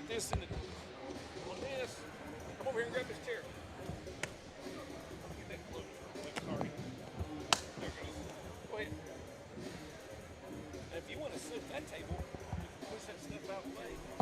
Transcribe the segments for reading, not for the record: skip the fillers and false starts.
This in the on this. Come over here and grab this chair. Get that close. Sorry. There it goes. Go ahead. And if you want to sit at that table, you can push that stuff out of the way.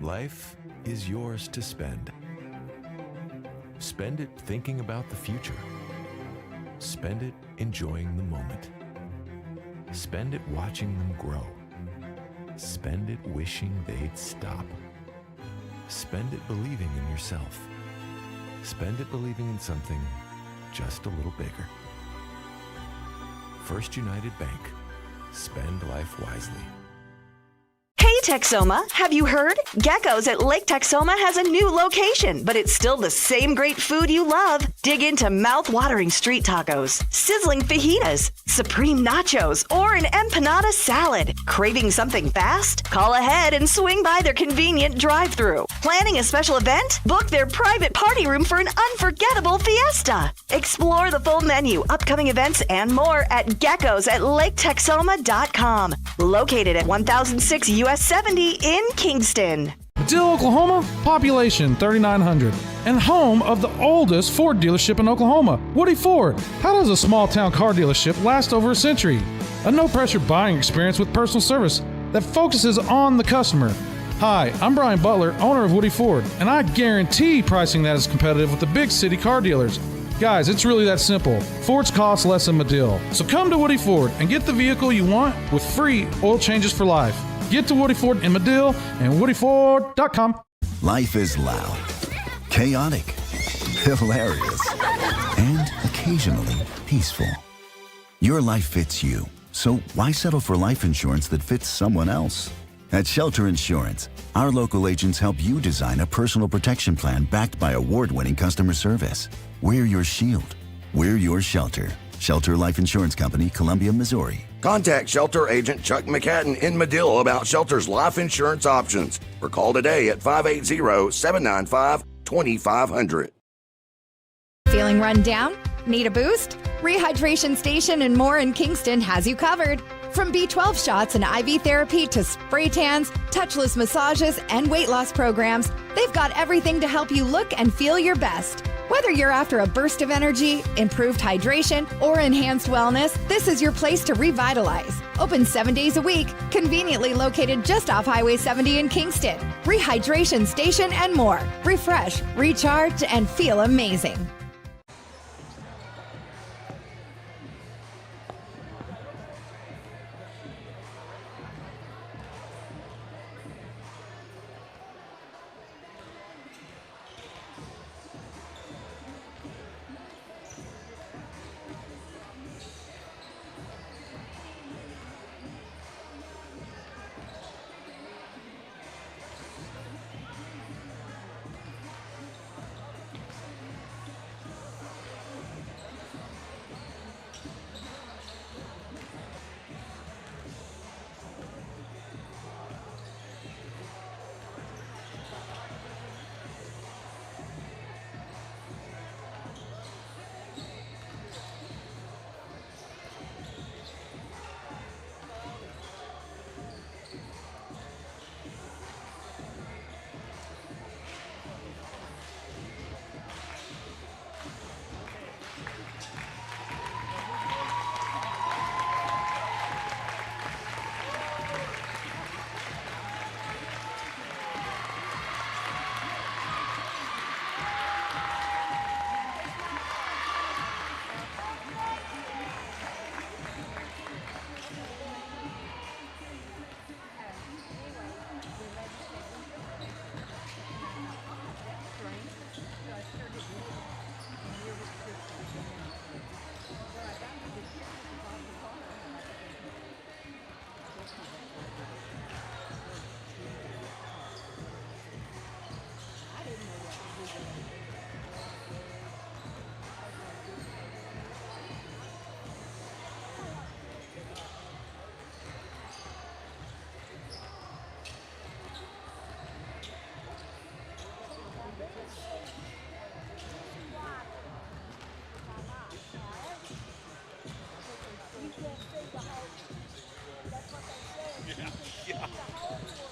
Life is yours to spend. Spend it thinking about the future. Spend it enjoying the moment. Spend it watching them grow. Spend it wishing they'd stop. Spend it believing in yourself. Spend it believing in something just a little bigger. First United Bank. Spend life wisely. Hey Texoma, have you heard? Gecko's at Lake Texoma has a new location, but it's still the same great food you love. Dig into mouth-watering street tacos, sizzling fajitas, supreme nachos, or an empanada salad. Craving something fast? Call ahead and swing by their convenient drive-thru. Planning a special event? Book their private party room for an unforgettable fiesta. Explore the full menu, upcoming events, and more at Gecko's at LakeTexoma.com. Located at 1006 US 70 in Kingston. Madill, Oklahoma, population 3,900, and home of the oldest Ford dealership in Oklahoma, Woody Ford. How does a small-town car dealership last over a century? A no-pressure buying experience with personal service that focuses on the customer. Hi, I'm Brian Butler, owner of Woody Ford, and I guarantee pricing that is competitive with the big city car dealers. Guys, it's really that simple. Ford's cost less than Madill. So come to Woody Ford and get the vehicle you want with free oil changes for life. Get to Woody Ford in Madill and woodyford.com. Life is loud, chaotic, hilarious, and occasionally peaceful. Your life fits you, so why settle for life insurance that fits someone else? At Shelter Insurance, our local agents help you design a personal protection plan backed by award-winning customer service. We're your shield. We're your shelter. Shelter Life Insurance Company, Columbia, Missouri. Contact Shelter Agent Chuck McCatton in Madill about Shelter's life insurance options or call today at 580-795-2500. Feeling run down? Need a boost? Rehydration Station and more in Kingston has you covered. From B12 shots and IV therapy to spray tans, touchless massages, and weight loss programs, they've got everything to help you look and feel your best. Whether you're after a burst of energy, improved hydration, or enhanced wellness, this is your place to revitalize. Open 7 days a week, conveniently located just off Highway 70 in Kingston. Rehydration Station and more. Refresh, recharge, and feel amazing. Yeah.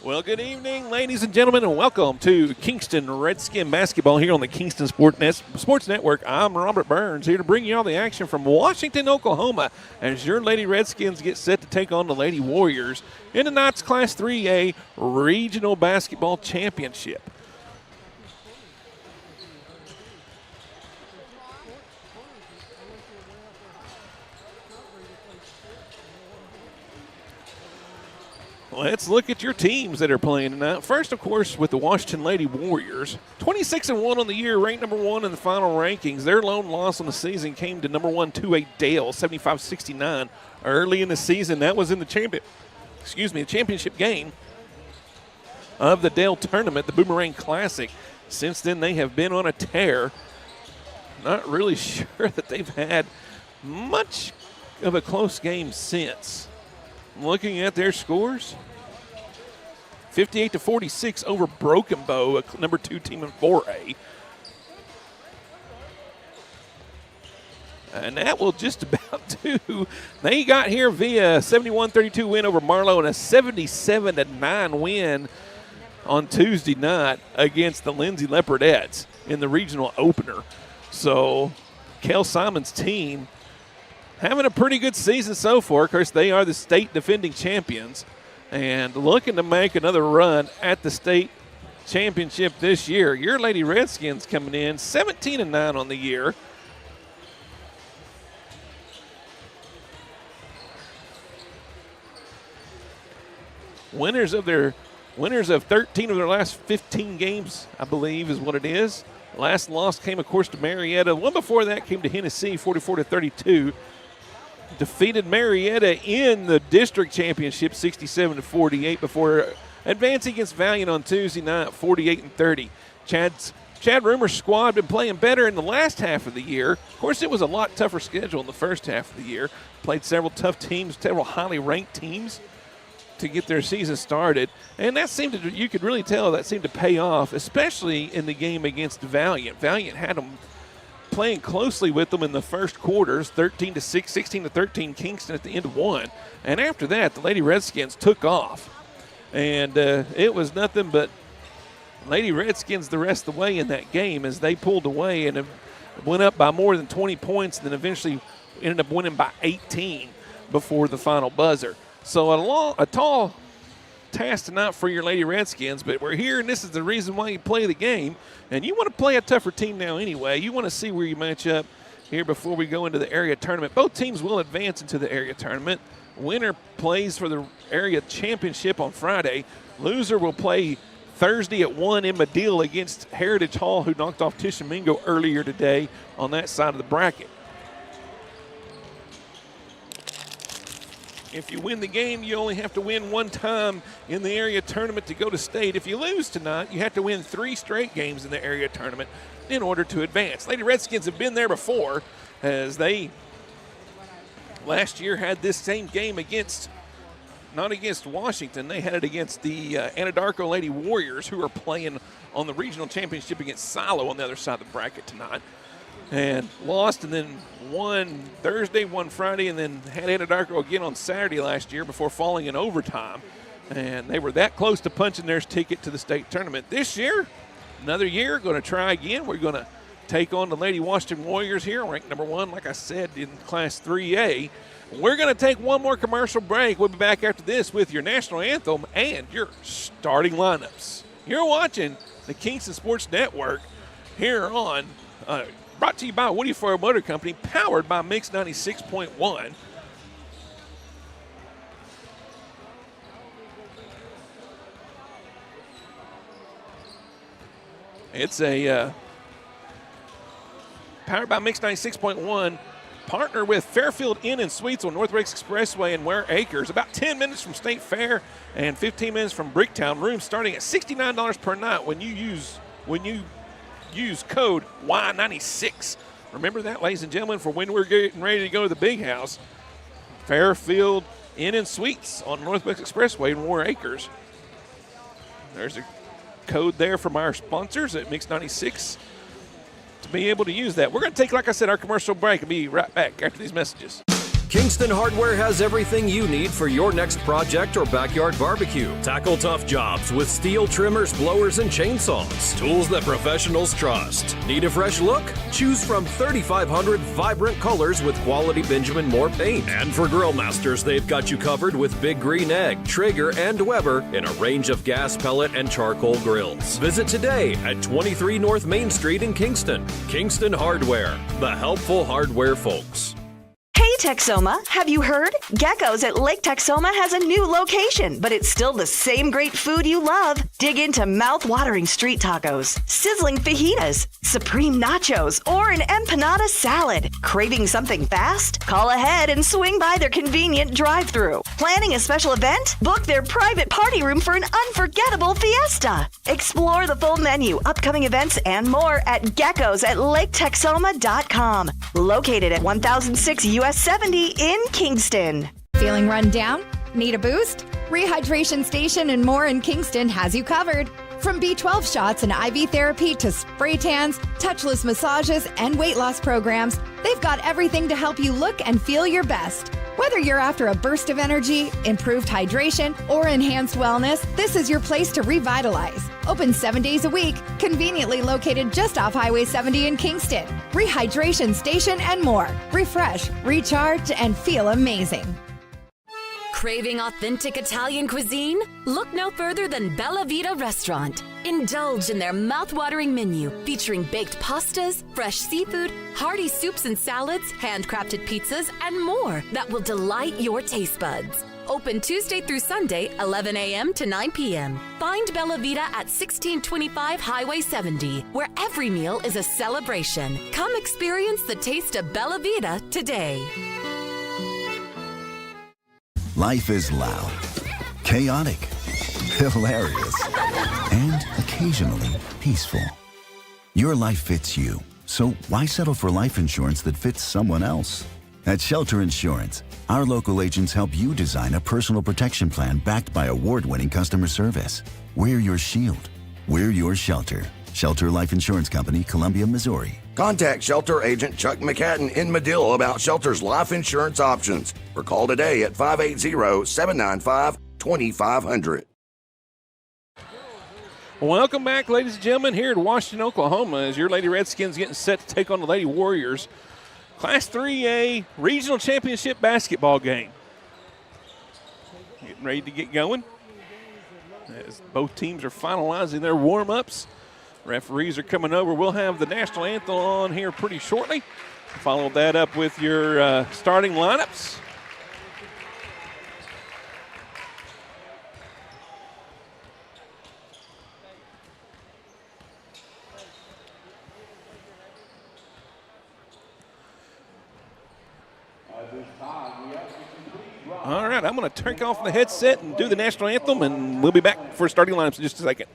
Well, good evening, ladies and gentlemen, and welcome to Kingston Redskin basketball here on the Kingston Sports Network. I'm Robert Burns, here to bring you all the action from Washington, Oklahoma, as your Lady Redskins get set to take on the Lady Warriors in tonight's Class 3A Regional Basketball Championship. Let's look at your teams that are playing tonight. First, of course, with the Washington Lady Warriors. 26-1 on the year, ranked number 1 in the final rankings. Their lone loss on the season came to number 1 2A Dale, 75-69 early in the season. That was in the championship game of the Dale tournament, the Boomerang Classic. Since then, they have been on a tear. Not really sure that they've had much of a close game since. Looking at their scores, 58-46 over Broken Bow, a number 2 team in 4A. And that will just about do. They got here via a 71-32 win over Marlow and a 77-9 win on Tuesday night against the Lindsay Leopardettes in the regional opener. So, Kel Simon's team having a pretty good season so far. Of course, they are the state defending champions and looking to make another run at the state championship this year. Your Lady Redskins coming in 17-9 on the year. Winners of 13 of their last 15 games, I believe is what it is. Last loss came, of course, to Marietta. One before that came to Hennessy, 44-32. Defeated Marietta in the district championship 67-48 before advancing against Valiant on Tuesday night 48-30. Chad Rumor's squad been playing better in the last half of the year. Of course, it was a lot tougher schedule in the first half of the year. Played several tough teams, several highly ranked teams to get their season started. And that seemed to, you could really tell that seemed to pay off, especially in the game against Valiant. Valiant had them playing closely with them in the first quarters, 13-6, 16-13 Kingston at the end of one. And after that, the Lady Redskins took off. And it was nothing but Lady Redskins the rest of the way in that game as they pulled away and went up by more than 20 points and then eventually ended up winning by 18 before the final buzzer. So a tall task tonight for your Lady Redskins, but we're here and this is the reason why you play the game. And you want to play a tougher team now anyway. You want to see where you match up here before we go into the area tournament. Both teams will advance into the area tournament. Winner plays for the area championship on Friday. Loser will play Thursday at 1 in Madill against Heritage Hall, who knocked off Tishomingo earlier today on that side of the bracket. If you win the game, you only have to win one time in the area tournament to go to state. If you lose tonight, you have to win 3 straight games in the area tournament in order to advance. Lady Redskins have been there before, as they last year had this same game not against Washington. They had it against the Anadarko Lady Warriors, who are playing on the regional championship against Silo on the other side of the bracket tonight. And lost, and then won Thursday, won Friday, and then had Anadarko again on Saturday last year before falling in overtime. And they were that close to punching their ticket to the state tournament. This year, another year, going to try again. We're going to take on the Lady Washington Warriors here, ranked number 1, like I said, in Class 3A. We're going to take one more commercial break. We'll be back after this with your national anthem and your starting lineups. You're watching the Kingston Sports Network here on brought to you by Woody Ford Motor Company, powered by Mix 96.1. It's a powered by Mix 96.1, partner with Fairfield Inn and Suites on Northwest Expressway in Ware Acres, about 10 minutes from State Fair and 15 minutes from Bricktown. Rooms starting at $69 per night when you use code Y96. Remember that, ladies and gentlemen, for when we're getting ready to go to the big house. Fairfield Inn and Suites on Northwest Expressway in Ware Acres. There's a code there from our sponsors at Mix 96 to be able to use that. We're going to take, like I said, our commercial break and be right back after these messages. Kingston Hardware has everything you need for your next project or backyard barbecue. Tackle tough jobs with steel trimmers, blowers, and chainsaws. Tools that professionals trust. Need a fresh look? Choose from 3,500 vibrant colors with quality Benjamin Moore paint. And for grill masters, they've got you covered with Big Green Egg, Traeger, and Weber in a range of gas, pellet, and charcoal grills. Visit today at 23 North Main Street in Kingston. Kingston Hardware, the helpful hardware folks. Hey Texoma, have you heard? Gecko's at Lake Texoma has a new location, but it's still the same great food you love. Dig into mouth-watering street tacos, sizzling fajitas, supreme nachos, or an empanada salad. Craving something fast? Call ahead and swing by their convenient drive-thru. Planning a special event? Book their private party room for an unforgettable fiesta. Explore the full menu, upcoming events, and more at Gecko's at LakeTexoma.com. Located at 1006 US 70 in Kingston. Feeling run down? Need a boost? Rehydration Station and more in Kingston has you covered. From B12 shots and IV therapy to spray tans, touchless massages, and weight loss programs, they've got everything to help you look and feel your best. Whether you're after a burst of energy, improved hydration, or enhanced wellness, this is your place to revitalize. Open 7 days a week, conveniently located just off Highway 70 in Kingston. Rehydration Station and more. Refresh, recharge, and feel amazing. Craving authentic Italian cuisine? Look no further than Bella Vita Restaurant. Indulge in their mouth-watering menu featuring baked pastas, fresh seafood, hearty soups and salads, handcrafted pizzas, and more that will delight your taste buds. Open Tuesday through Sunday, 11 a.m. to 9 p.m. Find Bella Vita at 1625 Highway 70, where every meal is a celebration. Come experience the taste of Bella Vita today. Life is loud, chaotic, hilarious, and occasionally peaceful. Your life fits you, so why settle for life insurance that fits someone else? At Shelter Insurance, our local agents help you design a personal protection plan backed by award-winning customer service. We're your shield. We're your shelter. Shelter Life Insurance Company, Columbia, Missouri. Contact Shelter Agent Chuck McCadden in Medill about Shelter's life insurance options, or call today at 580-795-2500. Welcome back, ladies and gentlemen, here in Washington, Oklahoma, as your Lady Redskins getting set to take on the Lady Warriors. Class 3A Regional Championship basketball game. Getting ready to get going as both teams are finalizing their warm-ups. Referees are coming over. We'll have the national anthem on here pretty shortly. Follow that up with your starting lineups. All right, I'm going to turn off the headset and do the national anthem, and we'll be back for starting lineups in just a second.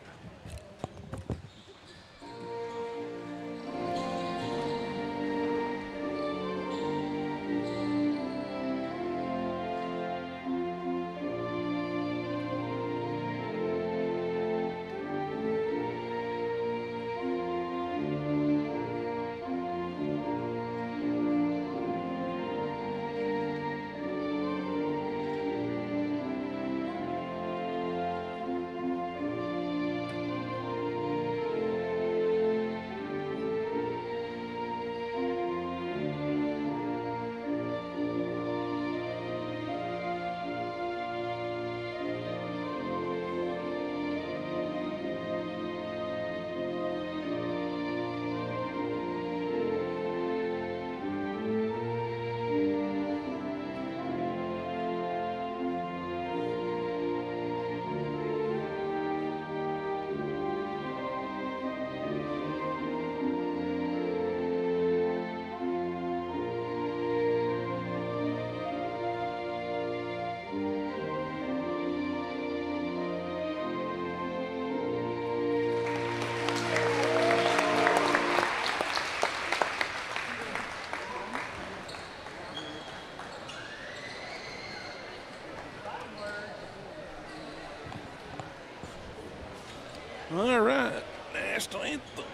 All right, national anthem.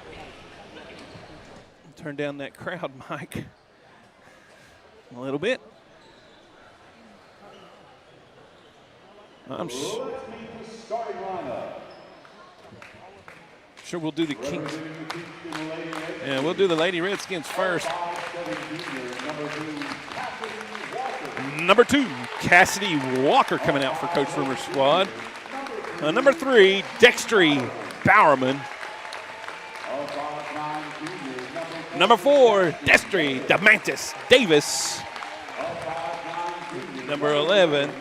Turn down that crowd mic a little bit. I'm sure we'll do the Kings. Yeah, we'll do the Lady Redskins first. Number 2, Cassidy Walker coming out for Coach Rumor's squad. Number 3, Dextry Bowerman. Number 4, Destry DeMantis Davis. Number 11,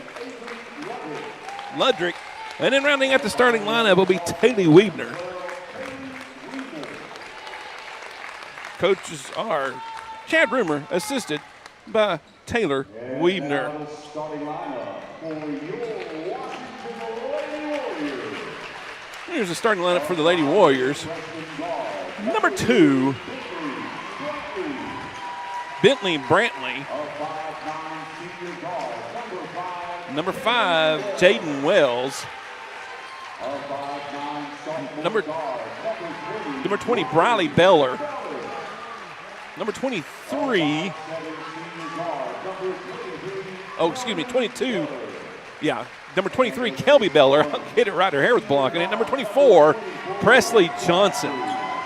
Ludrick. And then rounding out the starting lineup will be Taylor Weebner. Coaches are Chad Rumor, assisted by Taylor Weebner. Here's the starting lineup for the Lady Warriors. Number 2, Bentley Brantley. Number 5, Jaden Wells. Number 20, Briley Beller. Number 23, 22. Yeah, number 23, Kelby Beller. I'll get it right, her hair was blocking it. Number 24, Presley Johnson.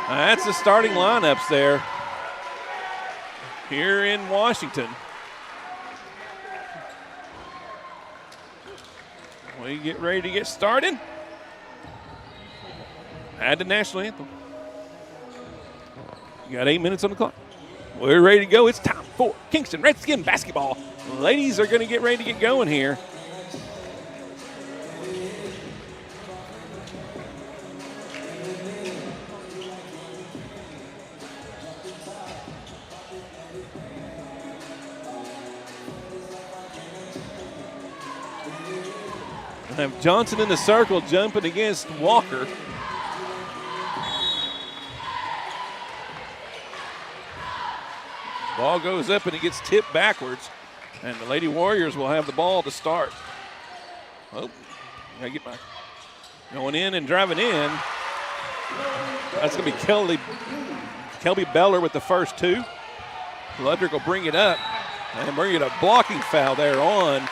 That's the starting lineups there here in Washington. We get ready to get started. Add the national anthem. You got 8 minutes on the clock. We're ready to go. It's time for Kingston Redskin basketball. Ladies are going to get ready to get going here. I have Johnson in the circle jumping against Walker. Ball goes up and it gets tipped backwards. And the Lady Warriors will have the ball to start. Oh, gotta get my going in and driving in. That's gonna be Kelby Beller with the first 2. Ludrick will bring it up and bring it a blocking foul there on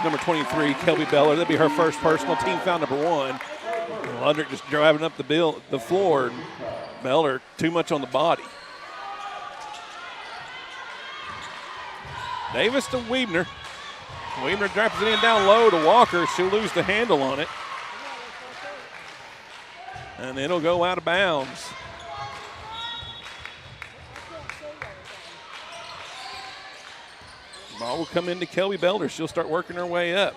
number 23, Kelby Beller. That'll be her first personal, team foul number 1. Ludrick just driving up the floor. Beller too much on the body. Davis to Weebner. Weebner drops it in down low to Walker. She'll lose the handle on it. And it'll go out of bounds. Ball will come into Kelby Beller. She'll start working her way up.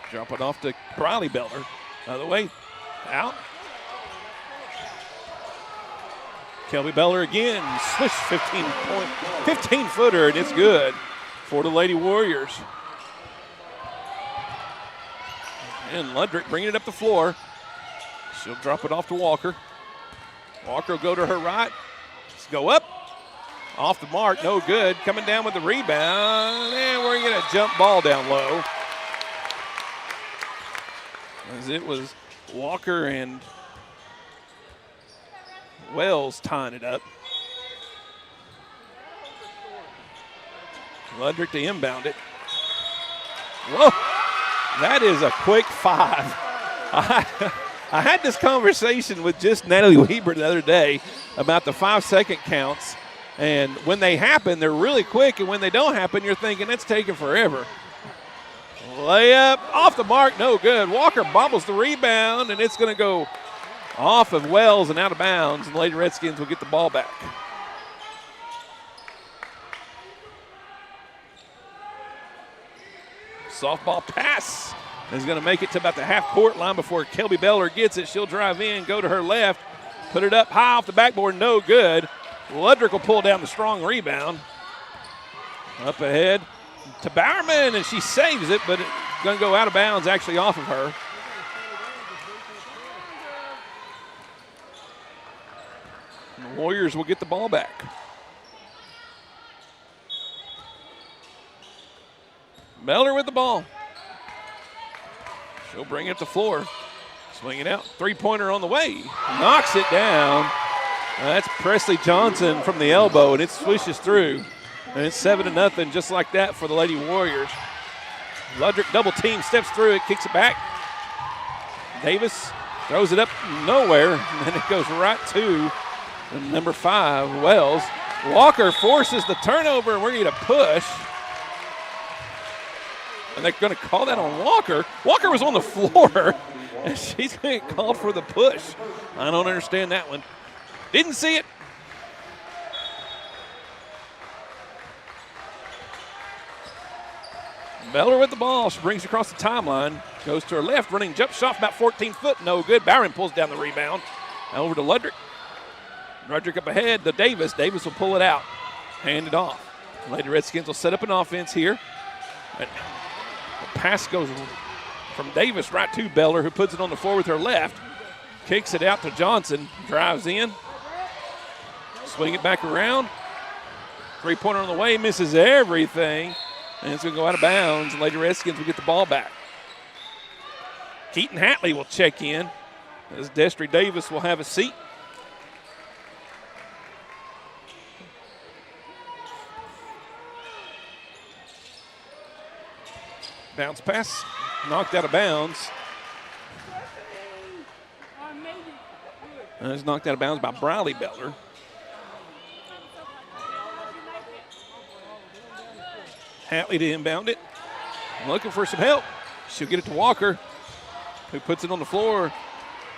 Drop it off to Briley Beller. Other way, out. Kelby Beller again, swish 15-footer, and it's good for the Lady Warriors. And Ludrick bringing it up the floor. She'll drop it off to Walker. Walker will go to her right. Let's go up. Off the mark, no good. Coming down with the rebound, and we're going to jump ball down low. As it was Walker and Wells tying it up. Ludrick to inbound it. Whoa, that is a quick 5. I had this conversation with just Natalie Weber the other day about the 5-second counts. And when they happen, they're really quick. And when they don't happen, you're thinking that's taking forever. Layup off the mark, no good. Walker bobbles the rebound, and it's going to go off of Wells and out of bounds, and the Lady Redskins will get the ball back. Softball pass is going to make it to about the half-court line before Kelby Beller gets it. She'll drive in, go to her left, put it up high off the backboard, no good. Ludrick will pull down the strong rebound. Up ahead to Bowerman, and she saves it, but it's going to go out of bounds actually off of her. And the Warriors will get the ball back. Beller with the ball. She'll bring it to the floor. Swing it out. Three-pointer on the way. Knocks it down. That's Presley Johnson from the elbow, and it swishes through. And it's 7-0 just like that for the Lady Warriors. Ludrick double team, steps through it, kicks it back. Davis throws it up nowhere, and then it goes right to number 5, Wells. Walker forces the turnover, and we're going to get a push. And they're going to call that on Walker. Walker was on the floor, and she's going to get called for the push. I don't understand that one. Didn't see it. Beller with the ball. She brings it across the timeline. Goes to her left, running jump shot about 14 foot. No good. Barron pulls down the rebound. Now over to Ludrick. Ludrick up ahead to Davis. Davis will pull it out. Hand it off. The Lady Redskins will set up an offense here. And the pass goes from Davis right to Beller, who puts it on the floor with her left. Kicks it out to Johnson. Drives in. Swing it back around. Three-pointer on the way. Misses everything. And it's going to go out of bounds. The Lady Redskins will get the ball back. Keaton Hatley will check in as Destry Davis will have a seat. Bounce pass, knocked out of bounds. And it's knocked out of bounds by Briley Beller. Hatley to inbound it. Looking for some help. She'll get it to Walker, who puts it on the floor.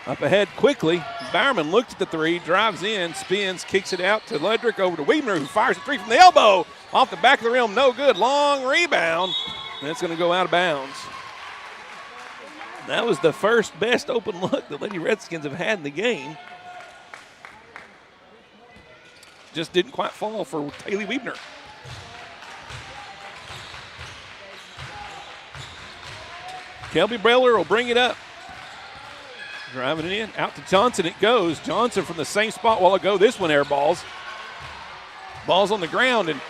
Up ahead quickly. Bowerman looked at the three, drives in, spins, kicks it out to Ludrick, over to Weidner, who fires a three from the elbow. Off the back of the rim, no good. Long rebound. And it's going to go out of bounds. That was the first best open look the Lady Redskins have had in the game. Just didn't quite fall for Taylor Weidner. Kelby Breller will bring it up. Driving it in, out to Johnson it goes. Johnson from the same spot while ago. This one airballs. Ball's on the ground, and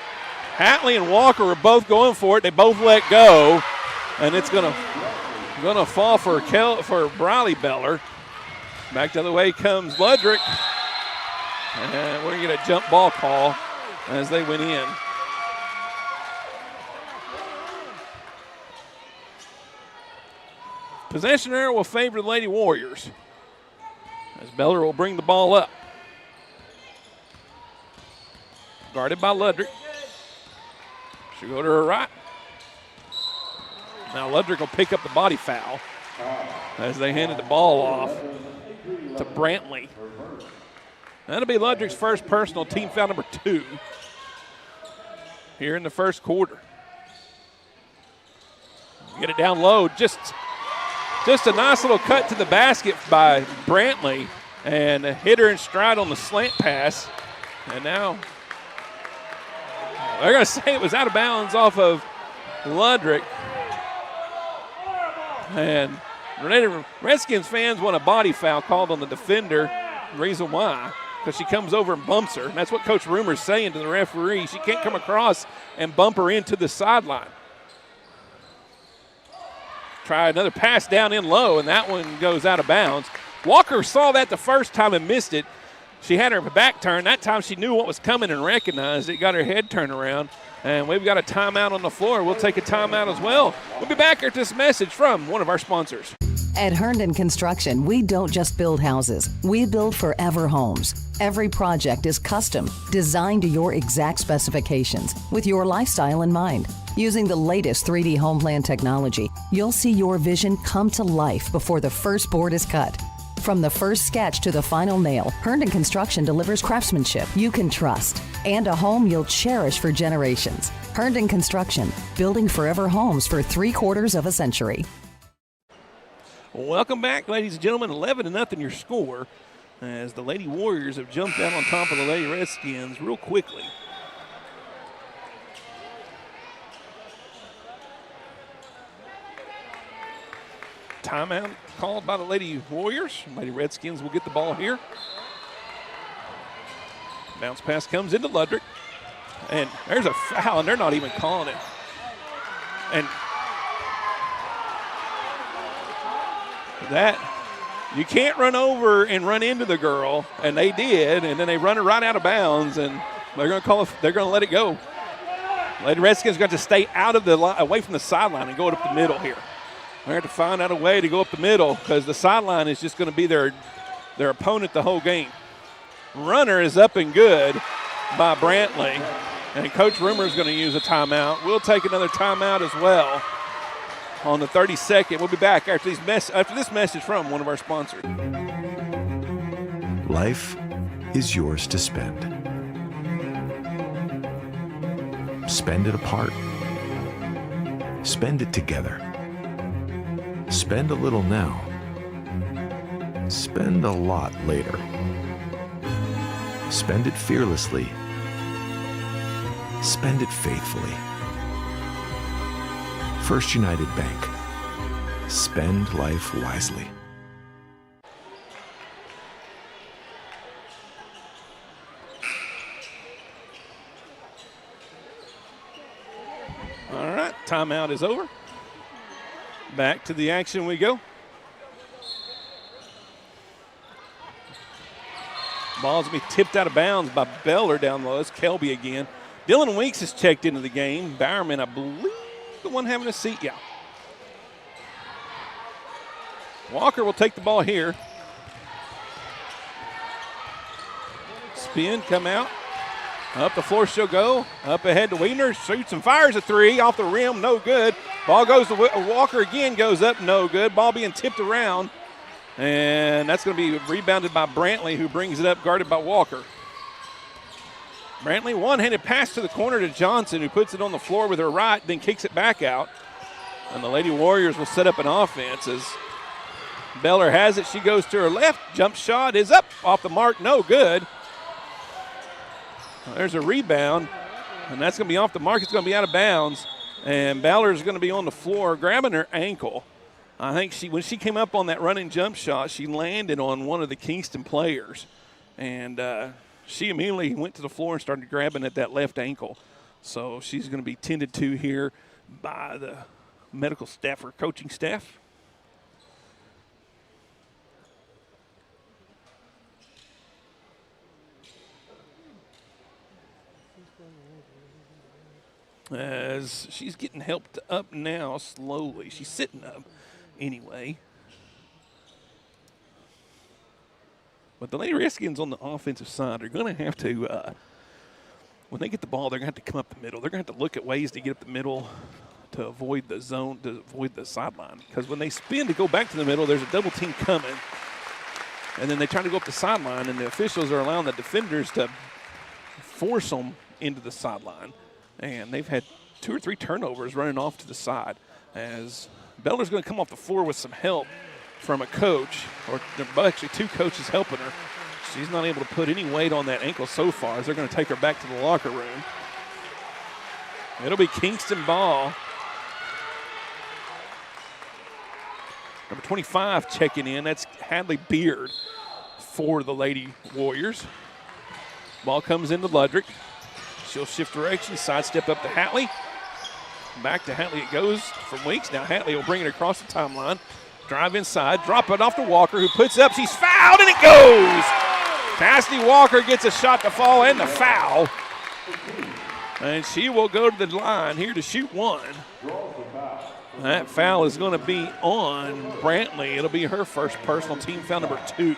Hatley and Walker are both going for it. They both let go, and it's gonna fall for Briley Beller. Back the other way comes Ludrick, and we're gonna get a jump ball call as they went in. Possession error will favor the Lady Warriors as Beller will bring the ball up. Guarded by Ludrick. She'll go to her right. Now Ludrick will pick up the body foul as they handed the ball off to Brantley. That'll be Ludrick's first personal, team foul number 2 here in the first quarter. Get it down low, just a nice little cut to the basket by Brantley and a hitter in stride on the slant pass. And now they're going to say it was out of bounds off of Ludrick. And Redskins fans want a body foul called on the defender. The reason why, because she comes over and bumps her. And that's what Coach Rumor's saying to the referee. She can't come across and bump her into the sideline. Try another pass down in low, and that one goes out of bounds. Walker saw that the first time and missed it. She had her back turned. That time she knew what was coming and recognized it, got her head turned around. And we've got a timeout on the floor. We'll take a timeout as well. We'll be back after this message from one of our sponsors. At Herndon Construction, we don't just build houses. We build forever homes. Every project is custom, designed to your exact specifications, with your lifestyle in mind. Using the latest 3D home plan technology, you'll see your vision come to life before the first board is cut. From the first sketch to the final nail, Herndon Construction delivers craftsmanship you can trust and a home you'll cherish for generations. Herndon Construction, building forever homes for 3/4 of a century. Welcome back, ladies and gentlemen. 11-0 your score as the Lady Warriors have jumped out on top of the Lady Redskins real quickly. Timeout called by the Lady Warriors. Lady Redskins will get the ball here. Bounce pass comes into Ludrick. And there's a foul, and they're not even calling it. And that, you can't run over and run into the girl, and they did, and then they run it right out of bounds, and they're going to let it go. Lady Redskins got to stay out of the away from the sideline and go up the middle here. They have to find out a way to go up the middle because the sideline is just going to be their opponent the whole game. Runner is up and good by Brantley, and Coach Rumor is going to use a timeout. We'll take another timeout as well on the 32nd. We'll be back after this message from one of our sponsors. Life is yours to spend. Spend it apart. Spend it together. Spend a little now. Spend a lot later. Spend it fearlessly. Spend it faithfully. First United Bank. Spend life wisely. All right, timeout is over. Back to the action we go. Ball's going to be tipped out of bounds by Beller down low. It's Kelby again. Dylan Weeks has checked into the game. Bowerman, I believe, the one having a seat. Yeah. Walker will take the ball here. Spin, come out. Up the floor she'll go. Up ahead to Wiener. Shoots and fires a three off the rim. No good. Ball goes to Walker again. Goes up. No good. Ball being tipped around. And that's going to be rebounded by Brantley, who brings it up, guarded by Walker. Brantley, one-handed pass to the corner to Johnson, who puts it on the floor with her right, then kicks it back out. And the Lady Warriors will set up an offense as Beller has it. She goes to her left. Jump shot is up off the mark. No good. There's a rebound, and that's going to be off the mark. It's going to be out of bounds. And Ballard's going to be on the floor grabbing her ankle. I think when she came up on that running jump shot, she landed on one of the Kingston players. And she immediately went to the floor and started grabbing at that left ankle. So she's going to be tended to here by the medical staff or coaching staff. As she's getting helped up now slowly. She's sitting up anyway. But the Lady Redskins on the offensive side are going to have to, when they get the ball, they're going to have to come up the middle. They're going to have to look at ways to get up the middle to avoid the zone, to avoid the sideline. Because when they spin to go back to the middle, there's a double team coming. And then they try to go up the sideline, and the officials are allowing the defenders to force them into the sideline. And they've had 2 or 3 turnovers running off to the side as Beller's going to come off the floor with some help from a coach, or actually 2 coaches helping her. She's not able to put any weight on that ankle so far as they're going to take her back to the locker room. It'll be Kingston ball. Number 25 checking in. That's Hadley Beard for the Lady Warriors. Ball comes into Ludrick. She'll shift direction, sidestep up to Hatley. Back to Hatley it goes from Weeks. Now Hatley will bring it across the timeline. Drive inside, drop it off to Walker, who puts up. She's fouled, and it goes. Cassidy Walker gets a shot to fall and the foul. And she will go to the line here to shoot one. That foul is going to be on Brantley. It'll be her first personal team foul, number 2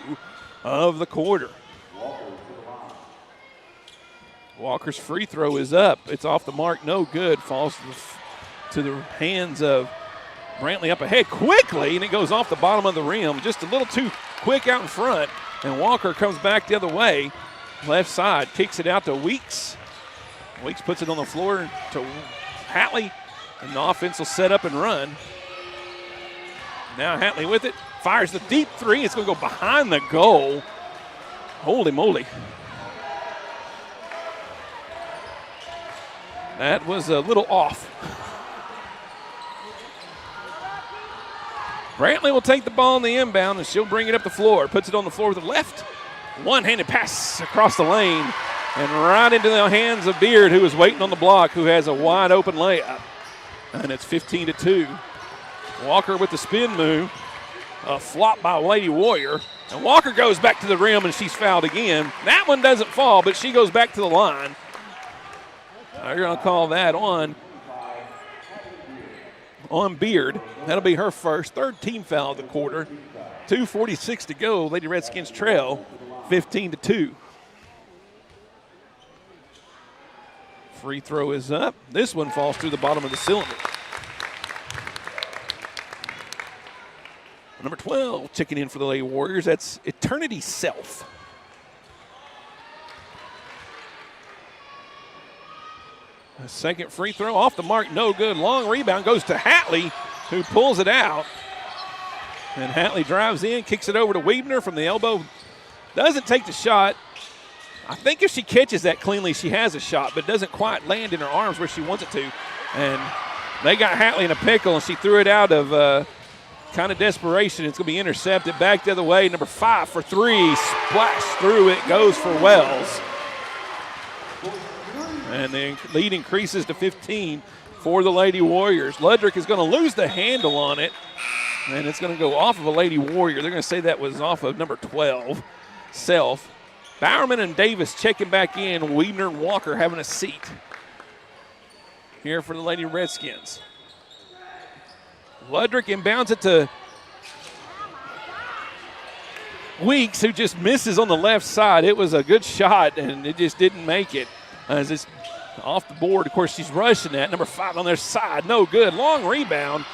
of the quarter. Walker's free throw is up. It's off the mark, no good. Falls to the hands of Brantley up ahead quickly, and it goes off the bottom of the rim. Just a little too quick out in front, and Walker comes back the other way. Left side, kicks it out to Weeks. Weeks puts it on the floor to Hatley, and the offense will set up and run. Now Hatley with it, fires the deep 3. It's going to go behind the goal. Holy moly. That was a little off. Brantley will take the ball in the inbound, and she'll bring it up the floor. Puts it on the floor with the left. One-handed pass across the lane and right into the hands of Beard, who is waiting on the block, who has a wide-open layup. And it's 15-2. Walker with the spin move. A flop by Lady Warrior. And Walker goes back to the rim, and she's fouled again. That one doesn't fall, but she goes back to the line. They're going to call that on Beard. That'll be her first, third team foul of the quarter. 2:46 to go. Lady Redskins trail 15-2. Free throw is up. This one falls through the bottom of the cylinder. Number 12 checking in for the Lady Warriors. That's Eternity Self. A second free throw off the mark, no good. Long rebound goes to Hatley, who pulls it out. And Hatley drives in, kicks it over to Weebner from the elbow. Doesn't take the shot. I think if she catches that cleanly, she has a shot, but doesn't quite land in her arms where she wants it to. And they got Hatley in a pickle, and she threw it out of kind of desperation. It's going to be intercepted back the other way. Number 5 for 3. Splash through it, goes for Wells. And the lead increases to 15 for the Lady Warriors. Ludrick is going to lose the handle on it, and it's going to go off of a Lady Warrior. They're going to say that was off of number 12, Self. Bowerman and Davis checking back in. Weidner and Walker having a seat here for the Lady Redskins. Ludrick inbounds it to Weeks, who just misses on the left side. It was a good shot, and it just didn't make it. As it's off the board, of course, she's rushing that. Number 5 on their side, no good. Long rebound.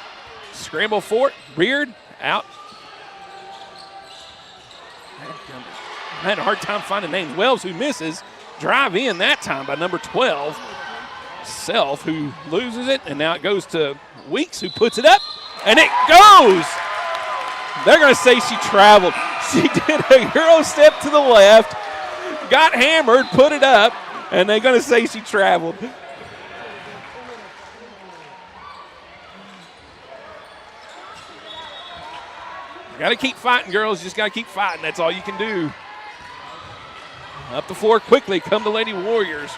Scramble for it. Beard out. I had a hard time finding names. Wells, who misses. Drive in that time by number 12. Self, who loses it, and now it goes to Weeks, who puts it up, and it goes. They're going to say she traveled. She did a Euro step to the left, got hammered, put it up, and they're going to say she traveled. Got to keep fighting, girls. Just got to keep fighting. That's all you can do. Up the floor quickly come the Lady Warriors.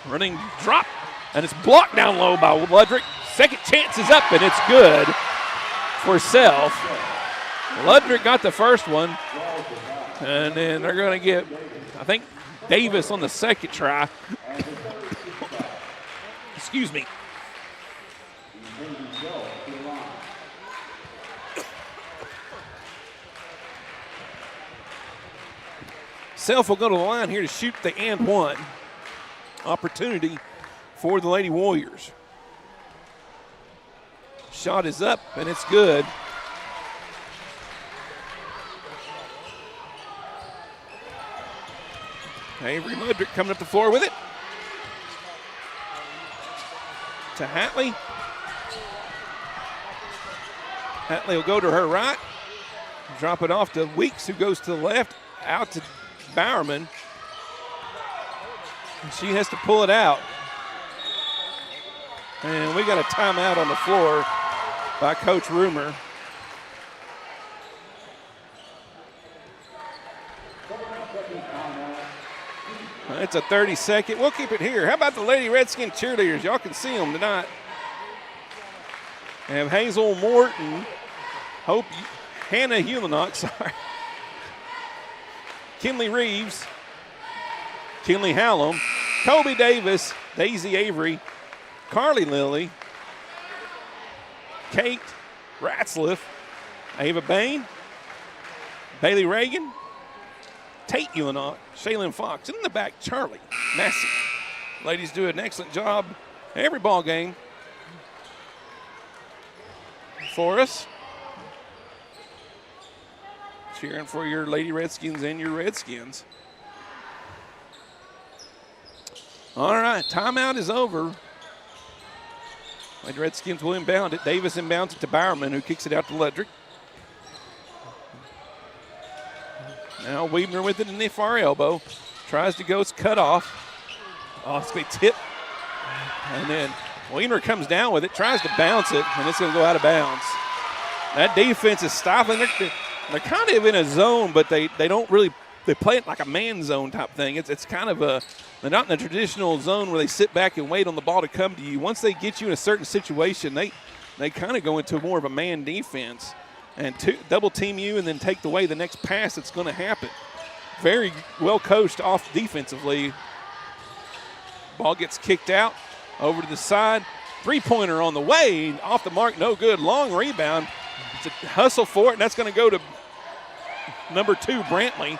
Running drop, and it's blocked down low by Ludrick. Second chance is up, and it's good for Self. Ludrick got the first one, and then they're going to get, I think, Davis on the second try. Excuse me. Self will go to the line here to shoot the and one. Opportunity for the Lady Warriors. Shot is up, and it's good. Avery Ludrick coming up the floor with it. To Hatley. Hatley will go to her right. Drop it off to Weeks, who goes to the left. Out to Bowerman. And she has to pull it out. And we got a timeout on the floor by Coach Rumer. It's a 30-second. We'll keep it here. How about the Lady Redskin cheerleaders? Y'all can see them tonight. We have Hazel Morton, Hannah Hewlenock, sorry. Kinley Reeves, Kinley Hallam, Kobe Davis, Daisy Avery, Carly Lilly, Kate Ratzliff, Ava Bain, Bailey Reagan, Tate Hewlenock, Shaylin Fox, and in the back, Charlie Massey. Ladies do an excellent job every ball game for us. Cheering for your Lady Redskins and your Redskins. All right, timeout is over. Lady Redskins will inbound it. Davis inbounds it to Bowerman, who kicks it out to Ludrick. Now Weidner with it in the far elbow. Tries to go, it's cut off. Oh, it's going to be tipped. And then Weidner comes down with it, tries to bounce it, and it's going to go out of bounds. That defense is stifling. They're kind of in a zone, but they don't really, they play it like a man zone type thing. It's kind of they're not in the traditional zone where they sit back and wait on the ball to come to you. Once they get you in a certain situation, they kind of go into more of a man defense and double team you and then take away the next pass that's going to happen. Very well coached off defensively Ball gets kicked out over to the side. Three-pointer on the way. Off the mark, no good. Long rebound. It's a hustle for it, and that's going to go to number 2, Brantley.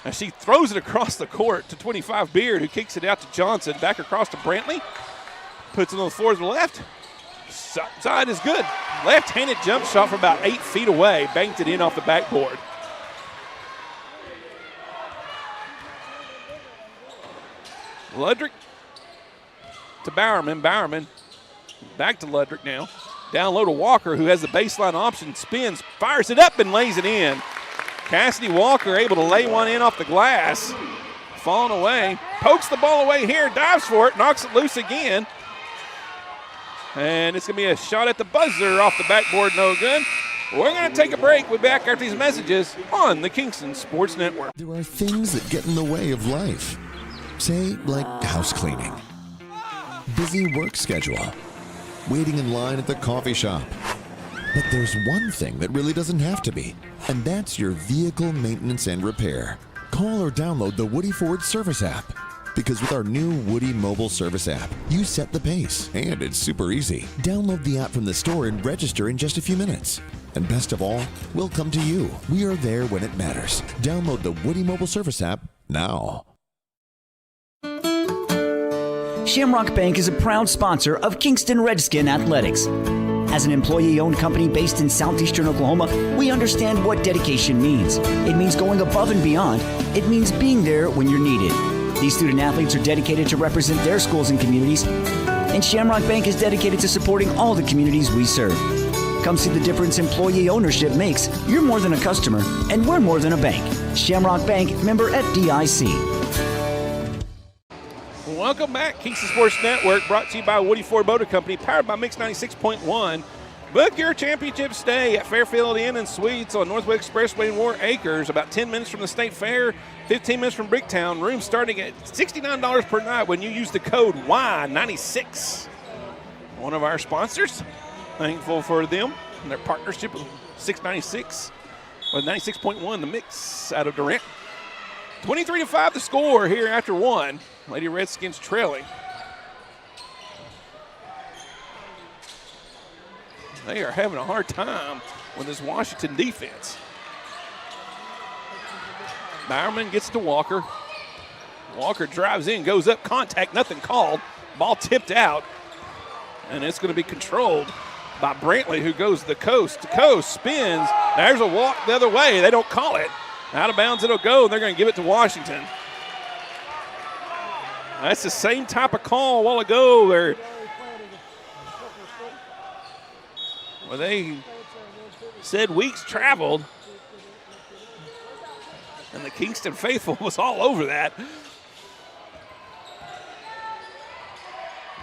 And she throws it across the court to 25 Beard, who kicks it out to Johnson. Back across to Brantley. Puts it on the floor to the left. Side is good. Left-handed jump shot from about 8 feet away. Banked it in off the backboard. Ludrick to Bowerman. Bowerman back to Ludrick now. Down low to Walker, who has the baseline option. Spins, fires it up, and lays it in. Cassidy Walker able to lay one in off the glass. Falling away. Pokes the ball away here. Dives for it. Knocks it loose again. And it's going to be a shot at the buzzer off the backboard. No good. We're going to take a break. We'll be back after these messages on the Kingston Sports Network. There are things that get in the way of life. Say, like house cleaning, busy work schedule, waiting in line at the coffee shop. But there's one thing that really doesn't have to be, and that's your vehicle maintenance and repair. Call or download the Woody Ford Service app. Because with our new Woody mobile service app, you set the pace, and it's super easy. Download the app from the store and register in just a few minutes. And best of all, we'll come to you. We are there when it matters. Download the Woody mobile service app now. Shamrock Bank is a proud sponsor of Kingston Redskin Athletics. As an employee-owned company based in southeastern Oklahoma, we understand what dedication means. It means going above and beyond. It means being there when you're needed. These student athletes are dedicated to represent their schools and communities, and Shamrock Bank is dedicated to supporting all the communities we serve. Come see the difference employee ownership makes. You're more than a customer, and we're more than a bank. Shamrock Bank, member FDIC. Welcome back. Kingston Sports Network brought to you by Woody Ford Motor Company, powered by Mix 96.1. Book your championship stay at Fairfield Inn and Suites on Northwest Expressway in War Acres, about 10 minutes from the State Fair, 15 minutes from Bricktown. Room starting at $69 per night when you use the code Y96. One of our sponsors. Thankful for them and their partnership with 696, or 96.1, the Mix out of Durant. 23-5 the score here after one. Lady Redskins trailing. They are having a hard time with this Washington defense. Bowerman gets to Walker. Walker drives in, goes up, contact, nothing called. Ball tipped out, and it's going to be controlled by Brantley, who goes the coast to coast, spins. There's a walk the other way. They don't call it. Out of bounds it'll go, and they're going to give it to Washington. That's the same type of call a while ago where they said weeks traveled, and the Kingston faithful was all over that. The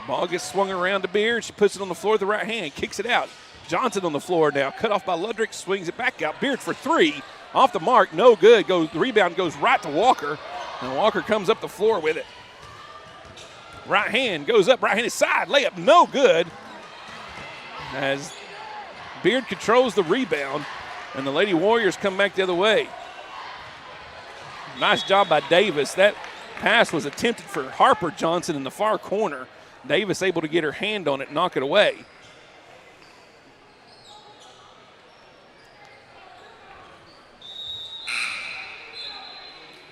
ball gets swung around to Beard. She puts it on the floor with the right hand, kicks it out. Johnson on the floor now, cut off by Ludrick, swings it back out. Beard for three, off the mark, no good. The rebound goes right to Walker, and Walker comes up the floor with it. Right hand goes up, right-handed side, layup, no good. As Beard controls the rebound, and the Lady Warriors come back the other way. Nice job by Davis. That pass was attempted for Harper Johnson in the far corner. Davis able to get her hand on it, knock it away.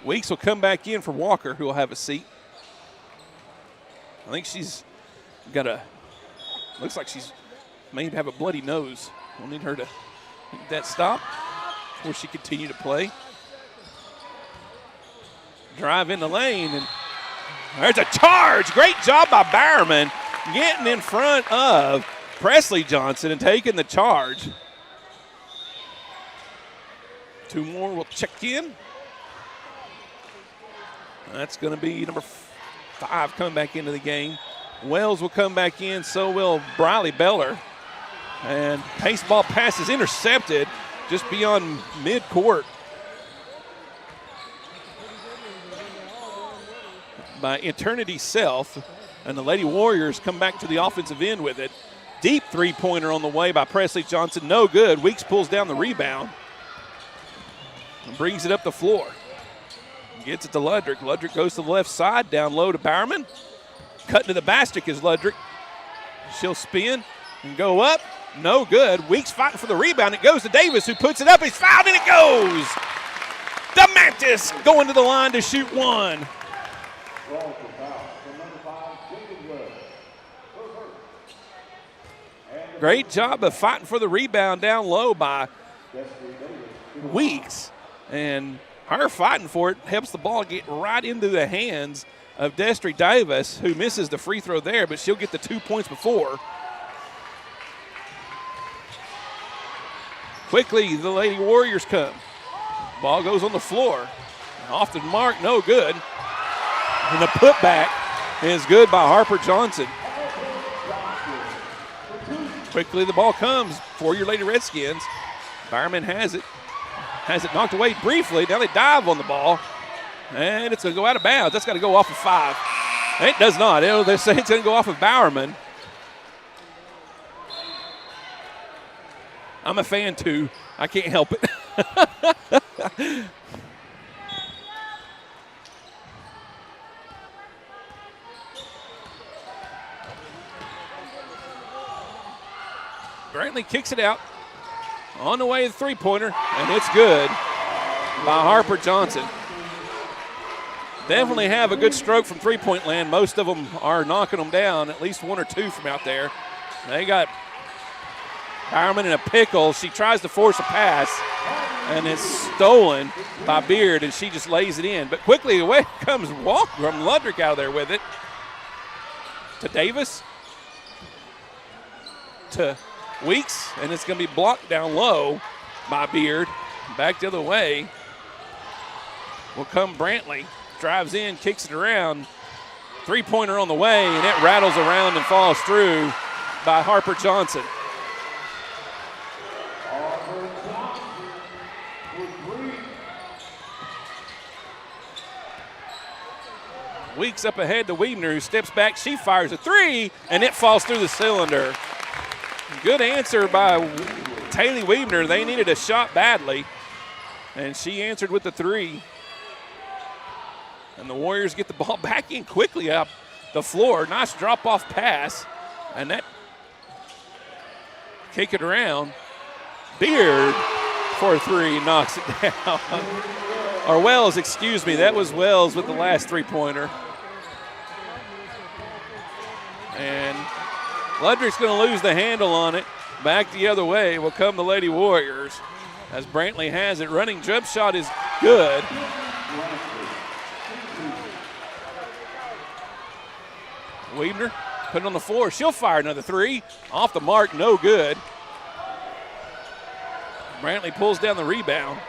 Weeks will come back in for Walker, who will have a seat. I think she's got looks like she's may have a bloody nose. We'll need her to make that stop before she continue to play. Drive in the lane, and there's a charge. Great job by Bowerman getting in front of Presley Johnson and taking the charge. Two more will check in. That's going to be number 5 coming back into the game. Wells will come back in, so will Briley Beller. And pace ball pass is intercepted just beyond midcourt by Eternity Self. And the Lady Warriors come back to the offensive end with it. Deep three-pointer on the way by Presley Johnson, no good. Weeks pulls down the rebound and brings it up the floor. Gets it to Ludrick. Ludrick goes to the left side, down low to Bowerman. Cutting to the basket is Ludrick. She'll spin and go up. No good. Weeks fighting for the rebound. It goes to Davis, who puts it up. He's fouled, and it goes. DeMantis going to the line to shoot one. Great job of fighting for the rebound down low by Weeks. And her fighting for it helps the ball get right into the hands of Destry Davis, who misses the free throw there, but she'll get the 2 points before. Quickly, the Lady Warriors come. Ball goes on the floor. Off the mark, no good. And the putback is good by Harper Johnson. Quickly, the ball comes for your Lady Redskins. Bowerman has it. Has it knocked away briefly. Now they dive on the ball. And it's going to go out of bounds. That's got to go off of 5. It does not. They say it's going to go off of Bowerman. I'm a fan, too. I can't help it. Brantley kicks it out. On the way to the three-pointer, and it's good by Harper Johnson. Definitely have a good stroke from three-point land. Most of them are knocking them down, at least 1 or 2 from out there. They got Bowerman in a pickle. She tries to force a pass, and it's stolen by Beard, and she just lays it in. But quickly away comes Walker from Ludrick out of there with it. To Davis. To Weeks, and it's going to be blocked down low by Beard. Back the other way will come Brantley. Drives in, kicks it around. Three-pointer on the way, and it rattles around and falls through by Harper Johnson. Weeks up ahead to Weebner, who steps back. She fires a 3, and it falls through the cylinder. Good answer by Taylor Weebner. They needed a shot badly, and she answered with the 3. And the Warriors get the ball back in quickly up the floor. Nice drop-off pass, and that kick it around. Beard for a 3 knocks it down. Or Wells, excuse me. That was Wells with the last three-pointer. And Ludrick's going to lose the handle on it. Back the other way will come the Lady Warriors as Brantley has it. Running jump shot is good. Weebner put it on the floor. She'll fire another 3. Off the mark, no good. Brantley pulls down the rebound.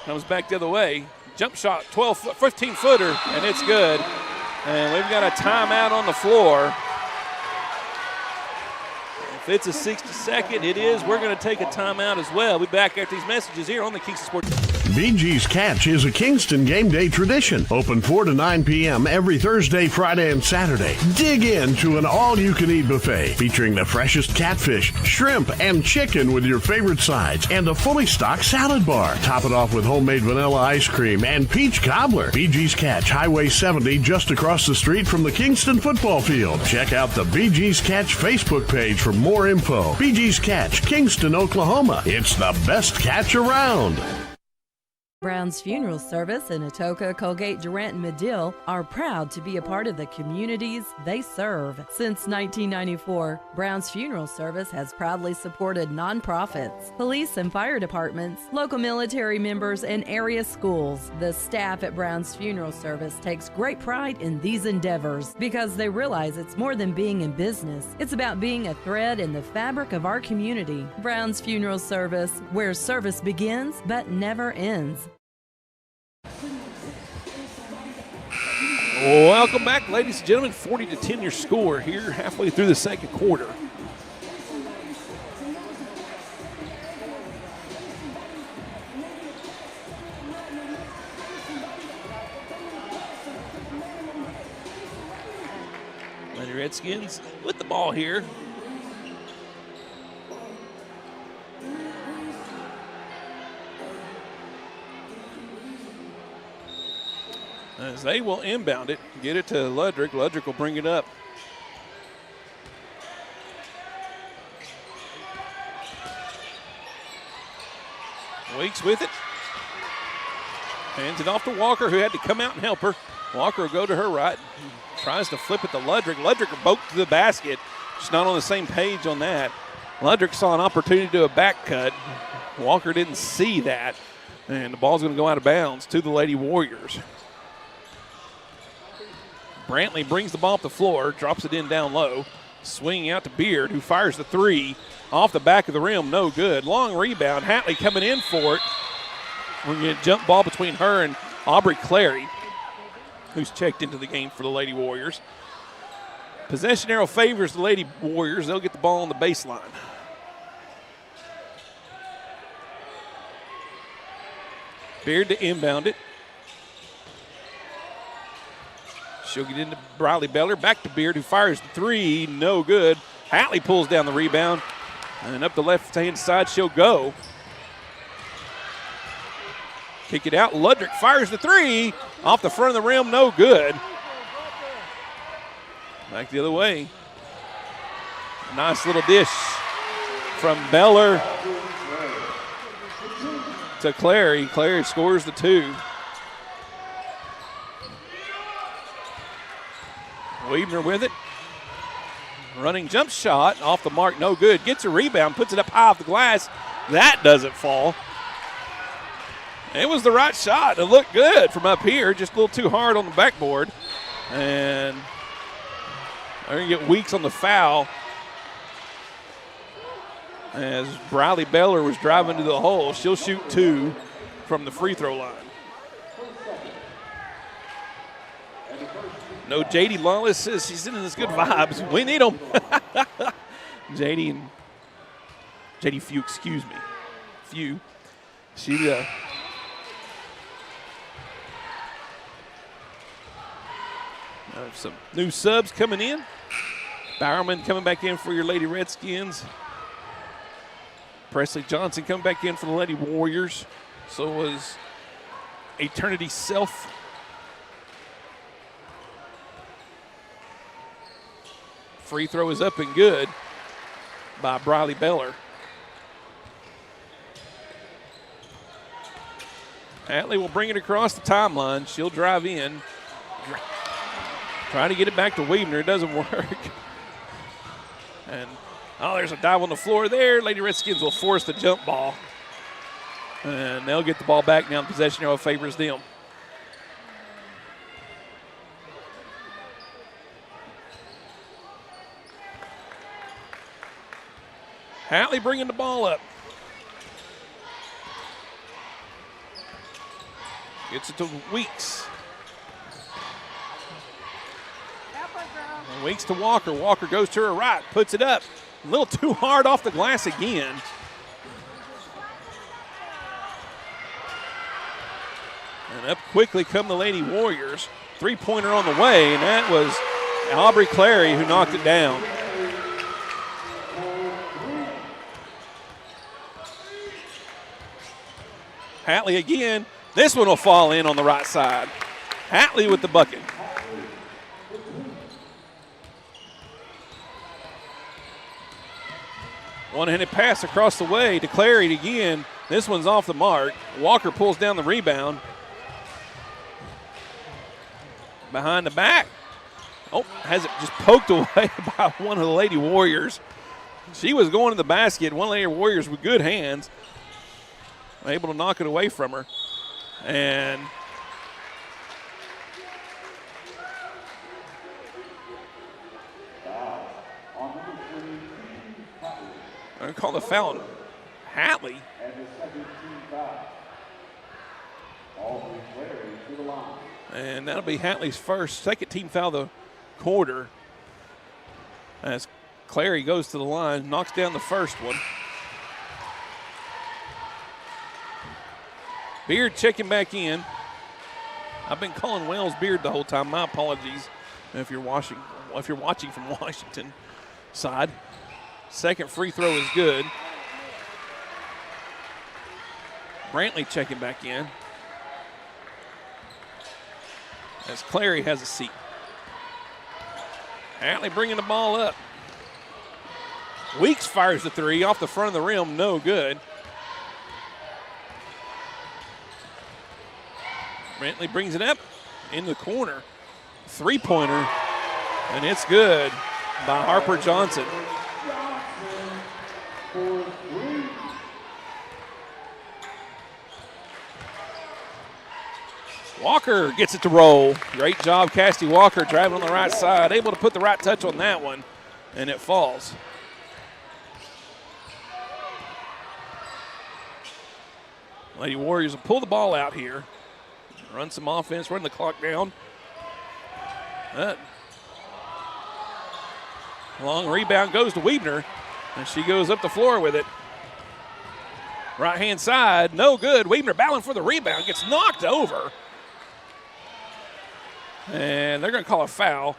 Comes back the other way. Jump shot, 15-footer, and it's good. And we've got a timeout on the floor. If it's a 60-second, it is. We're going to take a timeout as well. We'll be back after these messages here on the Kingston Sports. BG's Catch is a Kingston game day tradition. Open 4 to 9 p.m. every Thursday, Friday, and Saturday. Dig into an all-you-can-eat buffet featuring the freshest catfish, shrimp, and chicken with your favorite sides and a fully stocked salad bar. Top it off with homemade vanilla ice cream and peach cobbler. BG's Catch, Highway 70, just across the street from the Kingston football field. Check out the BG's Catch Facebook page for more info. BG's Catch, Kingston, Oklahoma. It's the best catch around. Brown's Funeral Service in Atoka, Colgate, Durant, and Medill are proud to be a part of the communities they serve. Since 1994, Brown's Funeral Service has proudly supported nonprofits, police and fire departments, local military members, and area schools. The staff at Brown's Funeral Service takes great pride in these endeavors because they realize it's more than being in business. It's about being a thread in the fabric of our community. Brown's Funeral Service, where service begins but never ends. Welcome back, ladies and gentlemen. 40-10 your score here halfway through the second quarter. Lady Redskins with the ball here. As they will inbound it, get it to Ludrick. Ludrick will bring it up Weeks with it. Hands it off to Walker, who had to come out and help her. Walker will go to her right. Tries to flip it to Ludrick. Ludrick poked to the basket. Just not on the same page on that. Ludrick saw an opportunity to do a back cut. Walker didn't see that. And the ball's going to go out of bounds to the Lady Warriors. Brantley brings the ball up the floor, drops it in down low. Swinging out to Beard, who fires the three off the back of the rim. No good. Long rebound. Hatley coming in for it. We're going to jump ball between her and Aubrey Clary, who's checked into the game for the Lady Warriors. Possession arrow favors the Lady Warriors. They'll get the ball on the baseline. Beard to inbound it. She'll get into Briley Beller. Back to Beard, who fires the three. No good. Hatley pulls down the rebound. And up the left-hand side she'll go. Kick it out. Ludrick fires the three. Off the front of the rim. No good. Back the other way. Nice little dish from Beller to Clary. Clary scores the two. Weaver with it. Running jump shot off the mark, no good. Gets a rebound, puts it up high off the glass. That doesn't fall. It was the right shot. It looked good from up here, just a little too hard on the backboard. And they're going to get Weeks on the foul as Briley Beller was driving to the hole. She'll shoot two from the free throw line. No, J.D. Lawless says she's in this good vibes. We need them. J.D. Few, excuse me. Few. She some new subs coming in. Bowerman coming back in for your Lady Redskins. Presley Johnson coming back in for the Lady Warriors. So was Eternity Self. Free throw is up and good by Briley Beller. Hatley will bring it across the timeline. She'll drive in. Try to get it back to Weaver. It doesn't work. And, there's a dive on the floor there. Lady Redskins will force the jump ball. And they'll get the ball back now. Possession arrow favors them. Hatley bringing the ball up. Gets it to Weeks. And Weeks to Walker. Walker goes to her right, puts it up. A little too hard off the glass again. And up quickly come the Lady Warriors. Three-pointer on the way, and that was Aubrey Clary who knocked it down. Hatley again. This one will fall in on the right side. Hatley with the bucket. One-handed pass across the way to Clary again. This one's off the mark. Walker pulls down the rebound. Behind the back. Oh, has it just poked away by one of the Lady Warriors. She was going to the basket. One of the Lady Warriors with good hands. Able to knock it away from her. And I'm going to call the foul on Hatley. And that'll be Hatley's second team foul of the quarter. As Clary goes to the line, knocks down the first one. Beard checking back in. I've been calling Wells Beard the whole time. My apologies if you're watching from Washington side. Second free throw is good. Brantley checking back in. As Clary has a seat. Hatley bringing the ball up. Weeks fires the three off the front of the rim. No good. Brantley brings it up in the corner. Three-pointer, and it's good by Harper Johnson. Walker gets it to roll. Great job, Cassidy Walker, driving on the right side, able to put the right touch on that one, and it falls. Lady Warriors will pull the ball out here, run some offense, run the clock down. Long rebound goes to Weebner, and she goes up the floor with it. Right-hand side, no good. Weebner battling for the rebound, gets knocked over. And they're going to call a foul.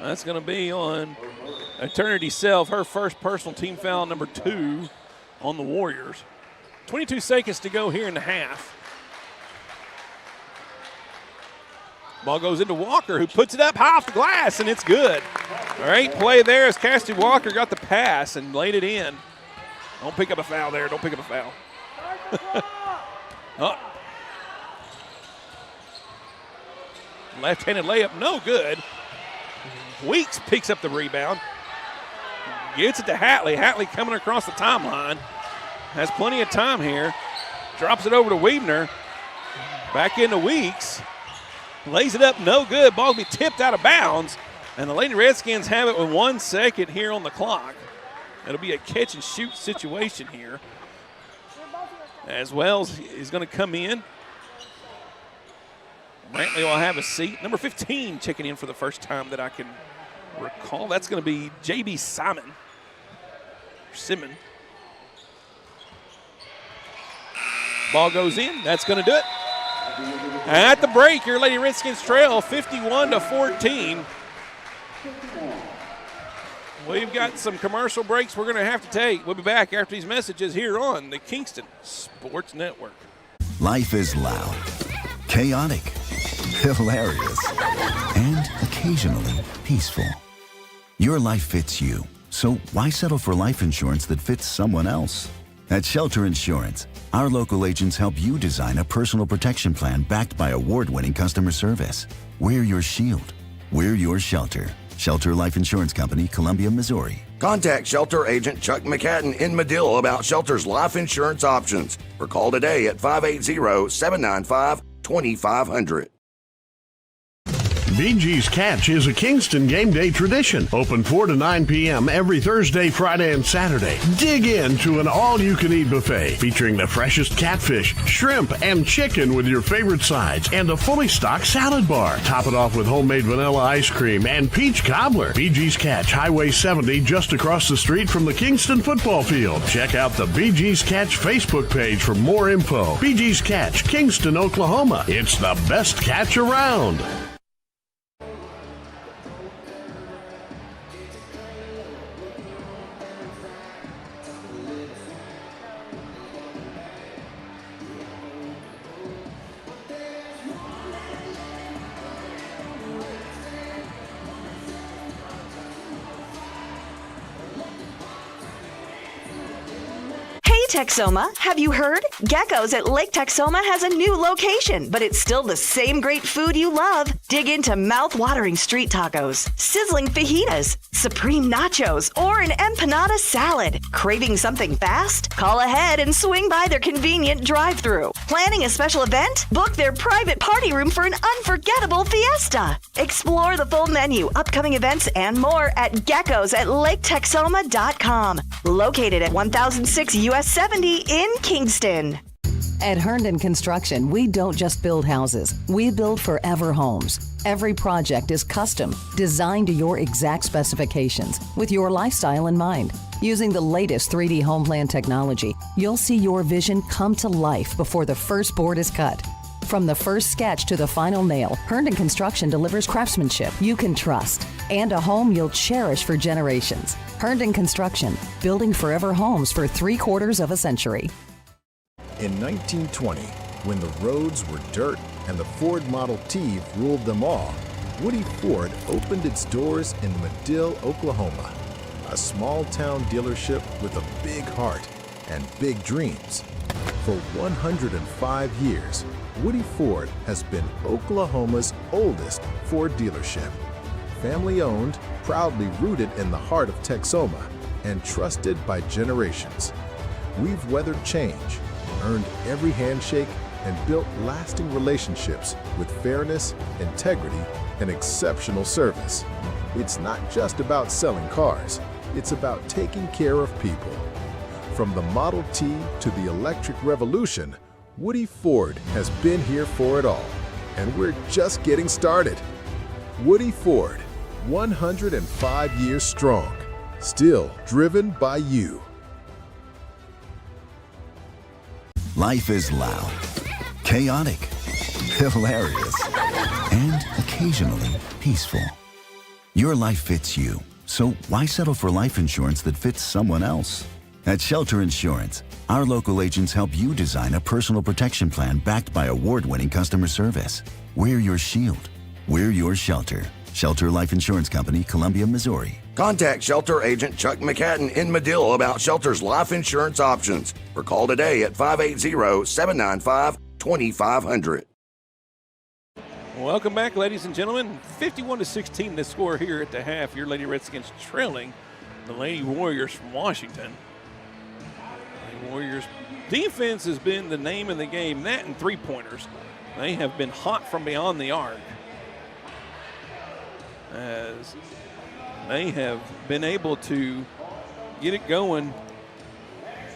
That's going to be on Eternity Self, her first personal team foul, number 2 on the Warriors. 22 seconds to go here in the half. Ball goes into Walker, who puts it up high off the glass, and it's good. All right, play there as Cassidy Walker got the pass and laid it in. Don't pick up a foul there. Don't pick up a foul. Oh. Left-handed layup, no good. Weeks picks up the rebound. Gets it to Hatley. Hatley coming across the timeline. Has plenty of time here. Drops it over to Weebner. Back into Weeks. Lays it up, no good. Ball will be tipped out of bounds. And the Lady Redskins have it with 1 second here on the clock. It'll be a catch-and-shoot situation here. As Wells is going to come in. Brantley will have a seat. Number 15 checking in for the first time that I can recall. That's going to be J.B. Simon. Ball goes in. That's going to do it. At the break, your Lady Redskins trail 51-14. We've got some commercial breaks we're going to have to take. We'll be back after these messages here on the Kingston Sports Network. Life is loud, chaotic, hilarious, and occasionally peaceful. Your life fits you, so why settle for life insurance that fits someone else? At Shelter Insurance, our local agents help you design a personal protection plan backed by award-winning customer service. We're your shield. We're your shelter. Shelter Life Insurance Company, Columbia, Missouri. Contact Shelter Agent Chuck McCatton in Medill about Shelter's life insurance options, or call today at 580-795-2500. BG's Catch is a Kingston game day tradition. Open 4 to 9 p.m. every Thursday, Friday, and Saturday. Dig into an all-you-can-eat buffet featuring the freshest catfish, shrimp, and chicken with your favorite sides and a fully stocked salad bar. Top it off with homemade vanilla ice cream and peach cobbler. BG's Catch, Highway 70, just across the street from the Kingston football field. Check out the BG's Catch Facebook page for more info. BG's Catch, Kingston, Oklahoma. It's the best catch around. Texoma, have you heard? Gecko's at Lake Texoma has a new location, but it's still the same great food you love. Dig into mouth-watering street tacos, sizzling fajitas, supreme nachos, or an empanada salad. Craving something fast? Call ahead and swing by their convenient drive-thru. Planning a special event? Book their private party room for an unforgettable fiesta. Explore the full menu, upcoming events, and more at Gecko's at LakeTexoma.com. Located at 1006 US 70 in Kingston. At Herndon Construction, we don't just build houses. We build forever homes. Every project is custom, designed to your exact specifications, with your lifestyle in mind. Using the latest 3D home plan technology, you'll see your vision come to life before the first board is cut. From the first sketch to the final nail, Herndon Construction delivers craftsmanship you can trust and a home you'll cherish for generations. Herndon Construction, building forever homes for 3/4 of a century. In 1920, when the roads were dirt and the Ford Model T ruled them all, Woody Ford opened its doors in Medill, Oklahoma, a small town dealership with a big heart and big dreams. For 105 years, Woody Ford has been Oklahoma's oldest Ford dealership. Family-owned, proudly rooted in the heart of Texoma, and trusted by generations. We've weathered change, earned every handshake, and built lasting relationships with fairness, integrity, and exceptional service. It's not just about selling cars, it's about taking care of people. From the Model T to the electric revolution, Woody Ford has been here for it all, and we're just getting started. Woody Ford, 105 years strong, still driven by you. Life is loud, chaotic, hilarious, and occasionally peaceful. Your life fits you, so why settle for life insurance that fits someone else? At Shelter Insurance, our local agents help you design a personal protection plan backed by award-winning customer service. We're your shield. We're your shelter. Shelter Life Insurance Company, Columbia, Missouri. Contact Shelter Agent Chuck McCatton in Medill about Shelter's life insurance options, or call today at 580-795-2500. Welcome back, ladies and gentlemen. 51-16 the score here at the half. Your Lady Redskins trailing the Lady Warriors from Washington. Lady Warriors defense has been the name of the game, that and three-pointers. They have been hot from beyond the arc, as they have been able to get it going.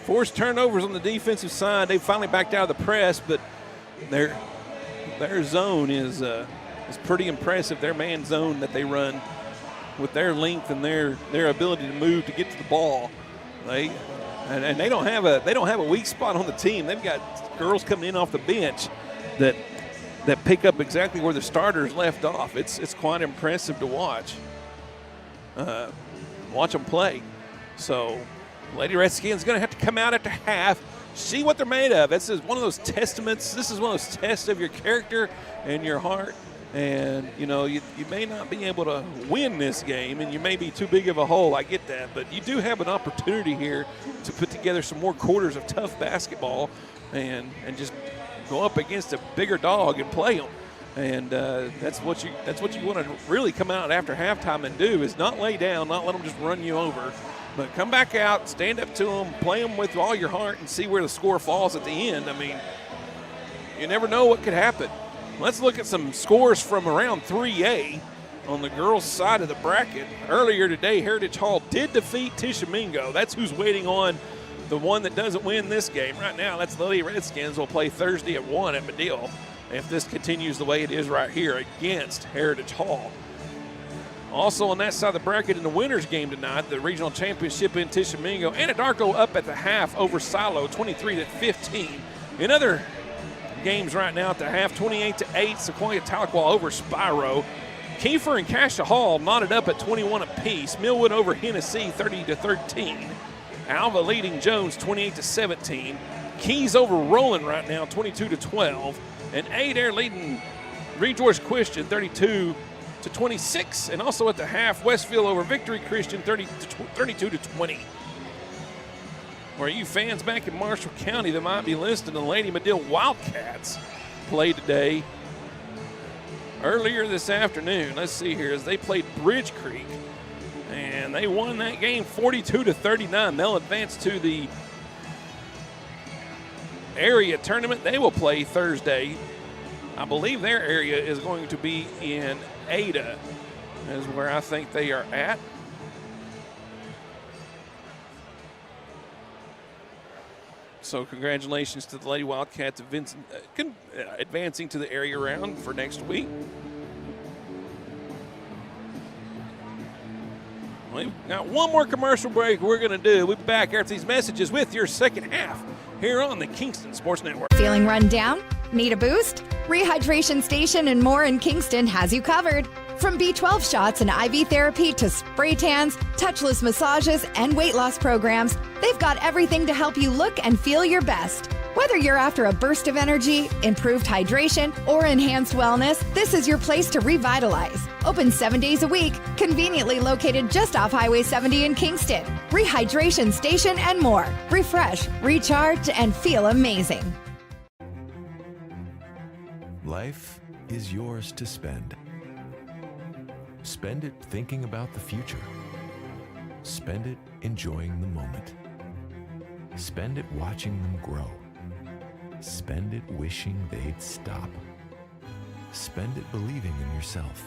Forced turnovers on the defensive side. They finally backed out of the press, but their zone is pretty impressive. Their man zone that they run with their length and their ability to move to get to the ball. They don't have a weak spot on the team. They've got girls coming in off the bench that pick up exactly where the starters left off. It's quite impressive to watch. Watch them play. So Lady Redskins going to have to come out at the half, see what they're made of. This is one of those testaments. This is one of those tests of your character and your heart. And, you know, you may not be able to win this game, and you may be too big of a hole. I get that. But you do have an opportunity here to put together some more quarters of tough basketball and just go up against a bigger dog and play them. And that's what you want to really come out after halftime and do, is not lay down, not let them just run you over, but come back out, stand up to them, play them with all your heart, and see where the score falls at the end. I mean, you never know what could happen. Let's look at some scores from around 3A on the girls' side of the bracket. Earlier today, Heritage Hall did defeat Tishomingo. That's who's waiting on the one that doesn't win this game. Right now, that's the Lady Redskins. Will play Thursday at 1 at Medill if this continues the way it is right here against Heritage Hall. Also on that side of the bracket in the winners game tonight, the regional championship in Tishomingo. Anadarko up at the half over Silo, 23-15. In other games right now at the half, 28-8, Sequoia Tahlequah over Spiro. Kiefer and Cassia Hall knotted up at 21 apiece. Millwood over Hennessy, 30-13. Alva leading Jones, 28-17. Keys over Roland right now, 22-12. And Adair leading Reed-George Christian, 32-26. And also at the half, Westfield over Victory Christian, 32-20. For you fans back in Marshall County that might be listening, the Lady Medill Wildcats played today. Earlier this afternoon, let's see here, as they played Bridge Creek, and they won that game 42-39. They'll advance to the area tournament. They will play Thursday. I believe their area is going to be in Ada, is where I think they are at. So congratulations to the Lady Wildcats advancing to the area round for next week. We've got one more commercial break we're going to do. We'll be back after these messages with your second half here on the Kingston Sports Network. Feeling run down? Need a boost? Rehydration Station and more in Kingston has you covered. From B12 shots and IV therapy to spray tans, touchless massages, and weight loss programs, they've got everything to help you look and feel your best. Whether you're after a burst of energy, improved hydration, or enhanced wellness, this is your place to revitalize. Open 7 days a week, conveniently located just off Highway 70 in Kingston. Rehydration station and more. Refresh, recharge, and feel amazing. Life is yours to spend. Spend it thinking about the future. Spend it enjoying the moment. Spend it watching them grow. Spend it wishing they'd stop. Spend it believing in yourself.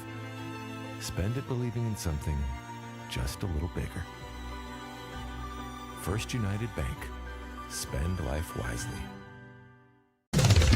Spend it believing in something just a little bigger. First United Bank. Spend life wisely.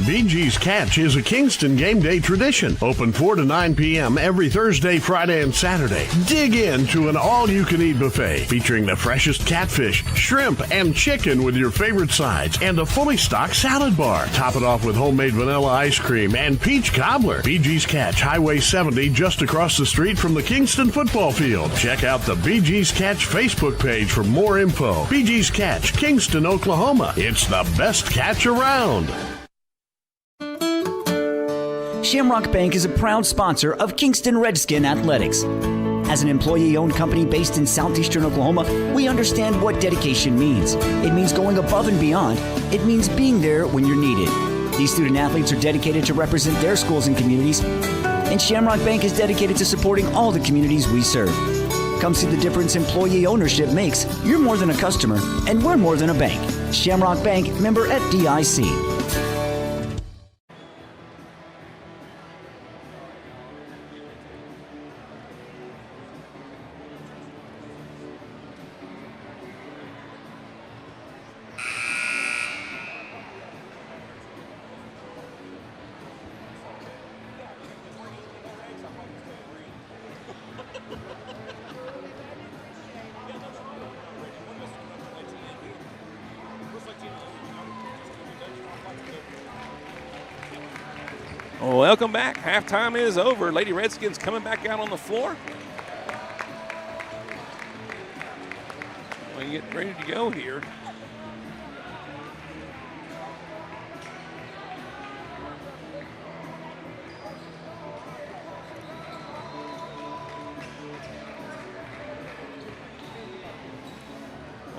BG's Catch is a Kingston game day tradition. Open 4 to 9 p.m. every Thursday, Friday, and Saturday. Dig into an all-you-can-eat buffet featuring the freshest catfish, shrimp, and chicken with your favorite sides and a fully stocked salad bar. Top it off with homemade vanilla ice cream and peach cobbler. BG's Catch, Highway 70, just across the street from the Kingston football field. Check out the BG's Catch Facebook page for more info. BG's Catch, Kingston, Oklahoma. It's the best catch around. Shamrock Bank is a proud sponsor of Kingston Redskin Athletics. As an employee-owned company based in southeastern Oklahoma, we understand what dedication means. It means going above and beyond. It means being there when you're needed. These student athletes are dedicated to represent their schools and communities, and Shamrock Bank is dedicated to supporting all the communities we serve. Come see the difference employee ownership makes. You're more than a customer, and we're more than a bank. Shamrock Bank, member FDIC. Welcome back. Halftime is over. Lady Redskins coming back out on the floor. We get ready to go here.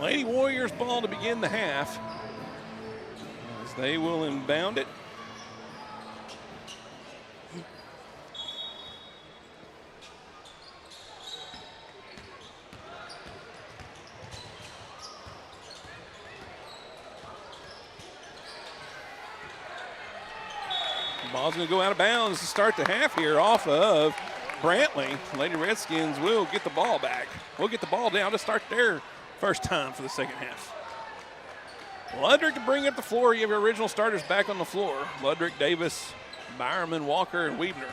Lady Warriors ball to begin the half, as they will inbound it. Ball's going to go out of bounds to start the half here off of Brantley. Lady Redskins will get the ball back. We'll get the ball down to start their first time for the second half. Ludrick to bring up the floor. You have your original starters back on the floor. Ludrick, Davis, Bowerman, Walker, and Weebner.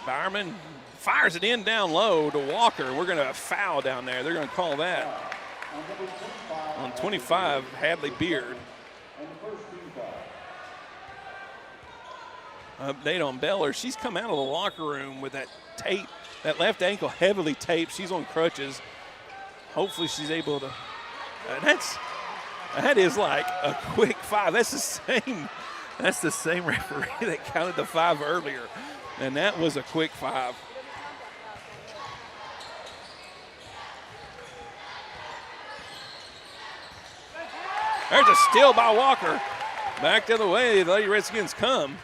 Bowerman fires it in down low to Walker. We're going to foul down there. They're going to call that on 25, Hadley Beard. Update on Beller. She's come out of the locker room with that tape, that left ankle heavily taped. She's on crutches. Hopefully she's able to. That is like a quick five. That's the same referee that counted the five earlier, and that was a quick five. There's a steal by Walker. Back the other way, the Lady Redskins come.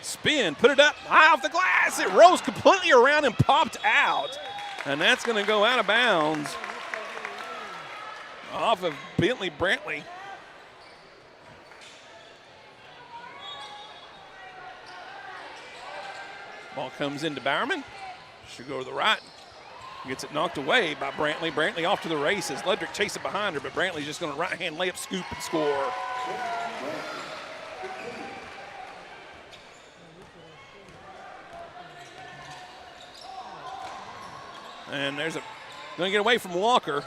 Spin, put it up, high off the glass. It rose completely around and popped out. And that's going to go out of bounds off of Bentley Brantley. Ball comes into Bowerman. Should go to the right. Gets it knocked away by Brantley. Brantley off to the races. Ludrick chases behind her, but Brantley's just going to right-hand layup, scoop, and score. And there's going to get away from Walker.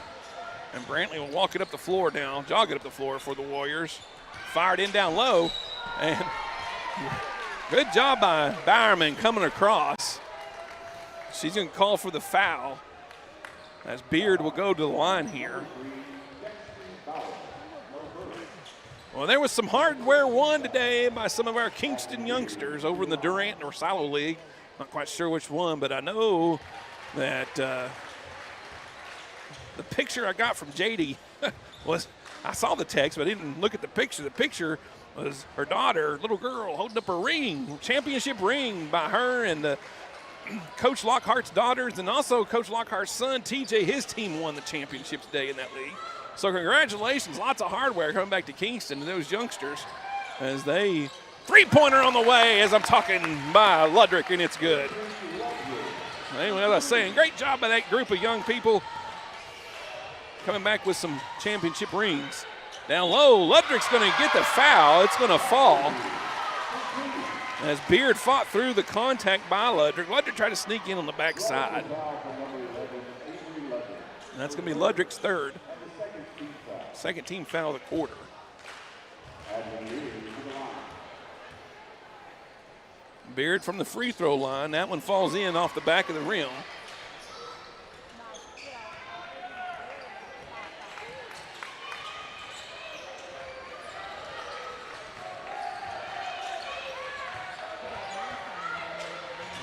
And Brantley will walk it up the floor now, jog it up the floor for the Warriors. Fired in down low. And good job by Bowerman coming across. She's going to call for the foul, as Beard will go to the line here. Well, there was some hardware won today by some of our Kingston youngsters over in the Durant or Silo League. Not quite sure which one, but I know that the picture I got from JD was, I saw the text, but I didn't look at the picture. The picture was her daughter, little girl, holding up a ring, championship ring by her and Coach Lockhart's daughters, and also Coach Lockhart's son, TJ. His team won the championship today in that league. So congratulations, lots of hardware coming back to Kingston and those youngsters as they three-pointer on the way as I'm talking by Ludrick, and it's good. Anyway, as I was saying, great job by that group of young people coming back with some championship rings. Down low, Ludrick's going to get the foul. It's going to fall as Beard fought through the contact by Ludrick. Ludrick tried to sneak in on the backside. And that's going to be Ludrick's third. Second team foul of the quarter. Beard from the free throw line. That one falls in off the back of the rim.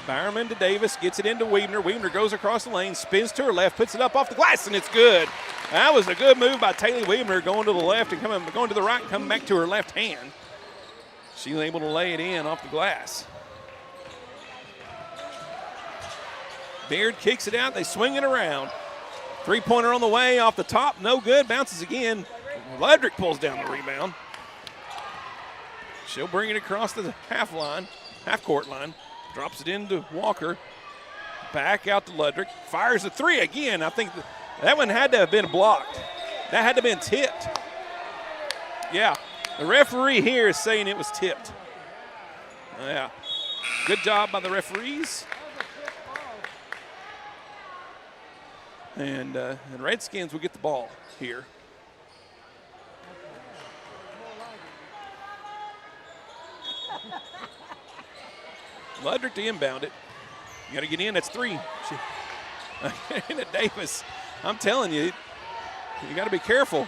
Bowerman to Davis, gets it into Weebner. Weebner goes across the lane, spins to her left, puts it up off the glass, and it's good. That was a good move by Taylor Weebner, going to the left and going to the right and coming back to her left hand. She was able to lay it in off the glass. Beard kicks it out. They swing it around. Three-pointer on the way, off the top, no good. Bounces again. Ludrick pulls down the rebound. She'll bring it across the half-court line. Drops it into Walker. Back out to Ludrick. Fires a three again. I think that one had to have been blocked. That had to have been tipped. Yeah, the referee here is saying it was tipped. Yeah, good job by the referees. And Redskins will get the ball here. Ludrick to inbound it. You got to get in. That's three. Into Davis. I'm telling you, you got to be careful.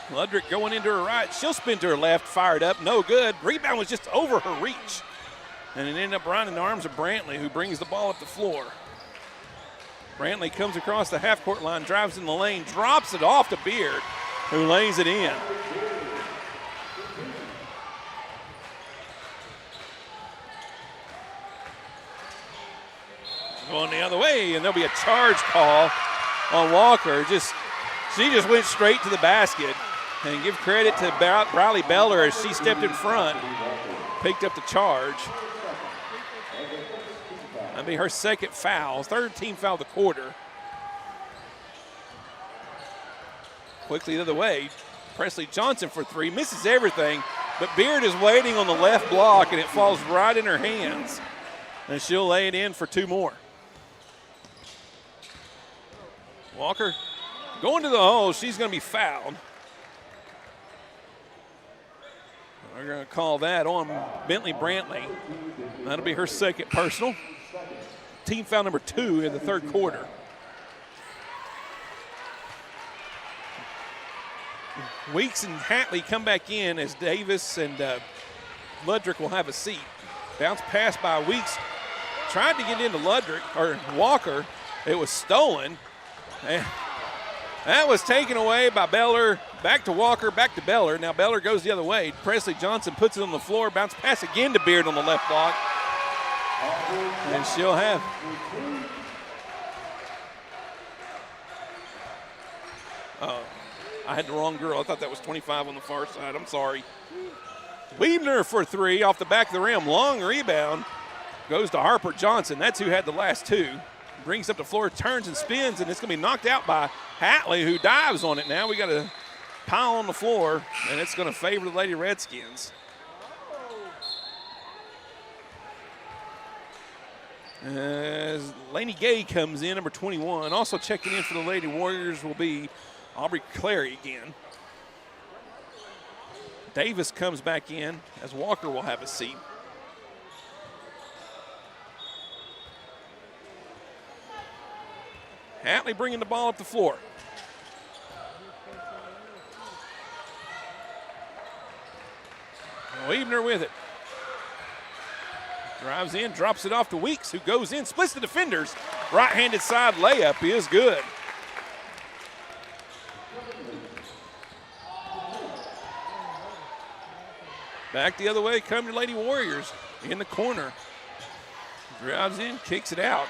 Ludrick going into her right. She'll spin to her left. Fired up. No good. Rebound was just over her reach. And it ended up right in the arms of Brantley, who brings the ball up the floor. Brantley comes across the half-court line, drives in the lane, drops it off to Beard, who lays it in. Going the other way, and there'll be a charge call on Walker. She just went straight to the basket. And give credit to Riley Beller as she stepped in front, picked up the charge. That'll be her second foul, third team foul of the quarter. Quickly the other way, Presley Johnson for three, misses everything, but Beard is waiting on the left block, and it falls right in her hands. And she'll lay it in for two more. Walker going to the hole. She's going to be fouled. We're going to call that on Bentley Brantley. That'll be her second personal. Team foul number 2 in the third quarter. Weeks and Hatley come back in as Davis and Ludrick will have a seat. Bounce pass by Weeks. Tried to get into Walker. It was stolen. And that was taken away by Beller. Back to Walker, back to Beller. Now Beller goes the other way. Presley Johnson puts it on the floor. Bounce pass again to Beard on the left block. And she'll have. Oh, I had the wrong girl. I thought that was 25 on the far side. I'm sorry. Weebner for three off the back of the rim. Long rebound. Goes to Harper Johnson. That's who had the last two. Brings up the floor, turns and spins, and it's going to be knocked out by Hatley, who dives on it now. We got a pile on the floor, and it's going to favor the Lady Redskins. As Laney Gay comes in, number 21. Also checking in for the Lady Warriors will be Aubrey Clary again. Davis comes back in as Walker will have a seat. Hatley bringing the ball up the floor. Weavener with it. Drives in, drops it off to Weeks, who goes in, splits the defenders. Right-handed side layup is good. Back the other way come your Lady Warriors in the corner. Drives in, kicks it out.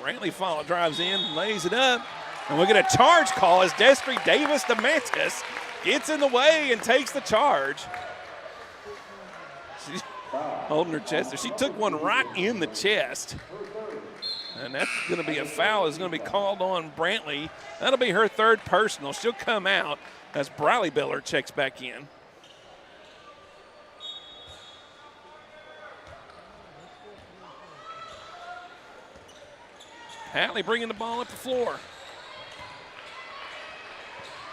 Brantley drives in, lays it up. And we'll get a charge call as Destry Davis-DeMantis gets in the way and takes the charge. She's holding her chest. She took one right in the chest. And that's going to be a foul. It's going to be called on Brantley. That'll be her third personal. She'll come out as Briley Beller checks back in. Hatley bringing the ball up the floor.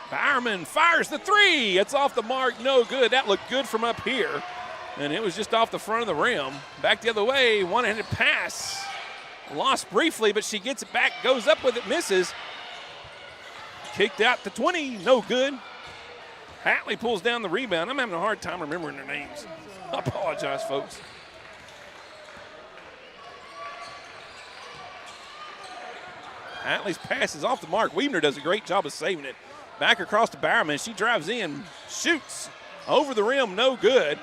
Bowerman fires the three. It's off the mark, no good. That looked good from up here, and it was just off the front of the rim. Back the other way, one-handed pass. Lost briefly, but she gets it back, goes up with it, misses. Kicked out to 20, no good. Hatley pulls down the rebound. I'm having a hard time remembering their names. I apologize, folks. Hatley's pass is off the mark. Weavener does a great job of saving it. Back across to Bowerman. She drives in, shoots over the rim, no good.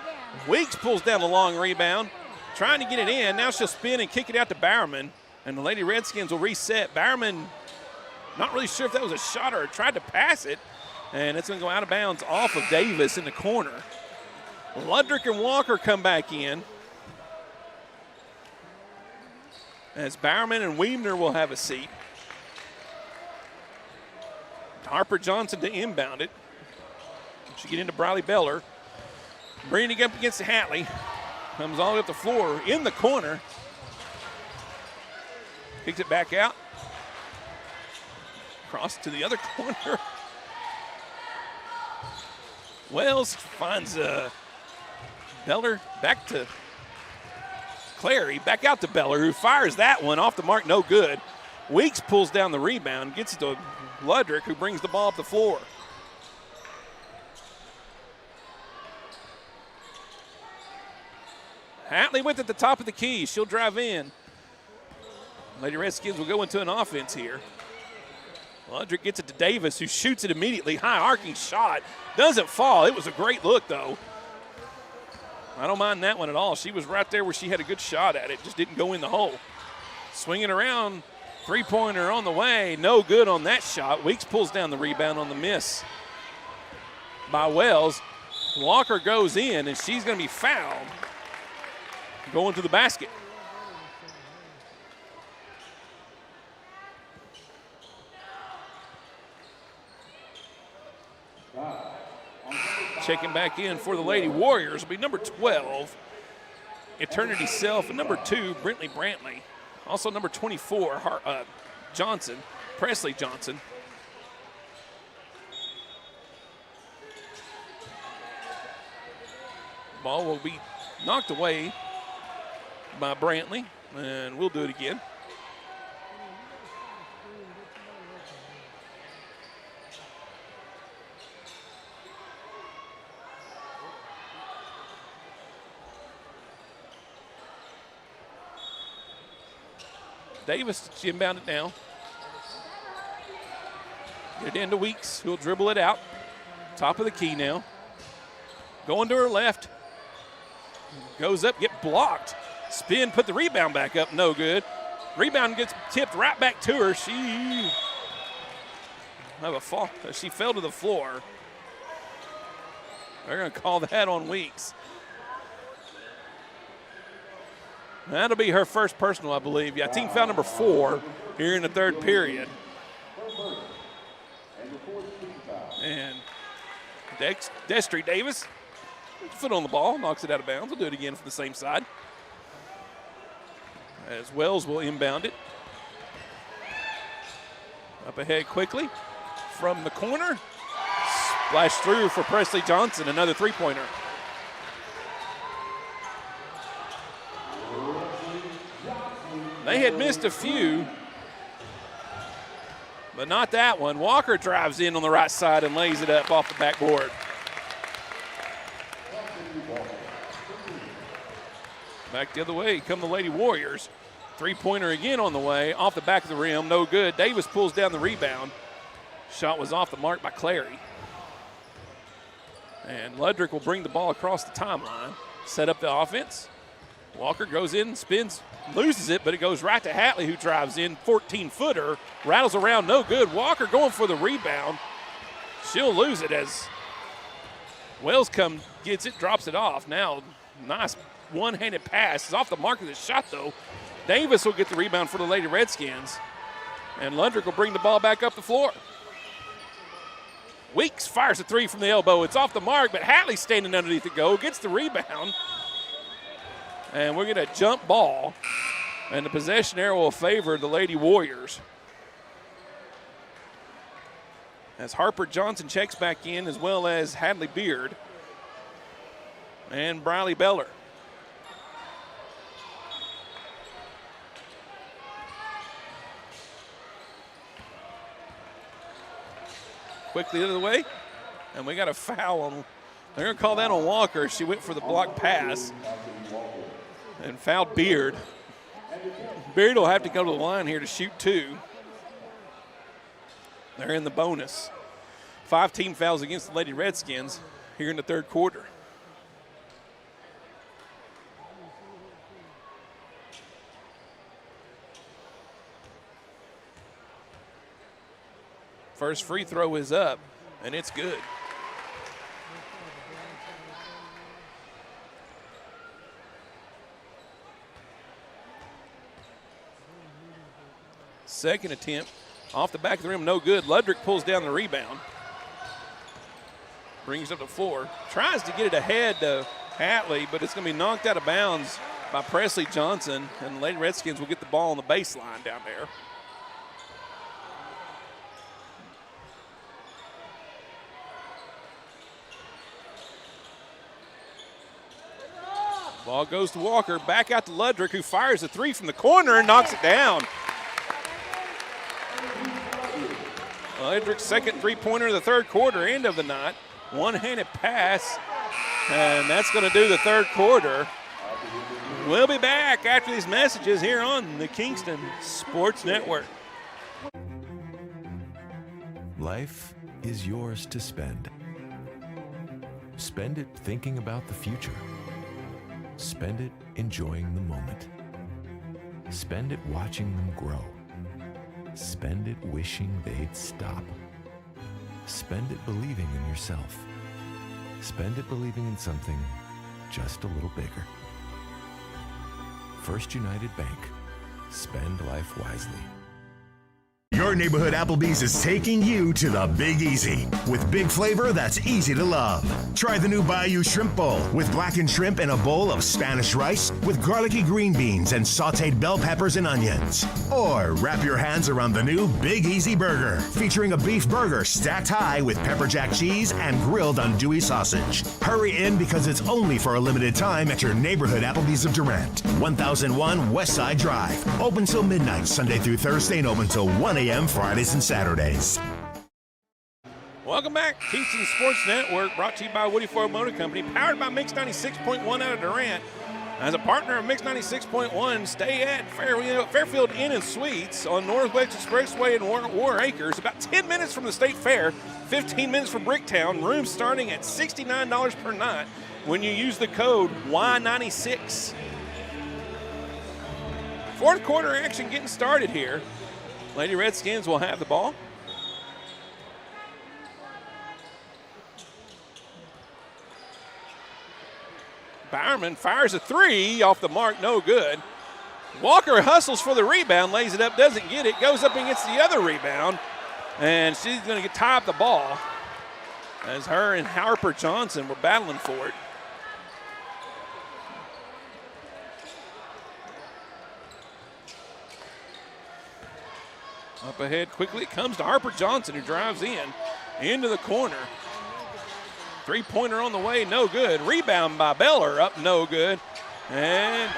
Weeks pulls down the long rebound, trying to get it in. Now she'll spin and kick it out to Bowerman, and the Lady Redskins will reset. Bowerman, not really sure if that was a shot or tried to pass it, and it's going to go out of bounds off of Davis in the corner. Ludrick and Walker come back in, as Bowerman and Weavener will have a seat. Harper Johnson to inbound it. She get into Briley Beller. Bringing it up against Hatley. Comes all the way up the floor in the corner. Kicks it back out. Cross to the other corner. Wells finds Beller back to Clary. Back out to Beller, who fires that one off the mark, no good. Weeks pulls down the rebound, gets it to Ludrick, who brings the ball up the floor. Hatley went at the top of the key. She'll drive in. Lady Redskins will go into an offense here. Ludrick gets it to Davis, who shoots it immediately. High arcing shot. Doesn't fall. It was a great look, though. I don't mind that one at all. She was right there where she had a good shot at it. Just didn't go in the hole. Swinging around. Three-pointer on the way, no good on that shot. Weeks pulls down the rebound on the miss by Wells. Walker goes in, and she's going to be fouled going to the basket. Checking back in for the Lady Warriors will be number 12, Eternity Self, and number 2, Brantley. Also number 24, Johnson, Presley Johnson. Ball will be knocked away by Brantley, and we'll do it again. Davis, she inbound it now. Get it into Weeks, who'll dribble it out. Top of the key now. Going to her left. Goes up, get blocked. Spin, put the rebound back up, no good. Rebound gets tipped right back to her. She have a fall. She fell to the floor. They're going to call that on Weeks. That'll be her first personal, I believe. Yeah, team foul number 4 here in the third period. And Destry Davis, foot on the ball, knocks it out of bounds. We'll do it again from the same side. As Wells will inbound it. Up ahead quickly from the corner. Splash through for Presley Johnson, another three-pointer. They had missed a few, but not that one. Walker drives in on the right side and lays it up off the backboard. Back the other way come the Lady Warriors. Three-pointer again on the way, off the back of the rim, no good. Davis pulls down the rebound. Shot was off the mark by Clary. And Ludrick will bring the ball across the timeline, set up the offense. Walker goes in, spins, loses it, but it goes right to Hatley, who drives in, 14-footer, rattles around, no good. Walker going for the rebound. She'll lose it as Wells gets it, drops it off. Now, nice one-handed pass. It's off the mark of the shot, though. Davis will get the rebound for the Lady Redskins, and Ludrick will bring the ball back up the floor. Weeks fires a three from the elbow. It's off the mark, but Hatley standing underneath the goal, gets the rebound. And we're going to jump ball, and the possession arrow will favor the Lady Warriors. As Harper Johnson checks back in, as well as Hadley Beard and Briley Beller. Quickly the other way, and we got a foul on. They're going to call that on Walker. She went for the block pass and fouled Beard. Beard will have to go to the line here to shoot two. They're in the bonus. 5 team fouls against the Lady Redskins here in the third quarter. First free throw is up, and it's good. Second attempt, off the back of the rim, no good. Ludrick pulls down the rebound. Brings it up the floor. Tries to get it ahead to Hatley, but it's going to be knocked out of bounds by Presley Johnson, and the Lady Redskins will get the ball on the baseline down there. Ball goes to Walker, back out to Ludrick, who fires a three from the corner and knocks it down. Ludrick's second three-pointer of the third quarter, end of the night. One-handed pass, and that's going to do the third quarter. We'll be back after these messages here on the Kingston Sports Network. Life is yours to spend. Spend it thinking about the future. Spend it enjoying the moment. Spend it watching them grow. Spend it wishing they'd stop. Spend it believing in yourself. Spend it believing in something just a little bigger. First United Bank. Spend life wisely. Your neighborhood Applebee's is taking you to the Big Easy with big flavor that's easy to love. Try the new Bayou Shrimp Bowl with blackened shrimp in a bowl of Spanish rice with garlicky green beans and sauteed bell peppers and onions. Or wrap your hands around the new Big Easy Burger featuring a beef burger stacked high with pepper jack cheese and grilled andouille sausage. Hurry in because it's only for a limited time at your neighborhood Applebee's of Durant. 1001 West Side Drive. Open till midnight Sunday through Thursday and open till 1 a.m. Fridays and Saturdays. Welcome back. Kingston Sports Network brought to you by Woody Ford Motor Company, powered by Mix 96.1 out of Durant. As a partner of Mix 96.1, stay at Fairfield Inn and Suites on Northwest Expressway in War Acres, about 10 minutes from the State Fair, 15 minutes from Bricktown. Rooms starting at $69 per night when you use the code Y96. Fourth quarter action getting started here. Lady Redskins will have the ball. Bowerman fires a three off the mark, no good. Walker hustles for the rebound, lays it up, doesn't get it, goes up and gets the other rebound, and she's going to tie up the ball as her and Harper Johnson were battling for it. Up ahead quickly, it comes to Harper Johnson, who drives into the corner. Three-pointer on the way, no good. Rebound by Beller, up no good. And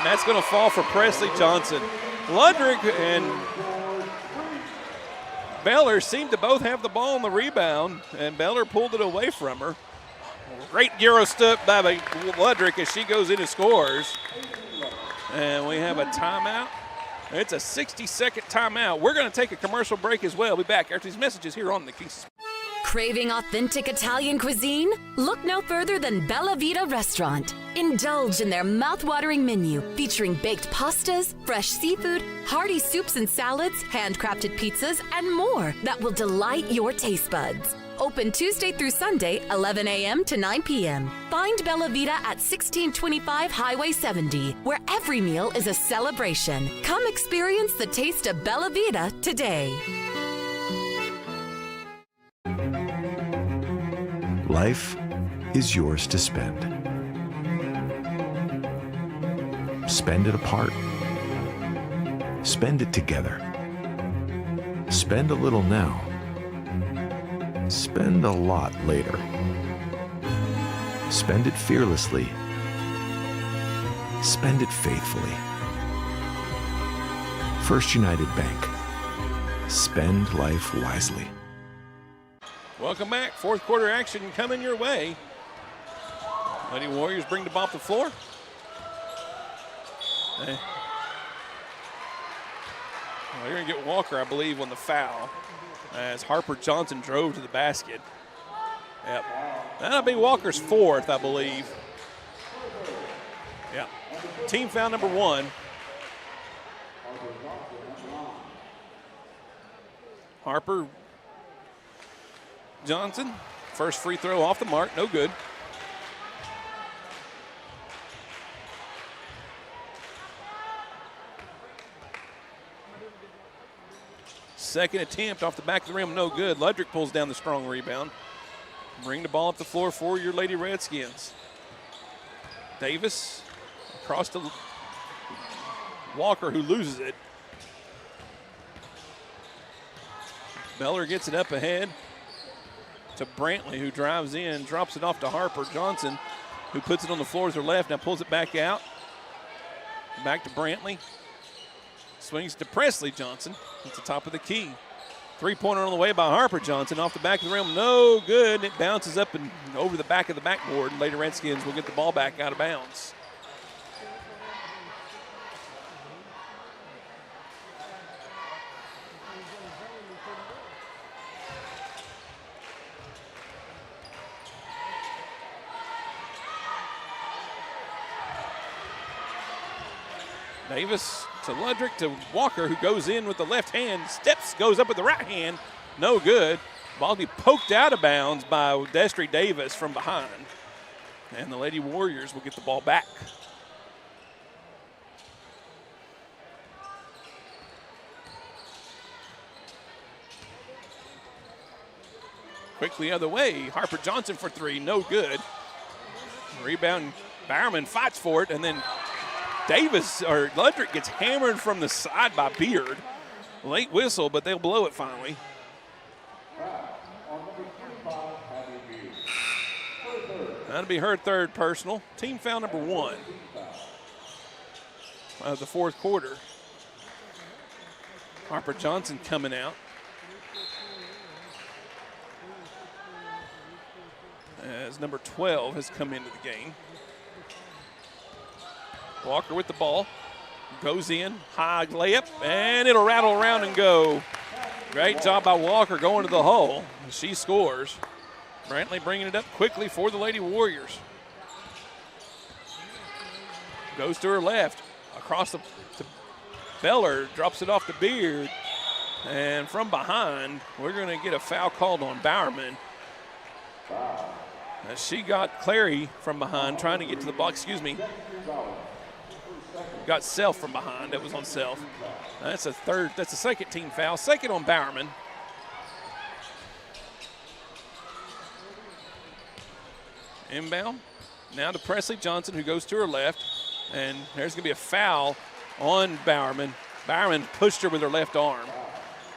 that's going to fall for Presley Johnson. Ludrick and Beller seemed to both have the ball on the rebound, and Beller pulled it away from her. Great Euro step by Ludrick as she goes in and scores. And we have a timeout. It's a 60-second timeout. We're going to take a commercial break as well. We'll be back after these messages here on the Kingston. Craving authentic Italian cuisine? Look no further than Bella Vita Restaurant. Indulge in their mouth-watering menu featuring baked pastas, fresh seafood, hearty soups and salads, handcrafted pizzas, and more that will delight your taste buds. Open Tuesday through Sunday, 11 a.m. to 9 p.m. Find Bella Vita at 1625 Highway 70, where every meal is a celebration. Come experience the taste of Bella Vita today. Life is yours to spend. Spend it apart. Spend it together. Spend a little now. Spend a lot later. Spend it fearlessly. Spend it faithfully. First United Bank. Spend life wisely. Welcome back. Fourth quarter action coming your way. Lady Warriors bring the ball up the floor. Well, you're going to get Walker, I believe, on the foul as Harper Johnson drove to the basket. Yep. That'll be Walker's fourth, I believe. Yep. Team foul number 1. Harper Johnson, first free throw off the mark, no good. Second attempt off the back of the rim, no good. Ludrick pulls down the strong rebound. Bring the ball up the floor for your Lady Redskins. Davis across to Walker, who loses it. Beller gets it up ahead to Brantley, who drives in, drops it off to Harper Johnson, who puts it on the floor as her left, now pulls it back out. Back to Brantley. Swings to Presley Johnson at the top of the key. Three-pointer on the way by Harper Johnson. Off the back of the rim, no good. It bounces up and over the back of the backboard. Lady Redskins will get the ball back out of bounds. Davis to Ludrick to Walker, who goes in with the left hand, steps, goes up with the right hand, no good. Ball be poked out of bounds by Destry Davis from behind. And the Lady Warriors will get the ball back. Quickly other way, Harper Johnson for three, no good. Rebound, Bowerman fights for it, and then Ludrick gets hammered from the side by Beard. Late whistle, but they'll blow it finally. That'll be her third personal. Team foul number 1 of the fourth quarter. Harper Johnson coming out. As number 12 has come into the game. Walker with the ball, goes in, high layup, and it'll rattle around and go. Great job by Walker going to the hole. She scores. Brantley bringing it up quickly for the Lady Warriors. Goes to her left, across to Beller, drops it off to Beard. And from behind, we're going to get a foul called on Bowerman. As she got Clary from behind, trying to get to the ball, got Self from behind. That was on Self. That's a second team foul. Second on Bowerman. Inbound. Now to Presley Johnson, who goes to her left. And there's going to be a foul on Bowerman. Bowerman pushed her with her left arm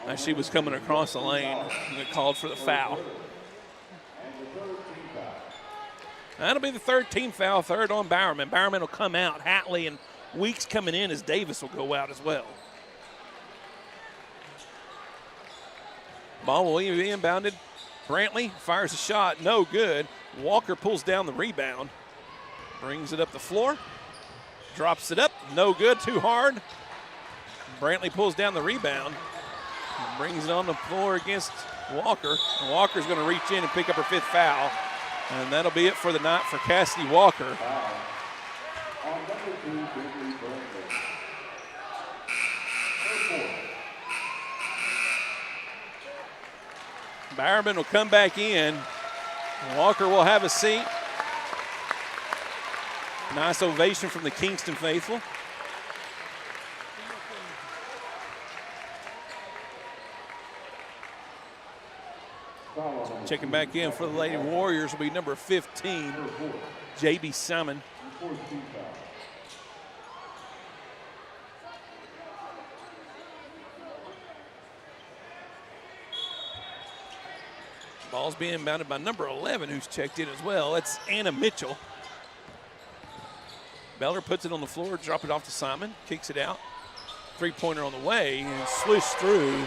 as she was coming across the lane and called for the foul. That'll be the third team foul, third on Bowerman. Bowerman will come out. Hatley and Weeks coming in as Davis will go out as well. Ball will be inbounded. Brantley fires a shot, no good. Walker pulls down the rebound, brings it up the floor, drops it up, no good, too hard. Brantley pulls down the rebound, brings it on the floor against Walker. Walker's going to reach in and pick up her 5th foul, and that'll be it for the night for Cassidy Walker. Bowerman will come back in. Walker will have a seat. Nice ovation from the Kingston faithful. Checking back in for the Lady Warriors will be number 15, J.B. Simon. Ball's being inbounded by number 11, who's checked in as well. That's Anna Mitchell. Beller puts it on the floor, drop it off to Simon, kicks it out. Three-pointer on the way, and swish through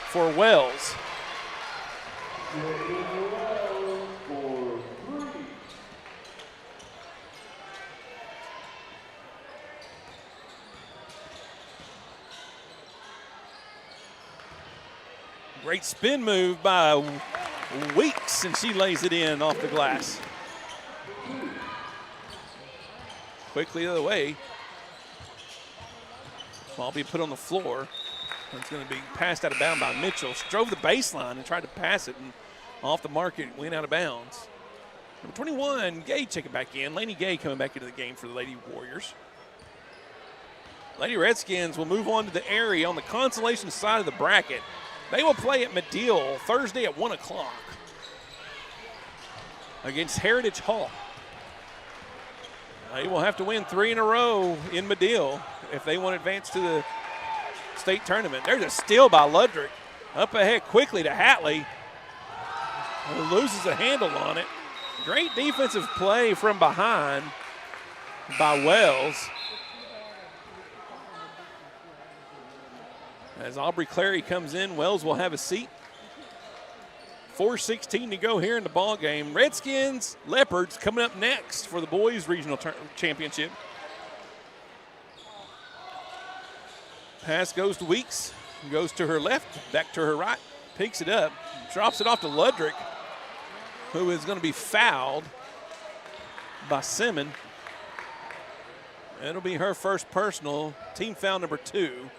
for Wells. Great spin move by Weeks, and she lays it in off the glass. Quickly the other way. Ball be put on the floor. It's going to be passed out of bounds by Mitchell. She drove the baseline and tried to pass it, and off the mark it went out of bounds. Number 21, Gay checking back in. Lainey Gay coming back into the game for the Lady Warriors. Lady Redskins will move on to the area on the consolation side of the bracket. They will play at Medill Thursday at 1 o'clock against Heritage Hall. They will have to win 3 in a row in Medill if they want to advance to the state tournament. There's a steal by Ludrick. Up ahead quickly to Hatley, who loses a handle on it. Great defensive play from behind by Wells. As Aubrey Clary comes in, Wells will have a seat. 4:16 to go here in the ball game. Redskins, Leopards coming up next for the boys regional championship. Pass goes to Weeks, goes to her left, back to her right, picks it up, drops it off to Ludrick, who is going to be fouled by Simmons. It'll be her first personal, team foul number 2.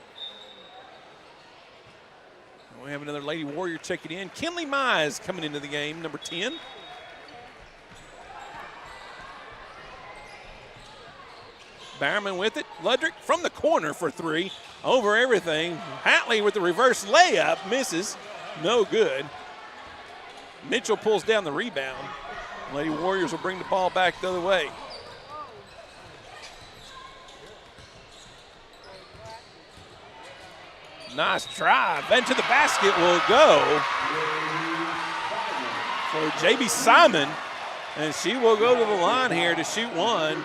We have another Lady Warrior checking in. Kinley Mize coming into the game, number 10. Bowerman with it. Ludrick from the corner for 3. Over everything. Hatley with the reverse layup. Misses. No good. Mitchell pulls down the rebound. Lady Warriors will bring the ball back the other way. Nice drive. Into the basket will go for J.B. Simon. And she will go to the line here to shoot one.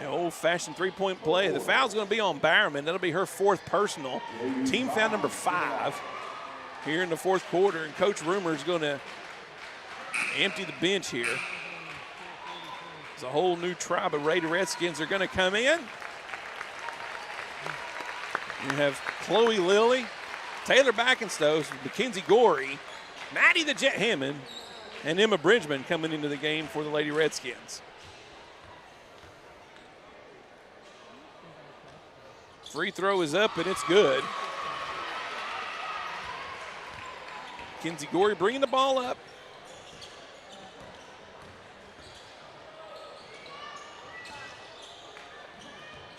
The old-fashioned three-point play. The foul's going to be on Bowerman. That'll be her 4th personal. Team foul number 5 here in the 4th quarter. And Coach Rumor is going to empty the bench here. There's a whole new tribe of Raider Redskins are going to come in. You have Chloe Lilly, Taylor Backenstow, Mackenzie Gorey, Maddie the Jet Hammond, and Emma Bridgman coming into the game for the Lady Redskins. Free throw is up and it's good. Mackenzie Gorey bringing the ball up.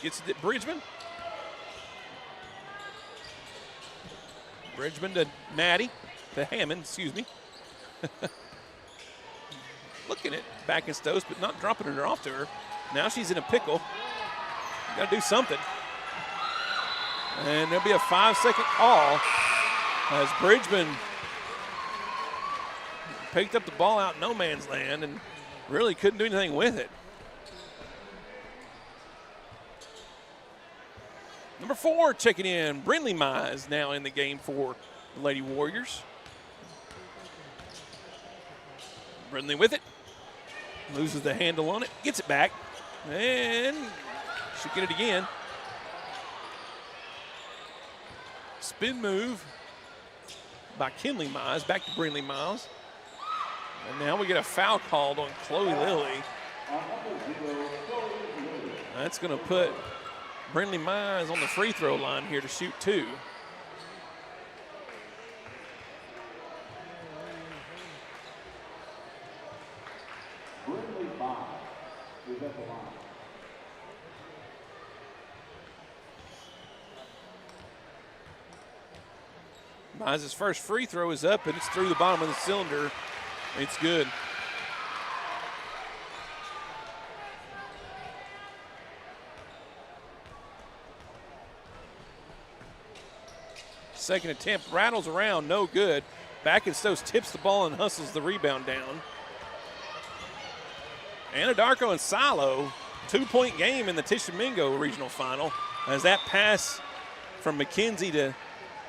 Gets it to Bridgman. Bridgman to Natty, to Hammond, excuse me. Looking at Backenstow, but not dropping her off to her. Now she's in a pickle. Got to do something. And there'll be a 5-second call as Bridgman picked up the ball out in no man's land and really couldn't do anything with it. Number 4 checking in, Brindley Mize now in the game for the Lady Warriors. Brindley with it. Loses the handle on it. Gets it back. And should get it again. Spin move by Kinley Mize. Back to Brindley Miles. And now we get a foul called on Chloe Lilly. That's going to put Brindley Mize on the free throw line here to shoot 2. Mize's first free throw is up, and it's through the bottom of the cylinder. It's good. Second attempt, rattles around, no good. Back and Stokes tips the ball and hustles the rebound down. Anadarko and Silo, 2-point game in the Tishomingo regional final as that pass from McKenzie to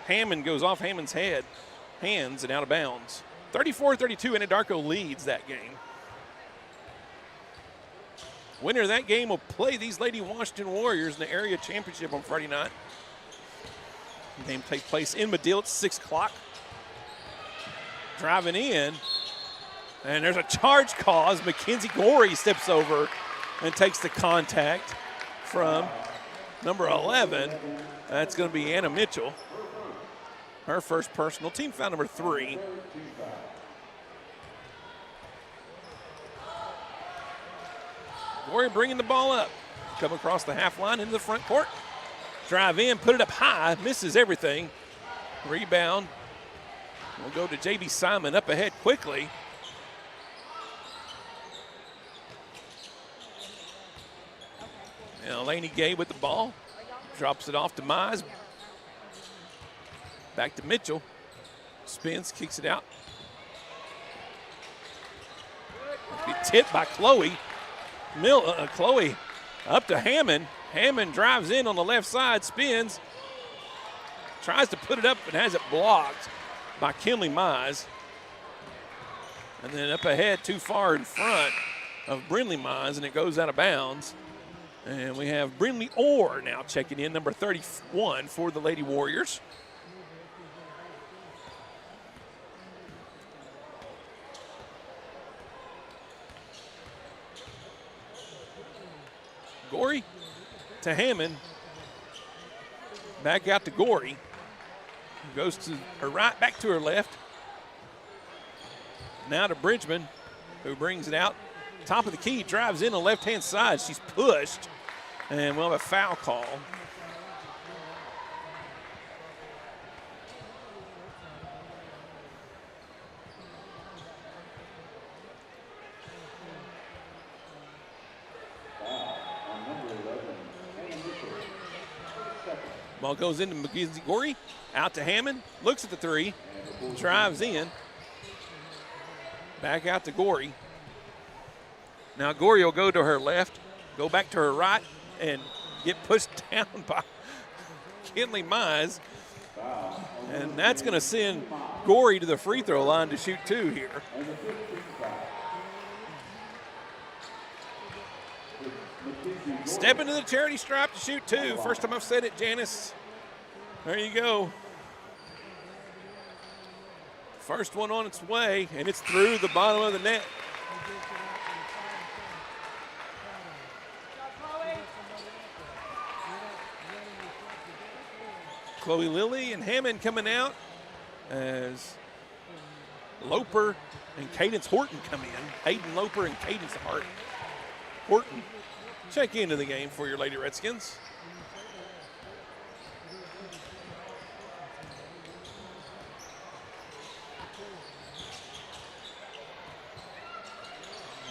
Hammond goes off Hammond's hands and out of bounds. 34-32, Anadarko leads that game. Winner of that game will play these Lady Washington Warriors in the area championship on Friday night. The game takes place in Medill at 6 o'clock. Driving in, and there's a charge call as Mackenzie Gorey steps over and takes the contact from number 11. That's going to be Anna Mitchell. Her first personal, team foul number 3. Gorey bringing the ball up. Come across the half line into the front court. Drive in, put it up high, misses everything. Rebound. We'll go to J.B. Simon up ahead quickly. Now Laney Gay with the ball. Drops it off to Mize. Back to Mitchell. Spins, kicks it out. Tipped by Chloe. Chloe up to Hammond. Hammond drives in on the left side, spins. Tries to put it up and has it blocked by Kinley Mize. And then up ahead, too far in front of Brindley Mize, and it goes out of bounds. And we have Brindley Orr now checking in, number 31 for the Lady Warriors. Gorey to Hammond. Back out to Gorey. Goes to her right, back to her left. Now to Bridgman, who brings it out. Top of the key, drives in on the left-hand side. She's pushed, and we'll have a foul call. Ball goes into McKenzie Gorey, out to Hammond, looks at the 3, drives in, back out to Gorey. Now Gorey will go to her left, go back to her right, and get pushed down by Kinley Mize. And that's going to send Gorey to the free throw line to shoot 2 here. Step into the charity stripe to shoot 2. First time I've said it, Janice. There you go. First one on its way, and it's through the bottom of the net. Chloe Lilly and Hammond coming out as Loper and Cadence Horton come in. Hayden Loper and Cadence Horton check into the game for your Lady Redskins.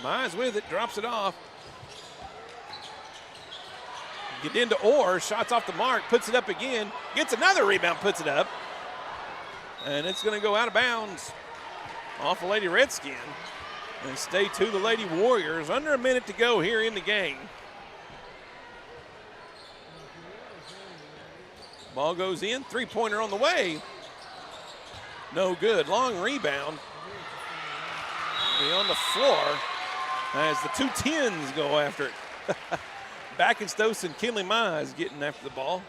Mize with it, drops it off. Get into Orr, shots off the mark, puts it up again, gets another rebound, puts it up. And it's going to go out of bounds off of Lady Redskin. And stay to the Lady Warriors. Under a minute to go here in the game. Ball goes in, three-pointer on the way. No good, long rebound. be on the floor as the 2 10s go after it. Backenstoss and Kinley Mize getting after the ball.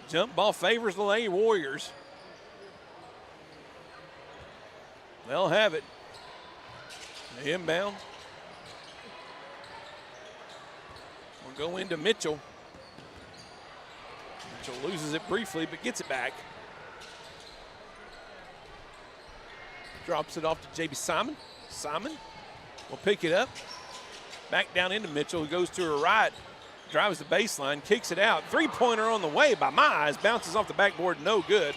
Jump ball favors the Lady Warriors. They'll have it. Inbound. We'll go into Mitchell. Mitchell loses it briefly, but gets it back. Drops it off to J.B. Simon. Simon will pick it up. Back down into Mitchell, who goes to her right. Drives the baseline, kicks it out. Three-pointer on the way by Mize. Bounces off the backboard, no good.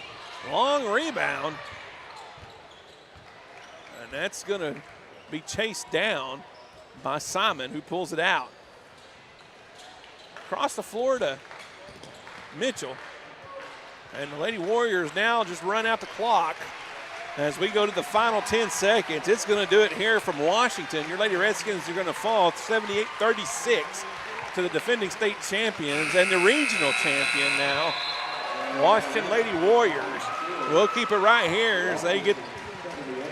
Long rebound. And that's going to be chased down by Simon, who pulls it out. Across the floor to Mitchell. And the Lady Warriors now just run out the clock as we go to the final 10 seconds. It's going to do it here from Washington. Your Lady Redskins are going to fall 78-36 to the defending state champions and the regional champion now, Washington Lady Warriors. We'll keep it right here as they get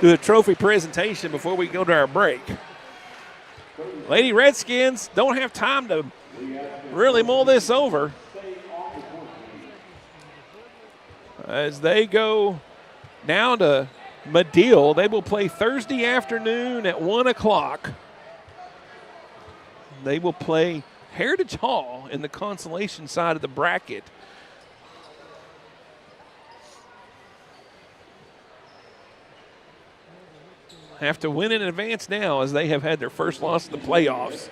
to the trophy presentation before we go to our break. Lady Redskins don't have time to really mull this over as they go down to Medill. They will play Thursday afternoon at 1 o'clock. They will play Heritage Hall in the consolation side of the bracket. Have to win in advance now as they have had their first loss in the playoffs.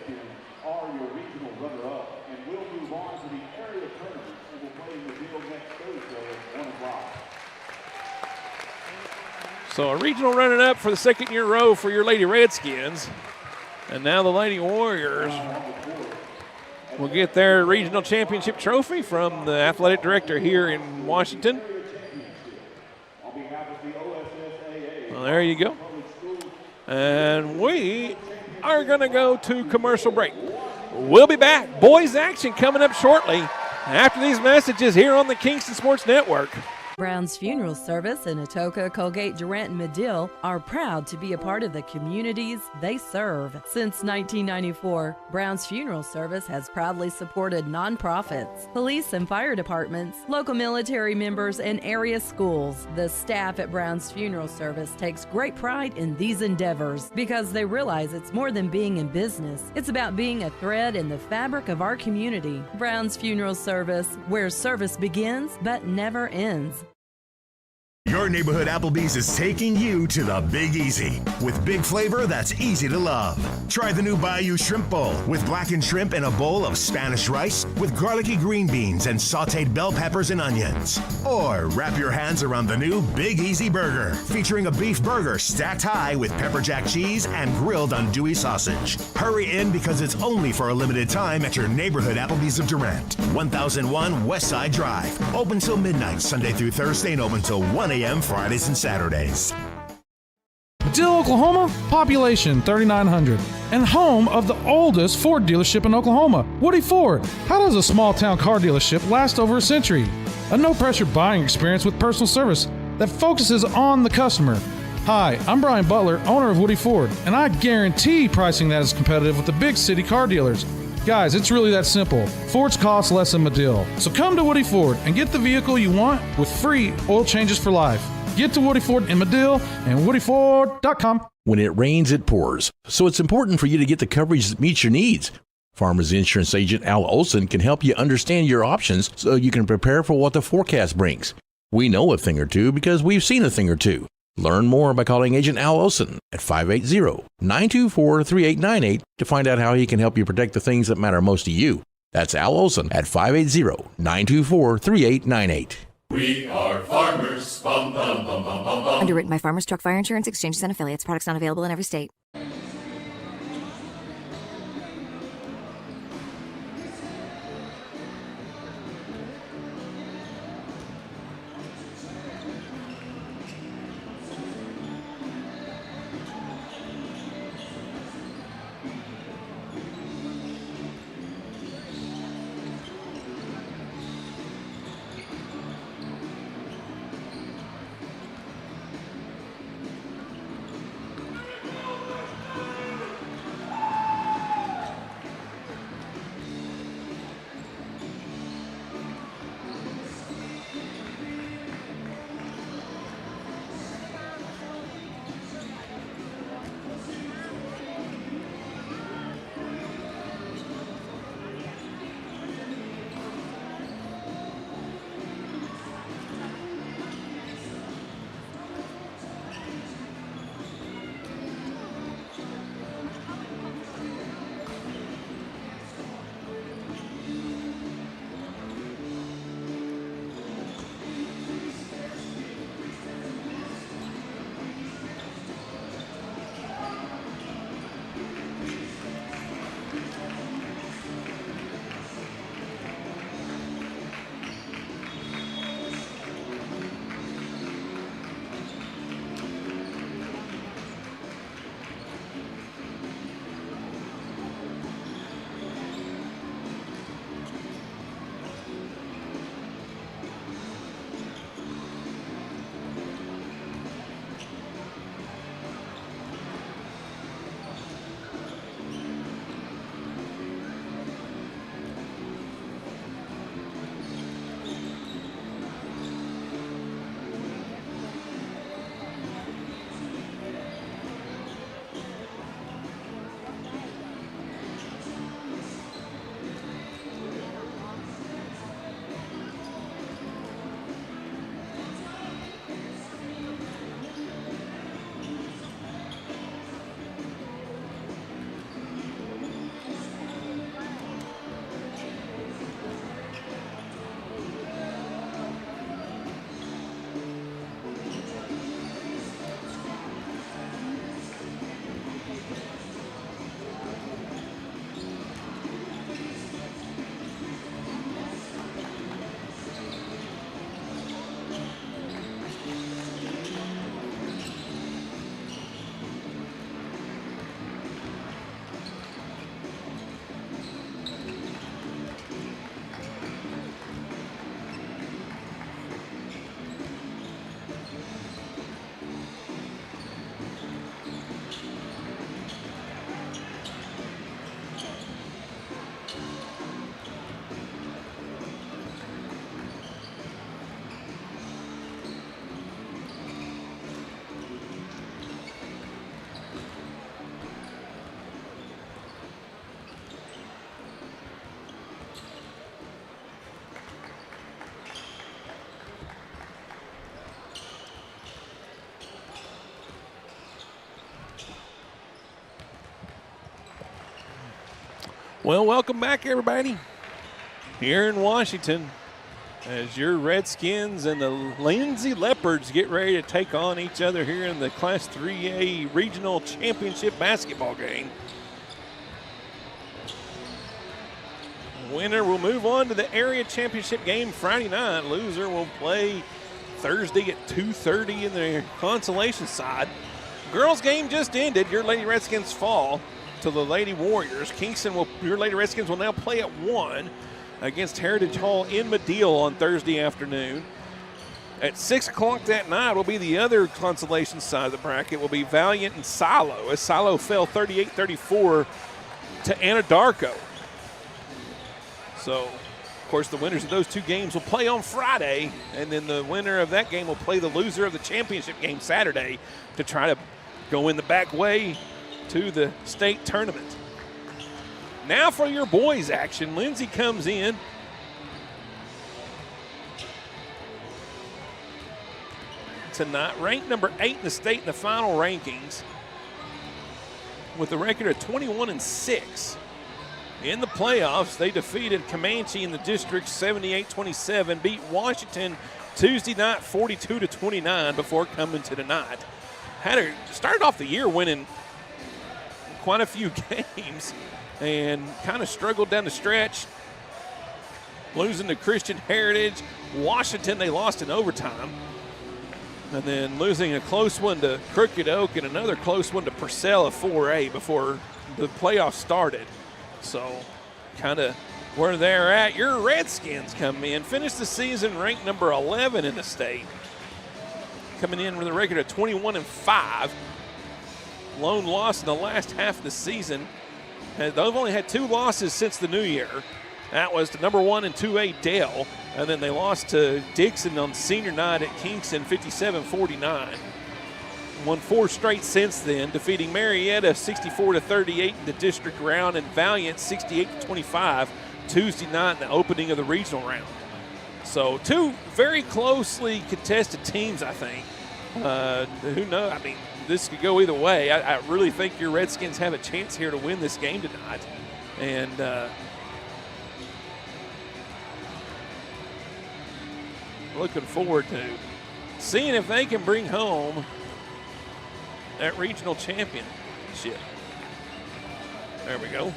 So a regional runner-up for the second year in a row for your Lady Redskins. And now the Lady Warriors will get their regional championship trophy from the athletic director here in Washington. Well, there you go. And we are going to go to commercial break. We'll be back. Boys action coming up shortly after these messages here on the Kingston Sports Network. Brown's Funeral Service in Atoka, Colgate, Durant, and Medill are proud to be a part of the communities they serve. Since 1994, Brown's Funeral Service has proudly supported nonprofits, police and fire departments, local military members, and area schools. The staff at Brown's Funeral Service takes great pride in these endeavors because they realize it's more than being in business. It's about being a thread in the fabric of our community. Brown's Funeral Service, where service begins but never ends. Your neighborhood Applebee's is taking you to the Big Easy with big flavor that's easy to love. Try the new Bayou Shrimp Bowl with blackened shrimp in a bowl of Spanish rice with garlicky green beans and sauteed bell peppers and onions. Or wrap your hands around the new Big Easy Burger featuring a beef burger stacked high with pepper jack cheese and grilled andouille sausage. Hurry in because it's only for a limited time at your neighborhood Applebee's of Durant. 1001 West Side Drive. Open till midnight Sunday through Thursday and open till 1 a.m. Fridays and Saturdays. Medill, Oklahoma, population 3,900, and home of the oldest Ford dealership in Oklahoma, Woody Ford. How does a small town car dealership last over a century? A no-pressure buying experience with personal service that focuses on the customer. Hi, I'm Brian Butler, owner of Woody Ford, and I guarantee pricing that is competitive with the big city car dealers. Guys, it's really that simple. Ford's cost less than Medill. So come to Woody Ford and get the vehicle you want with free oil changes for life. Get to Woody Ford in Medill and woodyford.com. When it rains, it pours. So it's important for you to get the coverage that meets your needs. Farmers Insurance Agent Al Olson can help you understand your options so you can prepare for what the forecast brings. We know a thing or two because we've seen a thing or two. Learn more by calling Agent Al Olson at 580-924-3898 to find out how he can help you protect the things that matter most to you. That's Al Olson at 580-924-3898. We are farmers. Bum, bum, bum, bum, bum, bum. Underwritten by Farmers Truck Fire Insurance Exchanges and Affiliates. Products not available in every state. Well, welcome back, everybody, here in Washington, as your Redskins and the Lindsay Leopards get ready to take on each other here in the Class 3A Regional Championship basketball game. Winner will move on to the area championship game Friday night. Loser will play Thursday at 2:30 in the consolation side. Girls game just ended. Your Lady Redskins fall to the Lady Warriors. Your Lady Redskins will now play at 1 against Heritage Hall in Madill on Thursday afternoon. At 6 o'clock that night will be the other consolation side of the bracket. Will be Valiant and Silo, as Silo fell 38-34 to Anadarko. So, of course, the winners of those two games will play on Friday, and then the winner of that game will play the loser of the championship game Saturday to try to go in the back way to the state tournament. Now for your boys action. Lindsay comes in. Tonight, ranked number 8 in the state in the final rankings with a record of 21-6. In the playoffs, they defeated Comanche in the district 78-27, beat Washington Tuesday night 42-29 before coming to tonight. Started off the year winning quite a few games and kind of struggled down the stretch, losing to Christian Heritage. Washington, they lost in overtime, and then losing a close one to Crooked Oak and another close one to Purcell of 4A before the playoffs started. So kind of where they're at. Your Redskins come in, finished the season ranked number 11 in the state, coming in with a record of 21-5. Lone loss in the last half of the season. They've only had 2 losses since the new year. That was to number 1 and 2A Dale, and then they lost to Dixon on senior night at Kingston 57-49. Won 4 straight since then, defeating Marietta 64-38 in the district round and Valiant 68-25 Tuesday night in the opening of the regional round. So 2 very closely contested teams, I think. Who knows? I mean, this could go either way. I really think your Redskins have a chance here to win this game tonight. And looking forward to seeing if they can bring home that regional championship. There we go.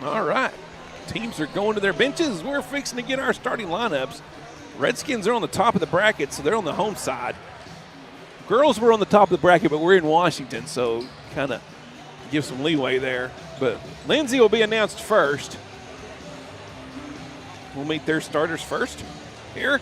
All right. Teams are going to their benches. We're fixing to get our starting lineups. Redskins are on the top of the bracket, so they're on the home side. Girls were on the top of the bracket, but we're in Washington, so kind of give some leeway there. But Lindsay will be announced first. We'll meet their starters first here.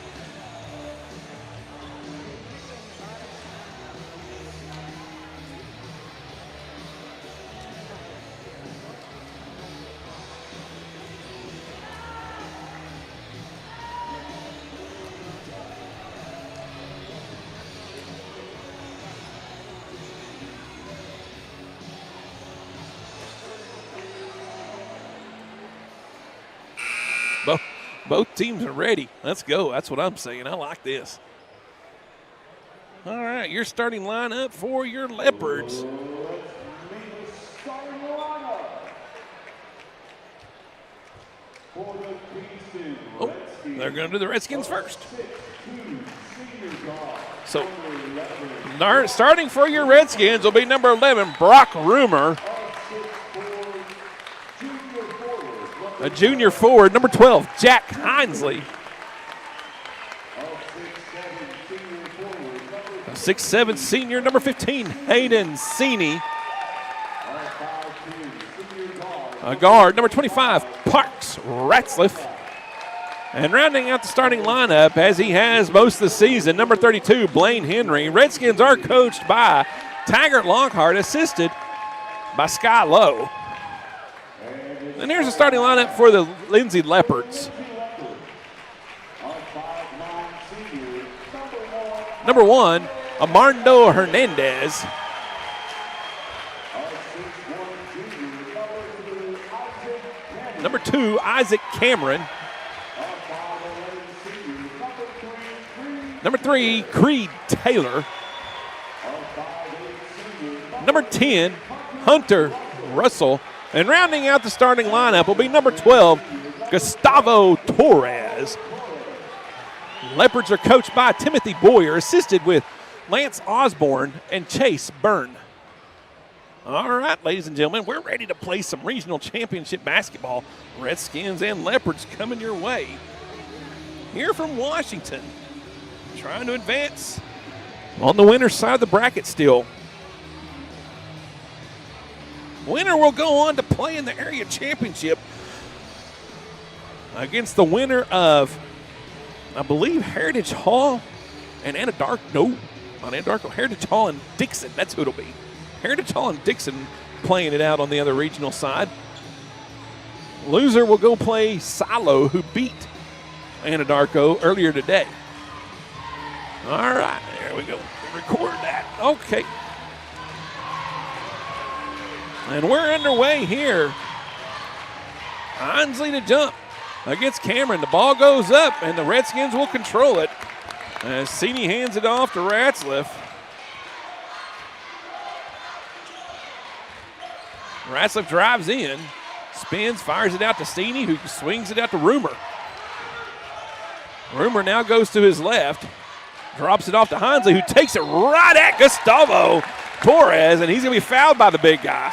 Both teams are ready. Let's go. That's what I'm saying. I like this. All right, your starting lineup for your Leopards. Oh, they're going to do the Redskins first. So, starting for your Redskins will be number 11, Brock Rumor. A junior forward, number 12, Jack Hinesley. A 6'7" senior, number 15, Hayden Sini. A guard, number 25, Parks Ratzliff. And rounding out the starting lineup, as he has most of the season, number 32, Blaine Henry. Redskins are coached by Taggart Lockhart, assisted by Sky Lowe. And here's the starting lineup for the Lindsay Leopards. Number 1, Armando Hernandez. Number 2, Isaac Cameron. Number 3, Creed Taylor. Number 10, Hunter Russell. And rounding out the starting lineup will be number 12, Gustavo Torres. Leopards are coached by Timothy Boyer, assisted with Lance Osborne and Chase Byrne. All right, ladies and gentlemen, we're ready to play some regional championship basketball. Redskins and Leopards coming your way. Here from Washington, trying to advance on the winner's side of the bracket still. Winner will go on to play in the area championship against the winner of, I believe, Heritage Hall and Heritage Hall and Dixon. That's who it'll be. Heritage Hall and Dixon playing it out on the other regional side. Loser will go play Silo, who beat Anadarko earlier today. All right, there we go. Record that. Okay. And we're underway here. Hinesley to jump against Cameron. The ball goes up, and the Redskins will control it as Sini hands it off to Ratzliff. Ratzliff drives in, spins, fires it out to Sini, who swings it out to Rumor. Rumor now goes to his left, drops it off to Hinesley, who takes it right at Gustavo Torres, and he's going to be fouled by the big guy.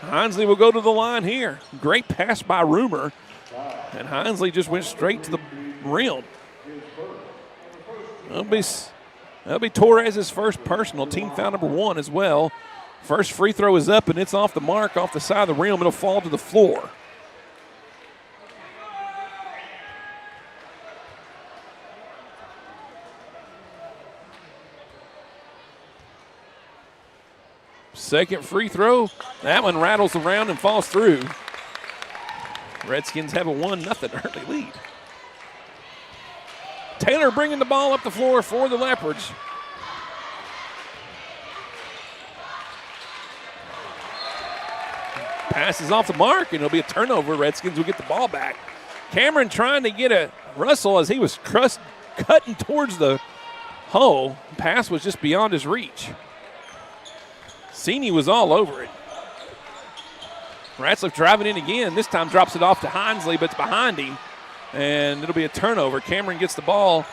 Hinesley will go to the line here. Great pass by Rumor, and Hinesley just went straight to the rim. That'll be Torres' first personal, team foul number 1 as well. First free throw is up, and it's off the mark, off the side of the rim. It'll fall to the floor. Second free throw. That one rattles around and falls through. Redskins have a 1-0 early lead. Taylor bringing the ball up the floor for the Leopards. Passes off the mark, and it'll be a turnover. Redskins will get the ball back. Cameron trying to get a Russell as he was cutting towards the hole. Pass was just beyond his reach. Sini was all over it. Ratzliff driving in again. This time drops it off to Hinesley, but it's behind him. And it'll be a turnover. Cameron gets the ball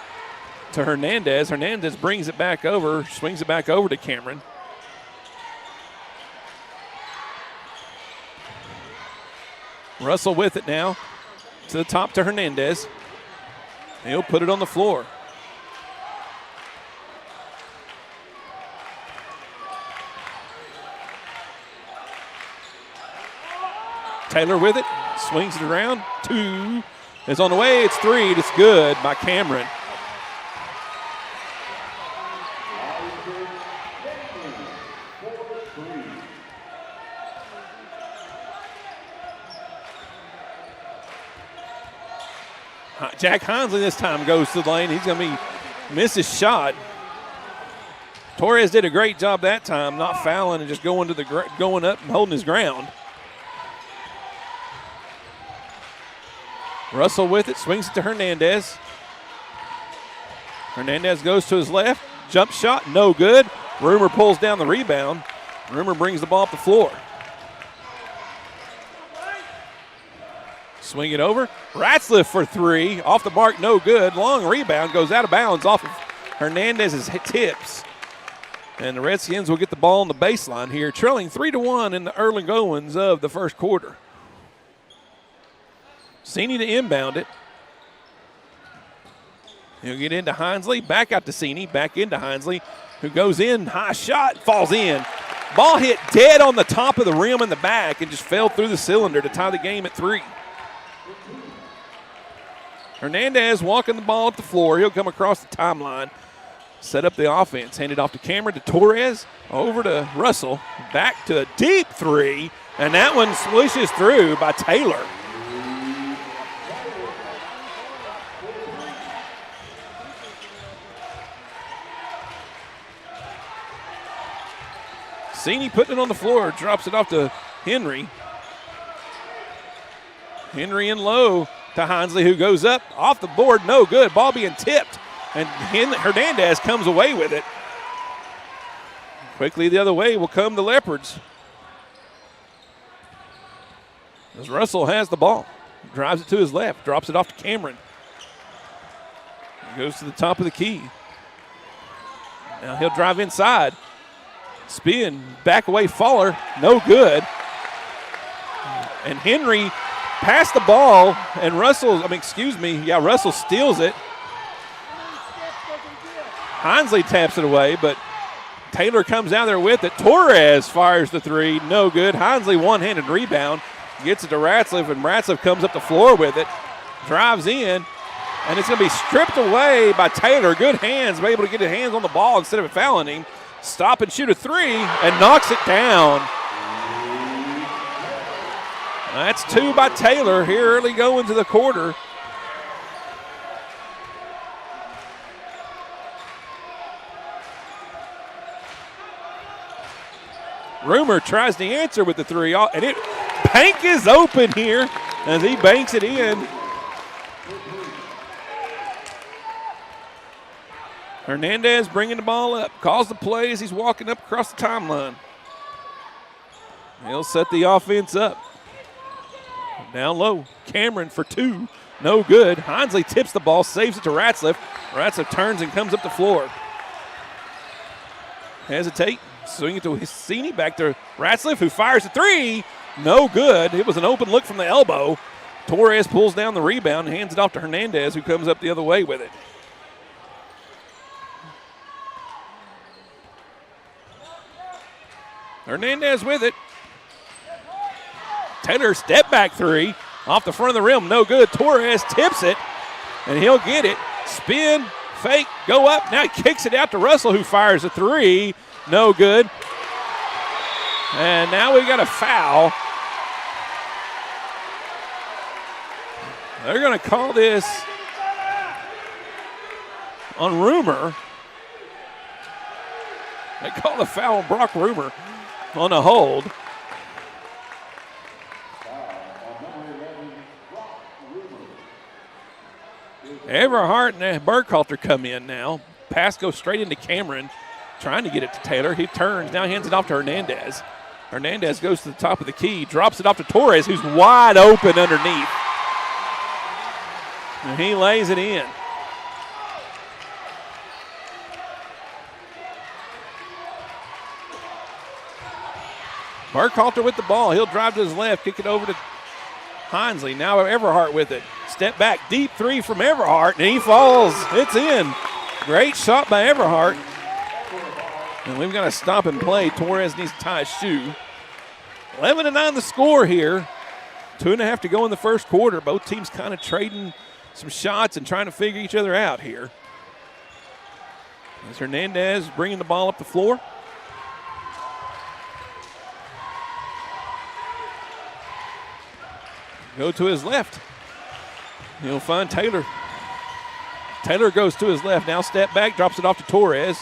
to Hernandez. Hernandez brings it back over, swings it back over to Cameron. Russell with it now. To the top to Hernandez. He'll put it on the floor. Taylor with it. Swings it around. 2 is on the way. It's 3. It's good by Cameron. Jack Hinsley this time goes to the lane. He's going to miss his shot. Torres did a great job that time, not fouling and just going up and holding his ground. Russell with it, swings it to Hernandez. Hernandez goes to his left, jump shot, no good. Rumor pulls down the rebound. Rumor brings the ball up the floor. Swing it over. Ratzliff for 3. Off the mark, no good. Long rebound goes out of bounds off of Hernandez's tips. And the Redskins will get the ball on the baseline here, trailing 3-1 in the early goings of the first quarter. Cini to inbound it. He'll get into Hinsley, back out to Cini, back into Hinsley, who goes in, high shot, falls in. Ball hit dead on the top of the rim in the back and just fell through the cylinder to tie the game at 3. Hernandez walking the ball up the floor. He'll come across the timeline, set up the offense, hand it off to Cameron, to Torres, over to Russell, back to a deep 3, and that one swishes through by Taylor. Cini putting it on the floor, drops it off to Henry. Henry in low to Hinsley, who goes up off the board, no good. Ball being tipped, and Hernandez comes away with it. Quickly the other way will come the Leopards. As Russell has the ball, drives it to his left, drops it off to Cameron. Goes to the top of the key. Now he'll drive inside. Spin, back away faller, no good. And Henry passed the ball, and Russell steals it. Hinsley taps it away, but Taylor comes down there with it. Torres fires the 3, no good. Hinsley one-handed rebound, gets it to Ratzliff, and Ratzliff comes up the floor with it, drives in, and it's going to be stripped away by Taylor. Good hands, able to get his hands on the ball instead of fouling him. Stop and shoot a 3, and knocks it down. That's 2 by Taylor here early going to the quarter. Rumor tries to answer with the 3, and Bank is open here as he banks it in. Hernandez bringing the ball up, calls the play as he's walking up across the timeline. He'll set the offense up. Down low, Cameron for 2, no good. Hinsley tips the ball, saves it to Ratzliff. Ratzliff turns and comes up the floor. Hesitate, swing it to Cini, back to Ratzliff, who fires a 3, no good. It was an open look from the elbow. Torres pulls down the rebound and hands it off to Hernandez, who comes up the other way with it. Hernandez with it. Taylor step back 3 off the front of the rim, no good. Torres tips it, and he'll get it. Spin, fake, go up. Now he kicks it out to Russell, who fires a 3, no good. And now we got a foul. They're going to call this on Rumor. They call the foul on Brock Rumor on a hold. Everhart and Burkhalter come in now. Pass goes straight into Cameron, trying to get it to Taylor. He turns, now hands it off to Hernandez. Hernandez goes to the top of the key, drops it off to Torres, who's wide open underneath. And he lays it in. Burkhalter with the ball. He'll drive to his left, kick it over to Hinsley, now Everhart with it. Step back, deep three from Everhart, and he falls. It's in. Great shot by Everhart. And we've got to stop and play. Torres needs to tie his shoe. 11-9 the score here. 2.5 to go in the first quarter. Both teams kind of trading some shots and trying to figure each other out here. As Hernandez bringing the ball up the floor. Go to his left. He'll find Taylor. Taylor goes to his left. Now step back, drops it off to Torres.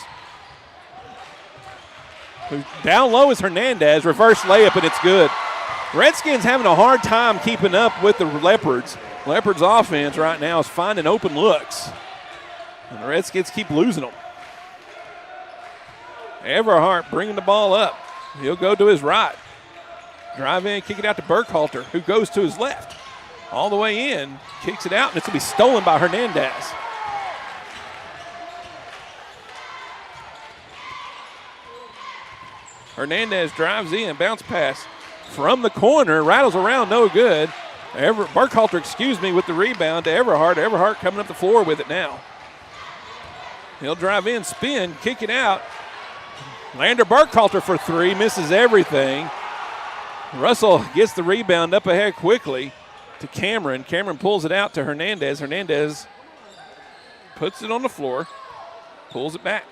Down low is Hernandez. Reverse layup, and it's good. Redskins having a hard time keeping up with the Leopards. Leopards offense right now is finding open looks. And the Redskins keep losing them. Everhart bringing the ball up. He'll go to his right. Drive in, kick it out to Burkhalter, who goes to his left. All the way in, kicks it out, and it's going to be stolen by Hernandez. Hernandez drives in, bounce pass from the corner, rattles around, no good. Burkhalter, with the rebound to Everhart. Everhart coming up the floor with it now. He'll drive in, spin, kick it out. Lander Burkhalter for three, misses everything. Russell gets the rebound up ahead quickly to Cameron. Cameron pulls it out to Hernandez. Hernandez puts it on the floor, pulls it back.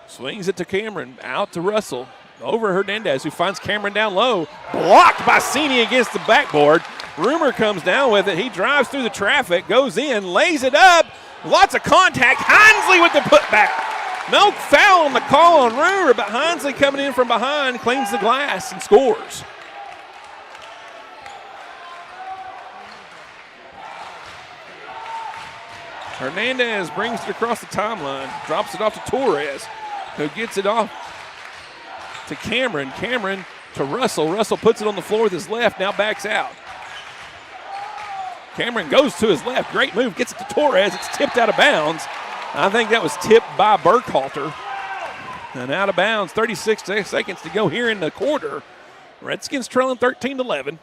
Swings it to Cameron, out to Russell. Over Hernandez, who finds Cameron down low. Blocked by Sini against the backboard. Rumor comes down with it. He drives through the traffic, goes in, lays it up. Lots of contact. Hinsley with the putback. No foul on the call on Rumor, but Hinsley coming in from behind, cleans the glass and scores. Hernandez brings it across the timeline, drops it off to Torres, who gets it off to Cameron. Cameron to Russell. Russell puts it on the floor with his left, now backs out. Cameron goes to his left. Great move, gets it to Torres. It's tipped out of bounds. I think that was tipped by Burkhalter. And out of bounds, 36 seconds to go here in the quarter. Redskins trailing 13-11.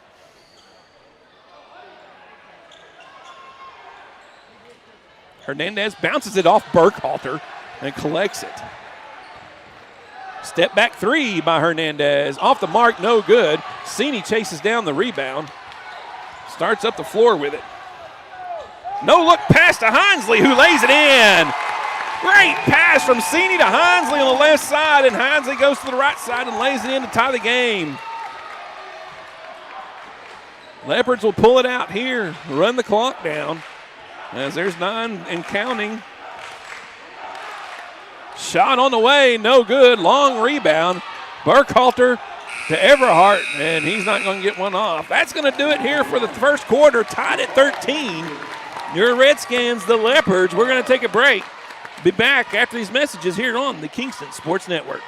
Hernandez bounces it off Burkhalter and collects it. Step back three by Hernandez. Off the mark, no good. Sini chases down the rebound. Starts up the floor with it. No look pass to Hinsley, who lays it in. Great pass from Sini to Hinsley on the left side, and Hinsley goes to the right side and lays it in to tie the game. Leopards will pull it out here, run the clock down, as there's 9 and counting. Shot on the way, no good. Long rebound. Burkhalter to Everhart, and he's not going to get one off. That's going to do it here for the first quarter, tied at 13. Your Redskins, the Leopards. We're going to take a break. Be back after these messages here on the Kingston Sports Network.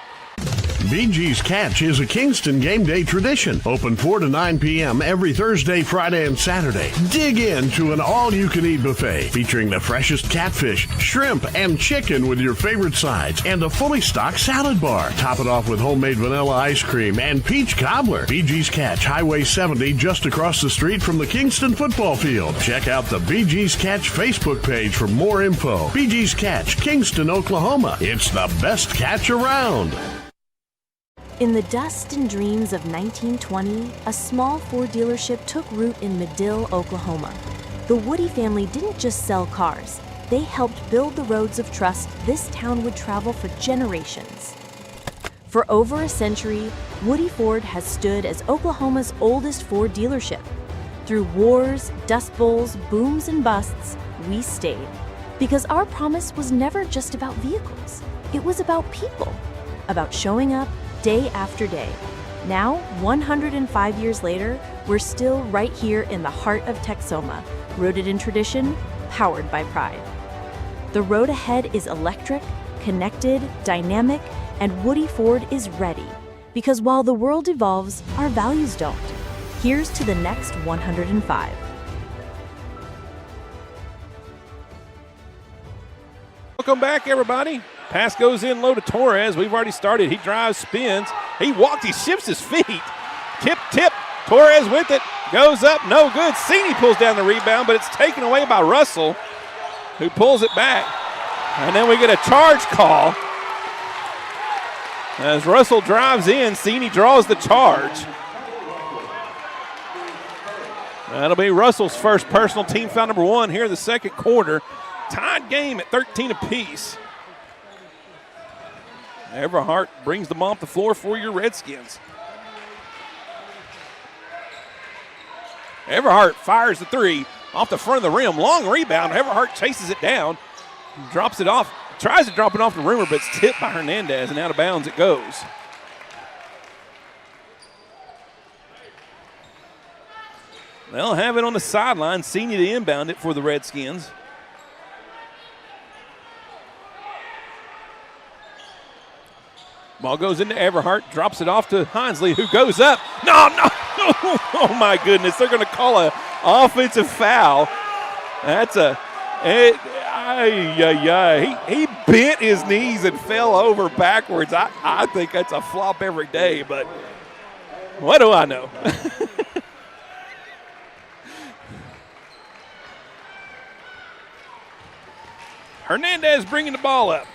BG's Catch is a Kingston game day tradition. Open 4 to 9 p.m. every Thursday, Friday, and Saturday. Dig into an all-you-can-eat buffet featuring the freshest catfish, shrimp, and chicken with your favorite sides and a fully stocked salad bar. Top it off with homemade vanilla ice cream and peach cobbler. BG's Catch, Highway 70, just across the street from the Kingston football field. Check out the BG's Catch Facebook page for more info. BG's Catch, Kingston, Oklahoma. It's the best catch around. In the dust and dreams of 1920, a small Ford dealership took root in Medill, Oklahoma. The Woody family didn't just sell cars. They helped build the roads of trust this town would travel for generations. For over a century, Woody Ford has stood as Oklahoma's oldest Ford dealership. Through wars, dust bowls, booms, and busts, we stayed. Because our promise was never just about vehicles. It was about people, about showing up day after day. Now, 105 years later, we're still right here in the heart of Texoma, rooted in tradition, powered by pride. The road ahead is electric, connected, dynamic, and Woody Ford is ready. Because while the world evolves, our values don't. Here's to the next 105. Welcome back, everybody. Pass goes in low to Torres. We've already started. He drives, spins. He walks, he shifts his feet. Tip, Torres with it. Goes up. No good. Cini pulls down the rebound, but it's taken away by Russell, who pulls it back. And then we get a charge call. As Russell drives in, Cini draws the charge. That'll be Russell's first personal, team foul number 1 here in the second quarter. Tied game at 13 apiece. Everhart brings the ball off the floor for your Redskins. Everhart fires the 3 off the front of the rim. Long rebound. Everhart chases it down, drops it off, tries to drop it off the Rumor, but it's tipped by Hernandez, and out of bounds it goes. They'll have it on the sideline. Cini to inbound it for the Redskins. Ball goes into Everhart, drops it off to Hinsley, who goes up. No. Oh, my goodness. They're going to call an offensive foul. That's he bent his knees and fell over backwards. I think that's a flop every day, but what do I know? Hernandez bringing the ball up.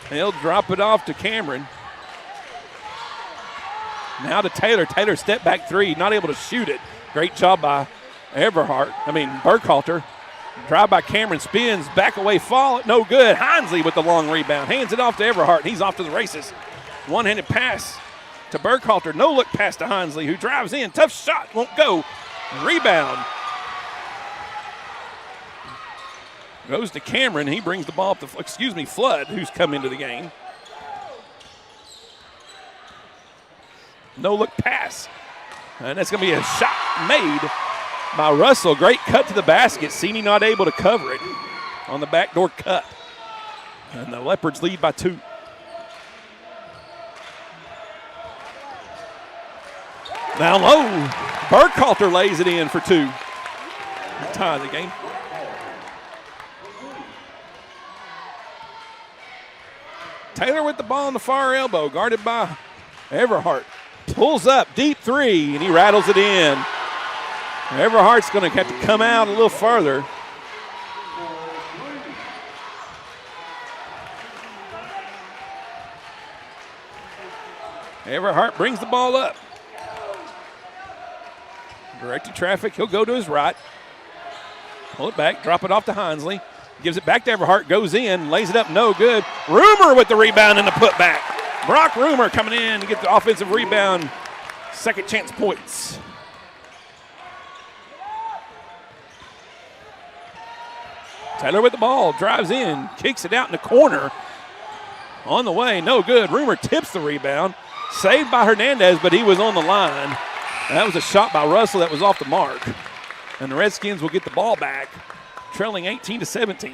He'll drop it off to Cameron. Now to Taylor. Taylor step back 3, not able to shoot it. Great job by Burkhalter. Drive by Cameron, spins, back away, fall, no good. Hinsley with the long rebound. Hands it off to Everhart. He's off to the races. One-handed pass to Burkhalter. No look pass to Hinsley, who drives in. Tough shot, won't go. Rebound. Goes to Cameron. He brings the ball up to, Flood, who's come into the game. No look pass. And that's going to be a shot made by Russell. Great cut to the basket. Cini not able to cover it on the backdoor cut. And the Leopards lead by 2. Down low. Burkhalter lays it in for 2. Tie the game. Taylor with the ball on the far elbow, guarded by Everhart. Pulls up, deep 3, and he rattles it in. Everhart's going to have to come out a little farther. Everhart brings the ball up. Directed traffic, he'll go to his right. Pull it back, drop it off to Hinsley. Gives it back to Everhart, goes in, lays it up, no good. Rumor with the rebound and the putback. Brock Rumor coming in to get the offensive rebound. Second chance points. Taylor with the ball, drives in, kicks it out in the corner. On the way, no good. Rumor tips the rebound. Saved by Hernandez, but he was on the line. That was a shot by Russell that was off the mark. And the Redskins will get the ball back, trailing 18-17.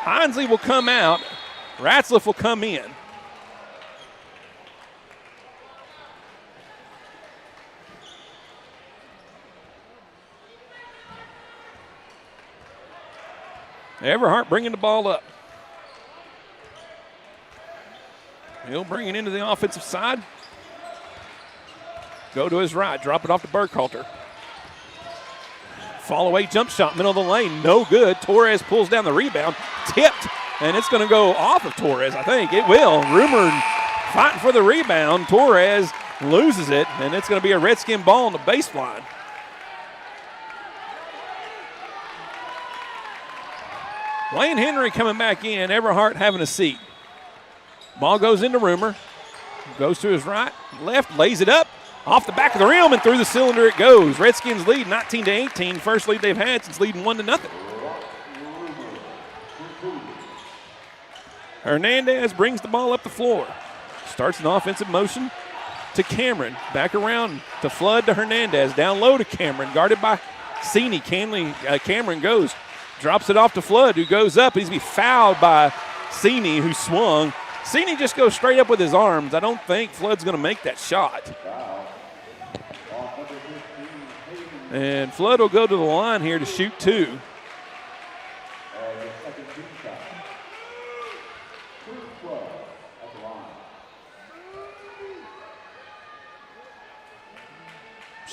Hinsley will come out. Ratzliff will come in. Everhart bringing the ball up. He'll bring it into the offensive side. Go to his right, drop it off to Burkhalter. Fall away jump shot, middle of the lane, no good. Torres pulls down the rebound, tipped, and it's going to go off of Torres, I think. It will. Rumor fighting for the rebound. Torres loses it, and it's going to be a Redskin ball on the baseline. Wayne Henry coming back in, Everhart having a seat. Ball goes into Rumor, goes to his right, left, lays it up, off the back of the rim and through the cylinder it goes. Redskins lead 19-18, first lead they've had since leading 1-0. Hernandez brings the ball up the floor. Starts an offensive motion to Cameron. Back around to Flood to Hernandez. Down low to Cameron, guarded by Cini. Cameron goes, drops it off to Flood, who goes up. He's going to be fouled by Cini, who swung. Cini just goes straight up with his arms. I don't think Flood's going to make that shot. And Flood will go to the line here to shoot 2.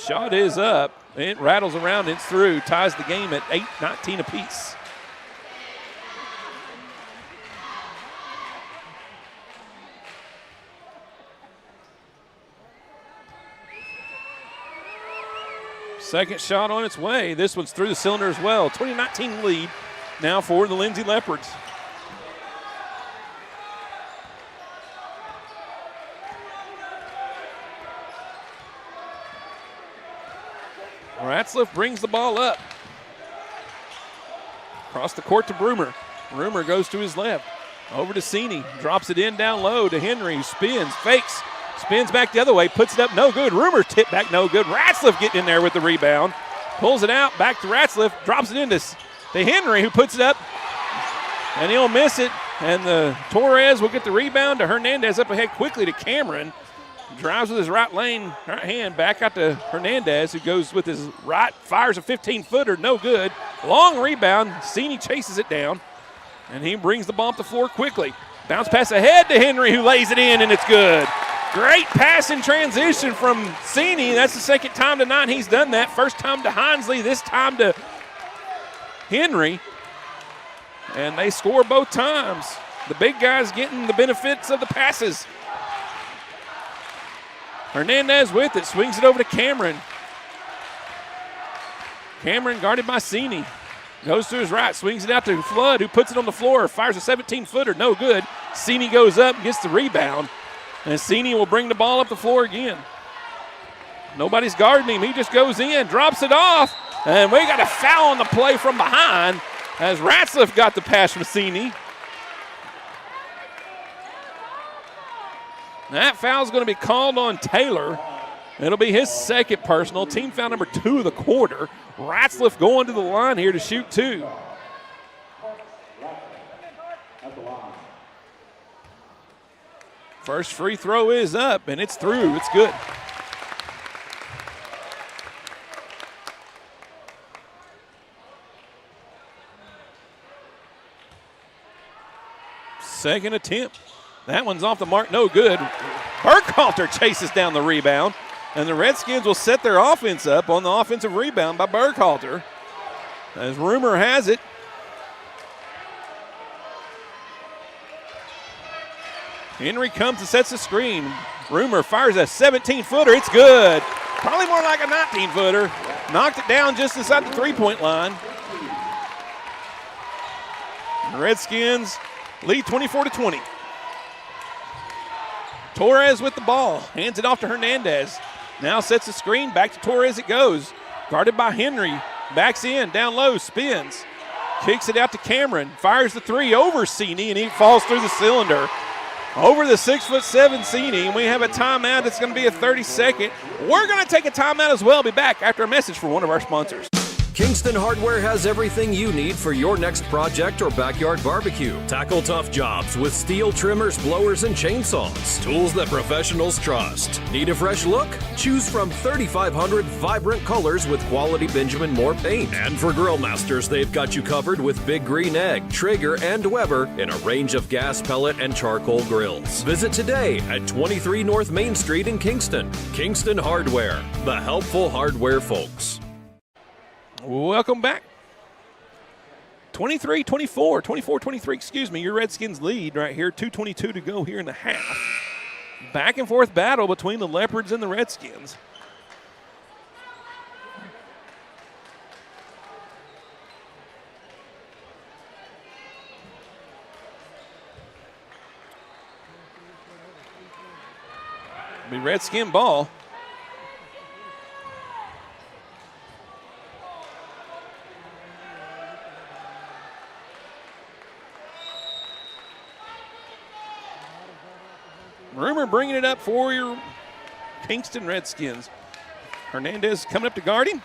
Shot is up. It rattles around. It's through. Ties the game at 8-19 apiece. Second shot on its way. This one's through the cylinder as well. 20-19 lead now for the Lindsay Leopards. Ratzliff brings the ball up. Across the court to Broomer. Broomer goes to his left. Over to Sini. Drops it in down low to Henry. Spins, fakes. Spins back the other way. Puts it up, no good. Rumor tip back, no good. Ratzliff getting in there with the rebound. Pulls it out, back to Ratzliff. Drops it into Henry, who puts it up. And he'll miss it. And the Torres will get the rebound to Hernandez up ahead quickly to Cameron. Drives with his right hand, back out to Hernandez, who goes with his right, fires a 15-footer, no good. Long rebound, Sini chases it down, and he brings the ball up the floor quickly. Bounce pass ahead to Henry, who lays it in, and it's good. Great pass in transition from Sini. That's the second time tonight he's done that. First time to Hinesley, this time to Henry. And they score both times. The big guys getting the benefits of the passes. Hernandez with it, swings it over to Cameron. Cameron guarded by Sini. Goes to his right, swings it out to Flood, who puts it on the floor, fires a 17-footer, no good. Sini goes up, gets the rebound, and Sini will bring the ball up the floor again. Nobody's guarding him, he just goes in, drops it off, and we got a foul on the play from behind as Ratzliff got the pass from Sini. That foul's going to be called on Taylor. It'll be his second personal. Team foul number 2 of the quarter. Ratzliff going to the line here to shoot 2. First free throw is up, and it's through. It's good. Second attempt. That one's off the mark, no good. Burkhalter chases down the rebound, and the Redskins will set their offense up on the offensive rebound by Burkhalter. As rumor has it, Henry comes and sets the screen. Rumor fires a 17-footer, it's good. Probably more like a 19-footer. Knocked it down just inside the three-point line. The Redskins lead 24-20. Torres with the ball, hands it off to Hernandez. Now sets the screen, back to Torres it goes. Guarded by Henry, backs in, down low, spins. Kicks it out to Cameron, fires the three over Sini, and he falls through the cylinder. Over the 6'7" Sini, and we have a timeout. It's going to be a 30-second. We're going to take a timeout as well. Be back after a message from one of our sponsors. Kingston Hardware has everything you need for your next project or backyard barbecue. Tackle tough jobs with steel trimmers, blowers, and chainsaws. Tools that professionals trust. Need a fresh look? Choose from 3,500 vibrant colors with quality Benjamin Moore paint. And for grill masters, they've got you covered with Big Green Egg, Traeger, and Weber in a range of gas, pellet, and charcoal grills. Visit today at 23 North Main Street in Kingston. Kingston Hardware, the helpful hardware folks. Welcome back. 24-23, excuse me. Your Redskins lead right here. 2:22 to go here in the half. Back and forth battle between the Leopards and the Redskins. It'll be Redskin ball. Rumor bringing it up for your Kingston Redskins. Hernandez coming up to guard him.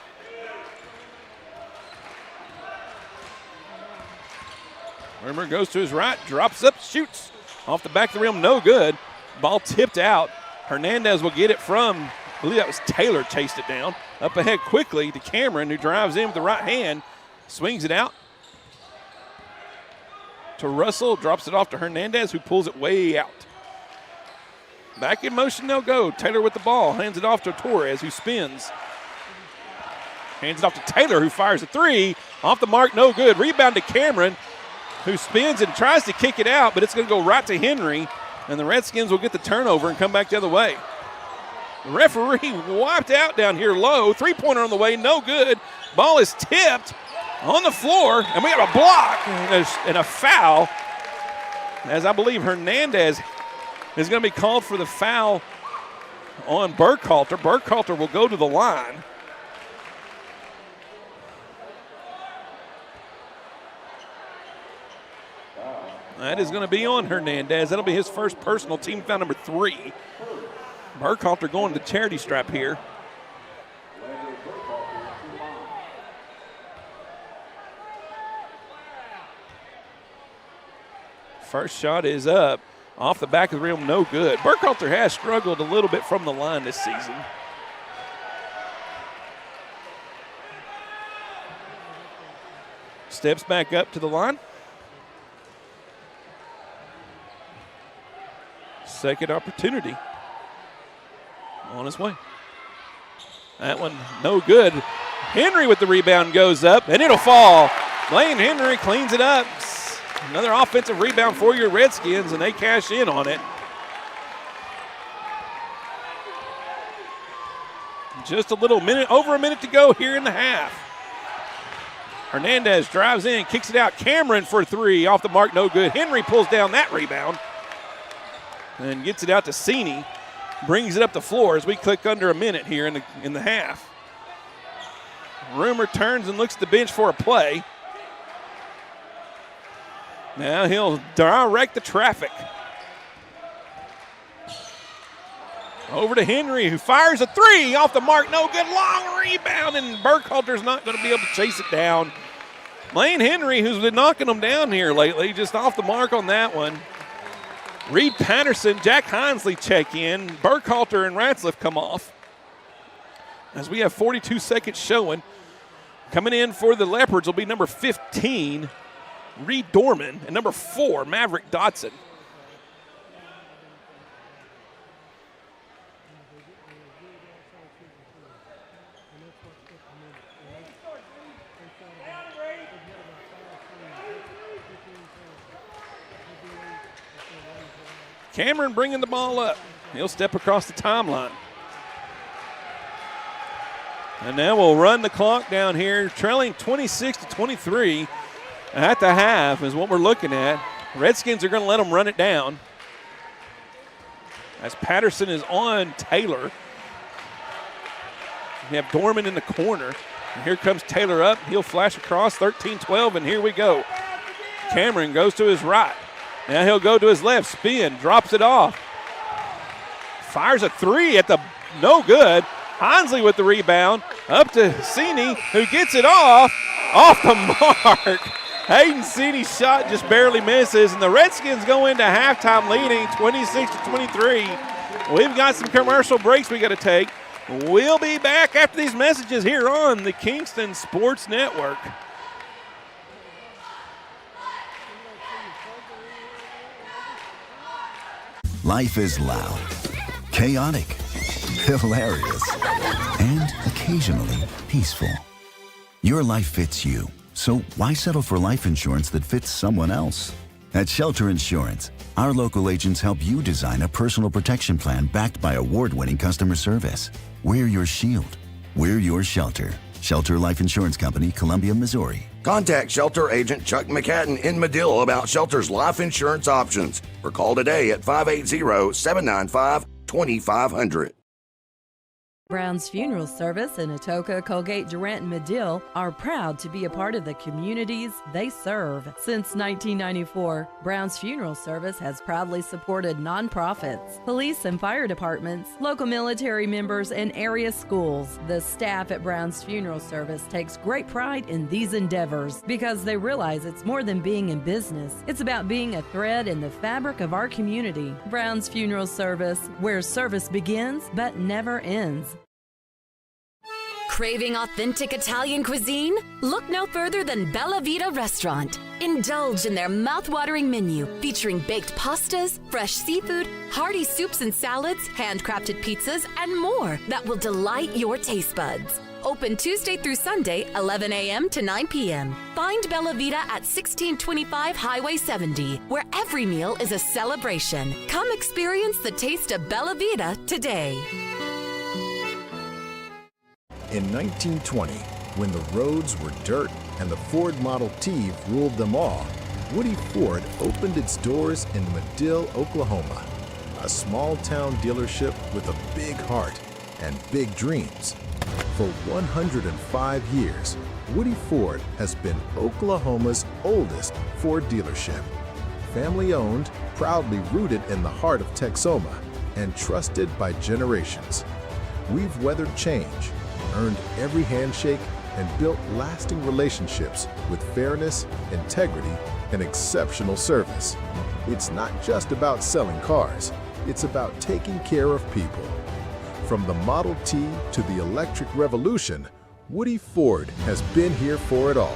Rumor goes to his right, drops up, shoots. Off the back of the rim, no good. Ball tipped out. Hernandez will get it from, I believe that was Taylor, chased it down. Up ahead quickly to Cameron, who drives in with the right hand. Swings it out to Russell, drops it off to Hernandez, who pulls it way out. Back in motion they'll go. Taylor with the ball, hands it off to Torres, who spins. Hands it off to Taylor, who fires a three. Off the mark, no good. Rebound to Cameron, who spins and tries to kick it out, but it's going to go right to Henry, and the Redskins will get the turnover and come back the other way. The referee wiped out down here low. Three-pointer on the way, no good. Ball is tipped on the floor, and we have a block and a foul, as I believe Hernandez is going to be called for the foul on Burkhalter. Burkhalter will go to the line. That is going to be on Hernandez. That'll be his first personal, team foul number 3. Burkhalter going to the charity stripe here. First shot is up. Off the back of the rim, no good. Burkhalter has struggled a little bit from the line this season. Steps back up to the line. Second opportunity on his way. That one no good. Henry with the rebound goes up, and it'll fall. Blaine Henry cleans it up. Another offensive rebound for your Redskins, and they cash in on it. Just over a minute to go here in the half. Hernandez drives in, kicks it out. Cameron for 3, off the mark, no good. Henry pulls down that rebound and gets it out to Cini. Brings it up the floor as we click under a minute here in the half. Rumor turns and looks at the bench for a play. Now he'll direct the traffic. Over to Henry, who fires a 3 off the mark. No good. Long rebound, and Burkhalter's not going to be able to chase it down. Blaine Henry, who's been knocking them down here lately, just off the mark on that one. Reed Patterson, Jack Hinsley check in. Burkhalter and Ratzliff come off. As we have 42 seconds showing. Coming in for the Leopards will be number 15, Reed Dorman, and number 4, Maverick Dotson. Cameron bringing the ball up. He'll step across the timeline. And now we'll run the clock down here, trailing 26-23 at the half is what we're looking at. Redskins are going to let them run it down. As Patterson is on Taylor. We have Dorman in the corner. And here comes Taylor up. He'll flash across 13-12, and here we go. Cameron goes to his right. Now he'll go to his left, spin, drops it off. Fires a 3 at the no good. Hinsley with the rebound. Up to Cini, who gets it off the mark. Hayden Cini's shot just barely misses, and the Redskins go into halftime leading 26-23. We've got some commercial breaks we got to take. We'll be back after these messages here on the Kingston Sports Network. Life is loud, chaotic, hilarious, and occasionally peaceful. Your life fits you, so why settle for life insurance that fits someone else? At Shelter Insurance, our local agents help you design a personal protection plan backed by award-winning customer service. We're your shield. We're your shelter. Shelter Life Insurance Company, Columbia, Missouri. Contact Shelter Agent Chuck McCatton in Medill about Shelter's life insurance options, or call today at 580-795-2500. Brown's Funeral Service in Atoka, Colgate, Durant, and Medill are proud to be a part of the communities they serve. Since 1994, Brown's Funeral Service has proudly supported nonprofits, police and fire departments, local military members, and area schools. The staff at Brown's Funeral Service takes great pride in these endeavors because they realize it's more than being in business. It's about being a thread in the fabric of our community. Brown's Funeral Service, where service begins but never ends. Craving authentic Italian cuisine? Look no further than Bella Vita Restaurant. Indulge in their mouth-watering menu featuring baked pastas, fresh seafood, hearty soups and salads, handcrafted pizzas, and more that will delight your taste buds. Open Tuesday through Sunday, 11 a.m. to 9 p.m. Find Bella Vita at 1625 Highway 70, where every meal is a celebration. Come experience the taste of Bella Vita today. In 1920, when the roads were dirt and the Ford Model T ruled them all, Woody Ford opened its doors in Madill, Oklahoma, a small-town dealership with a big heart and big dreams. For 105 years, Woody Ford has been Oklahoma's oldest Ford dealership. Family-owned, proudly rooted in the heart of Texoma, and trusted by generations. We've weathered change, earned every handshake, and built lasting relationships with fairness, integrity, and exceptional service. It's not just about selling cars, it's about taking care of people. From the Model T to the electric revolution, Woody Ford has been here for it all,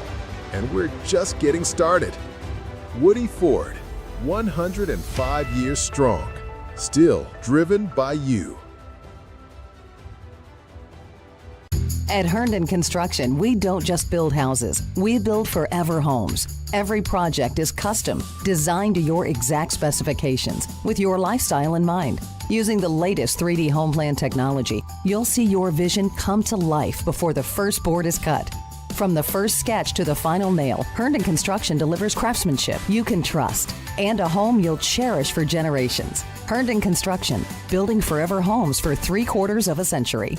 and we're just getting started. Woody Ford, 105 years strong, still driven by you. At Herndon Construction, we don't just build houses, we build forever homes. Every project is custom, designed to your exact specifications, with your lifestyle in mind. Using the latest 3D home plan technology, you'll see your vision come to life before the first board is cut. From the first sketch to the final nail, Herndon Construction delivers craftsmanship you can trust and a home you'll cherish for generations. Herndon Construction, building forever homes for 3/4 of a century.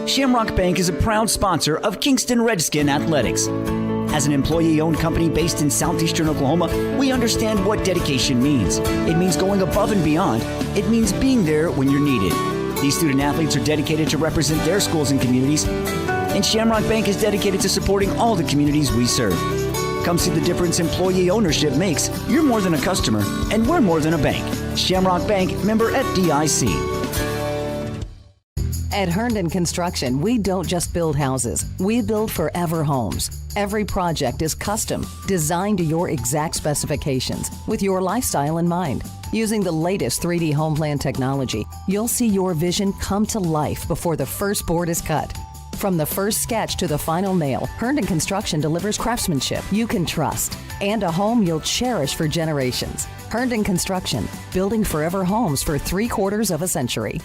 Shamrock Bank is a proud sponsor of Kingston Redskin Athletics. As an employee-owned company based in southeastern Oklahoma, we understand what dedication means. It means going above and beyond. It means being there when you're needed. These student athletes are dedicated to represent their schools and communities, and Shamrock Bank is dedicated to supporting all the communities we serve. Come see the difference employee ownership makes. You're more than a customer, and we're more than a bank. Shamrock Bank, member FDIC. At Herndon Construction, we don't just build houses, we build forever homes. Every project is custom, designed to your exact specifications, with your lifestyle in mind. Using the latest 3D home plan technology, you'll see your vision come to life before the first board is cut. From the first sketch to the final nail, Herndon Construction delivers craftsmanship you can trust and a home you'll cherish for generations. Herndon Construction, building forever homes for 3/4 of a century.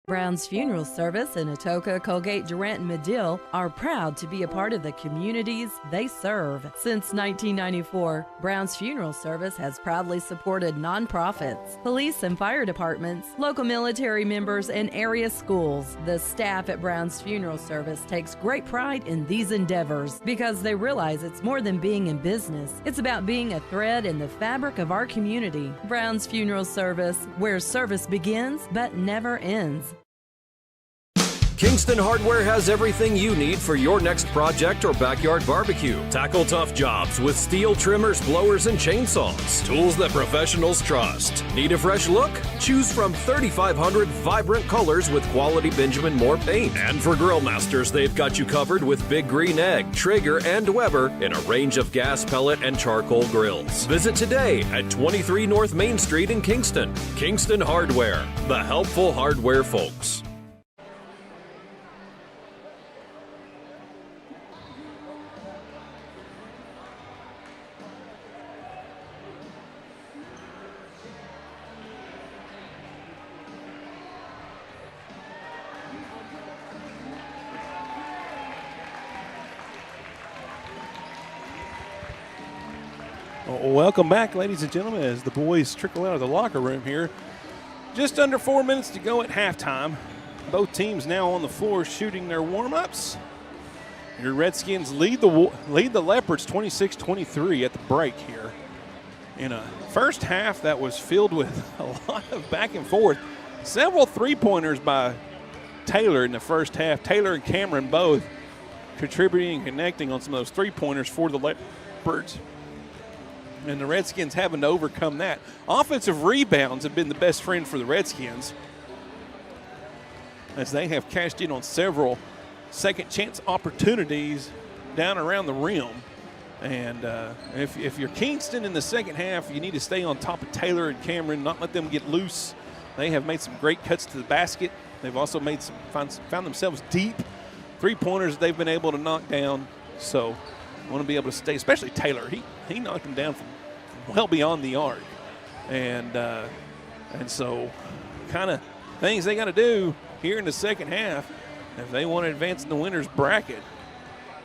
Brown's Funeral Service in Atoka, Colgate, Durant, and Madill are proud to be a part of the communities they serve. Since 1994, Brown's Funeral Service has proudly supported nonprofits, police and fire departments, local military members, and area schools. The staff at Brown's Funeral Service takes great pride in these endeavors because they realize it's more than being in business. It's about being a thread in the fabric of our community. Brown's Funeral Service, where service begins but never ends. Kingston Hardware has everything you need for your next project or backyard barbecue. Tackle tough jobs with steel trimmers, blowers, and chainsaws. Tools that professionals trust. Need a fresh look? Choose from 3,500 vibrant colors with quality Benjamin Moore paint. And for grill masters, they've got you covered with Big Green Egg, Traeger, and Weber in a range of gas, pellet, and charcoal grills. Visit today at 23 North Main Street in Kingston. Kingston Hardware, the helpful hardware folks. Welcome back, ladies and gentlemen, as the boys trickle out of the locker room here. Just under 4 minutes to go at halftime. Both teams now on the floor shooting their warm-ups. Your Redskins lead the Leopards 26-23 at the break here. in a first half that was filled with a lot of back and forth. Several three-pointers by Taylor in the first half. Taylor and Cameron both contributing and connecting on some of those three-pointers for the Leopards. And the Redskins having to overcome that. Offensive rebounds have been the best friend for the Redskins, as they have cashed in on several second chance opportunities down around the rim. And if you're Kingston in the second half, you need to stay on top of Taylor and Cameron, not let them get loose. They have made some great cuts to the basket. They've also made found themselves deep three-pointers they've been able to knock down. So I want to be able to stay, especially Taylor. He knocked them down from well beyond the arc. And so kind of things they got to do here in the second half if they want to advance in the winner's bracket.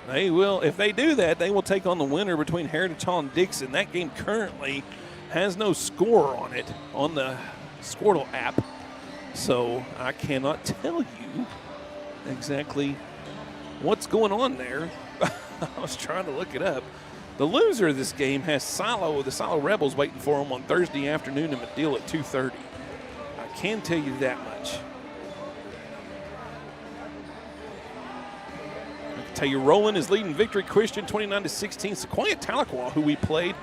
They will. If they do that, they will take on the winner between Heritage Hall and Dixon. That game currently has no score on it on the Squirtle app, so I cannot tell you exactly what's going on there. I was trying to look it up. The loser of this game has the Silo Rebels waiting for them on Thursday afternoon in Madill at 2:30. I can tell you that much. Tell you, Roland is leading Victory Christian 29-16. Sequoia Tahlequah, who we played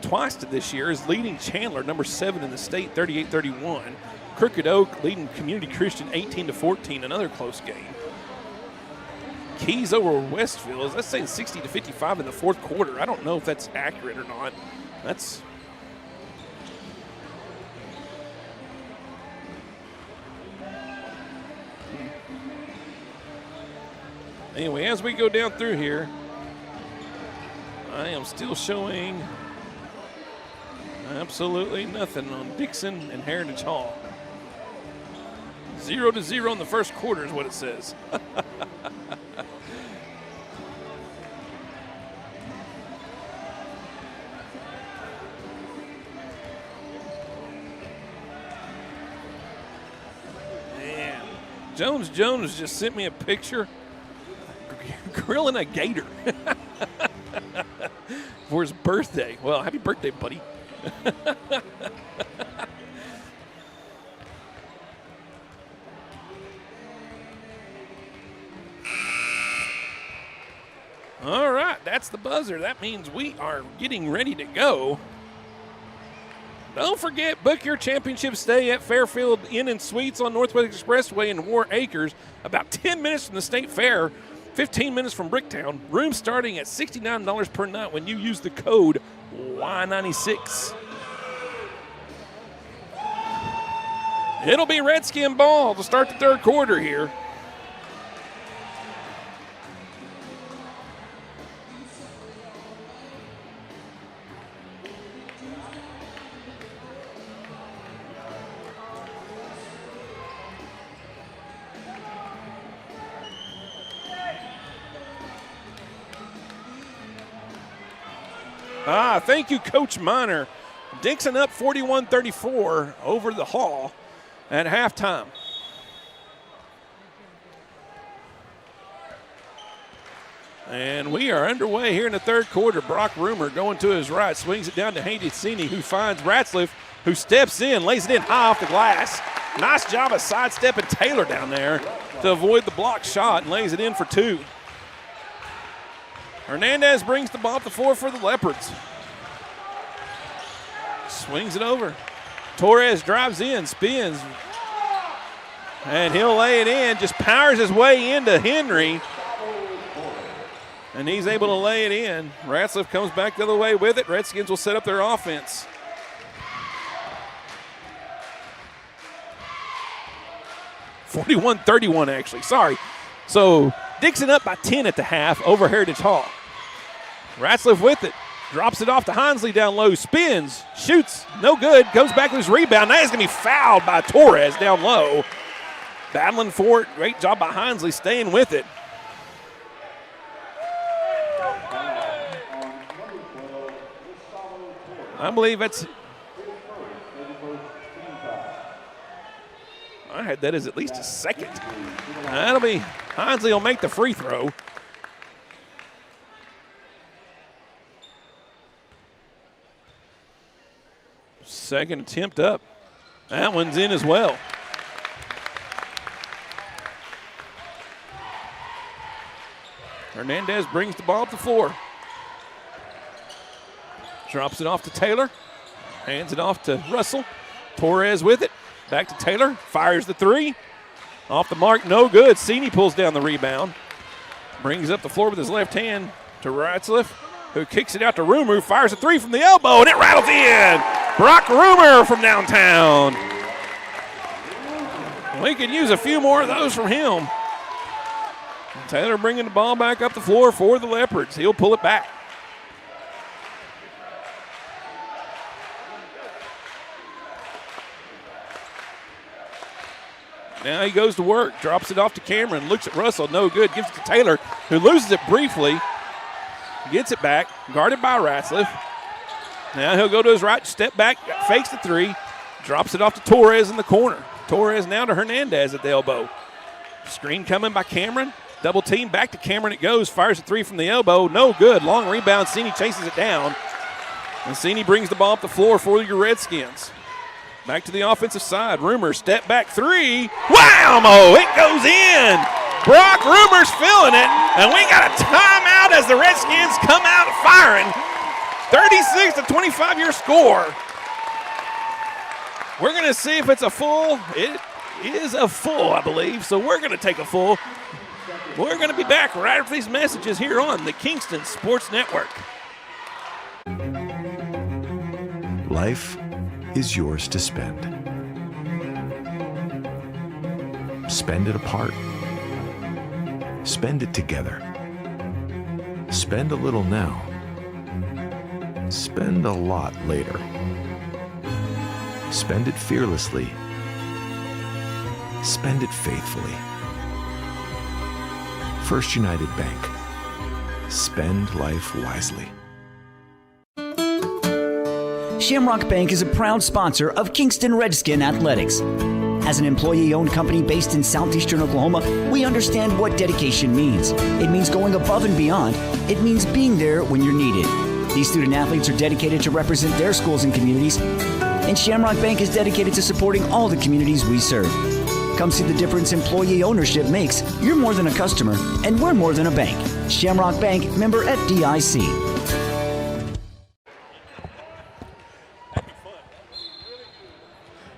twice this year, is leading Chandler, number 7 in the state, 38-31. Crooked Oak leading Community Christian 18-14, another close game. Keys over Westfield, that's saying 60-55 in the fourth quarter. I don't know if that's accurate or not. That's anyway, as we go down through here, I am still showing absolutely nothing on Dixon and Heritage Hall. 0-0 in the first quarter is what it says. Man, Jones just sent me a picture grilling a gator for his birthday. Well, happy birthday, buddy. All right, that's the buzzer. That means we are getting ready to go. Don't forget, book your championship stay at Fairfield Inn and Suites on Northwest Expressway in War Acres, about 10 minutes from the State Fair, 15 minutes from Bricktown. Room starting at $69 per night when you use the code Y96. It'll be Redskin ball to start the third quarter here. Thank you, Coach Miner. Dixon up 41-34 over the Hall at halftime. And we are underway here in the third quarter. Brock Rumor going to his right, swings it down to Hadesini, who finds Ratzliff, who steps in, lays it in high off the glass. Nice job of sidestepping Taylor down there to avoid the block shot and lays it in for two. Hernandez brings the ball up the floor for the Leopards. Swings it over. Torres drives in, spins, and he'll lay it in. Just powers his way into Henry, and he's able to lay it in. Ratzliff comes back the other way with it. Redskins will set up their offense. (41-31) actually, sorry. So Dixon up by 10 at the half over Heritage Hall. Ratzliff with it. Drops it off to Hinsley down low. Spins. Shoots. No good. Comes back with his rebound. Now he's going to be fouled by Torres down low. Battling for it. Great job by Hinsley staying with it. I believe that's... I had that as at least a second. That'll be... Hinsley will make the free throw. Second attempt up. That one's in as well. Hernandez brings the ball up the floor. Drops it off to Taylor. Hands it off to Russell. Torres with it. Back to Taylor. Fires the three. Off the mark, no good. Cini pulls down the rebound. Brings up the floor with his left hand to Ratzliff, who kicks it out to Rumer, who fires a three from the elbow, and it rattles in. Brock Rumer from downtown. We could use a few more of those from him. Taylor bringing the ball back up the floor for the Leopards. He'll pull it back. Now he goes to work, drops it off to Cameron, looks at Russell, no good, gives it to Taylor, who loses it briefly, gets it back, guarded by Ratzliff. Now he'll go to his right, step back, fakes the three, drops it off to Torres in the corner. Torres now to Hernandez at the elbow. Screen coming by Cameron, double team, back to Cameron it goes, fires a three from the elbow, no good, long rebound, Cini chases it down, and Cini brings the ball up the floor for your Redskins. Back to the offensive side. Rumer, step back three. Whammo! It goes in. Brock Rumer's feeling it. And we got a timeout as the Redskins come out firing. 36 to 25 your score. We're going to see if it's a full. It is a full, I believe. So we're going to take a full. We're going to be back right after these messages here on the Kingston Sports Network. Life is yours to spend. Spend it apart. Spend it together. Spend a little now. Spend a lot later. Spend it fearlessly. Spend it faithfully. First United Bank. Spend life wisely. Shamrock Bank is a proud sponsor of Kingston Redskin Athletics. As an employee-owned company based in southeastern Oklahoma, we understand what dedication means. It means going above and beyond. It means being there when you're needed. These student athletes are dedicated to represent their schools and communities, and Shamrock Bank is dedicated to supporting all the communities we serve. Come see the difference employee ownership makes. You're more than a customer, and we're more than a bank. Shamrock Bank, member FDIC.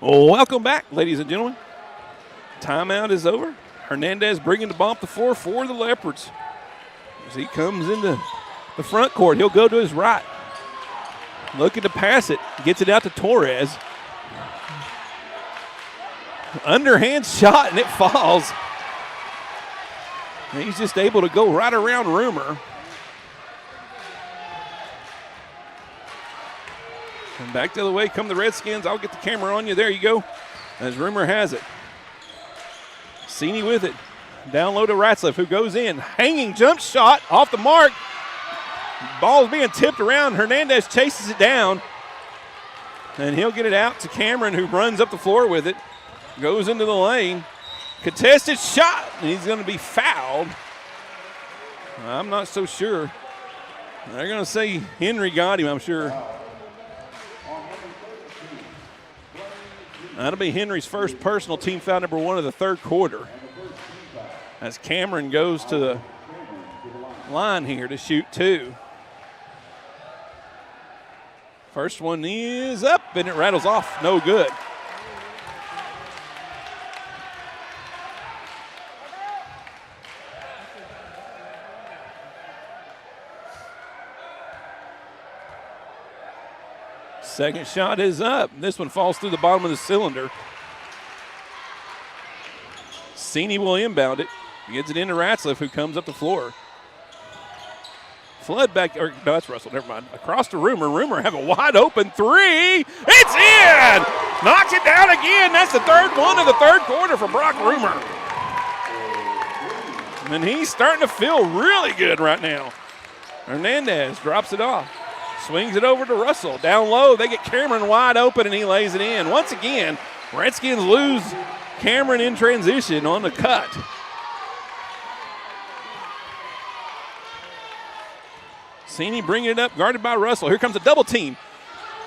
Welcome back, ladies and gentlemen. Timeout is over. Hernandez bringing the ball up the floor for the Leopards. As he comes into the front court, he'll go to his right. Looking to pass it. Gets it out to Torres. Underhand shot, and it falls. And he's just able to go right around Rumer. And back the other way come the Redskins. I'll get the camera on you. There you go. As Rumer has it. Cini with it. Down low to Ratzliff, who goes in. Hanging jump shot off the mark. Ball's being tipped around. Hernandez chases it down. And he'll get it out to Cameron, who runs up the floor with it. Goes into the lane. Contested shot. And he's going to be fouled. I'm not so sure. They're going to say Henry got him, I'm sure. That'll be Henry's first personal team foul, number 1 of the third quarter. As Cameron goes to the line here to shoot 2. First one is up, and it rattles off. No good. Second shot is up. This one falls through the bottom of the cylinder. Cini will inbound it. He gets it into Ratzliff, who comes up the floor. Flood back, or no, that's Russell, never mind. Across to Rumer. Rumer have a wide open three. It's in! Knocks it down again. That's the third one of the third quarter for Brock Rumer. And he's starting to feel really good right now. Hernandez drops it off. Swings it over to Russell. Down low, they get Cameron wide open, and he lays it in. Once again, Redskins lose Cameron in transition on the cut. Cini bringing it up, guarded by Russell. Here comes a double team.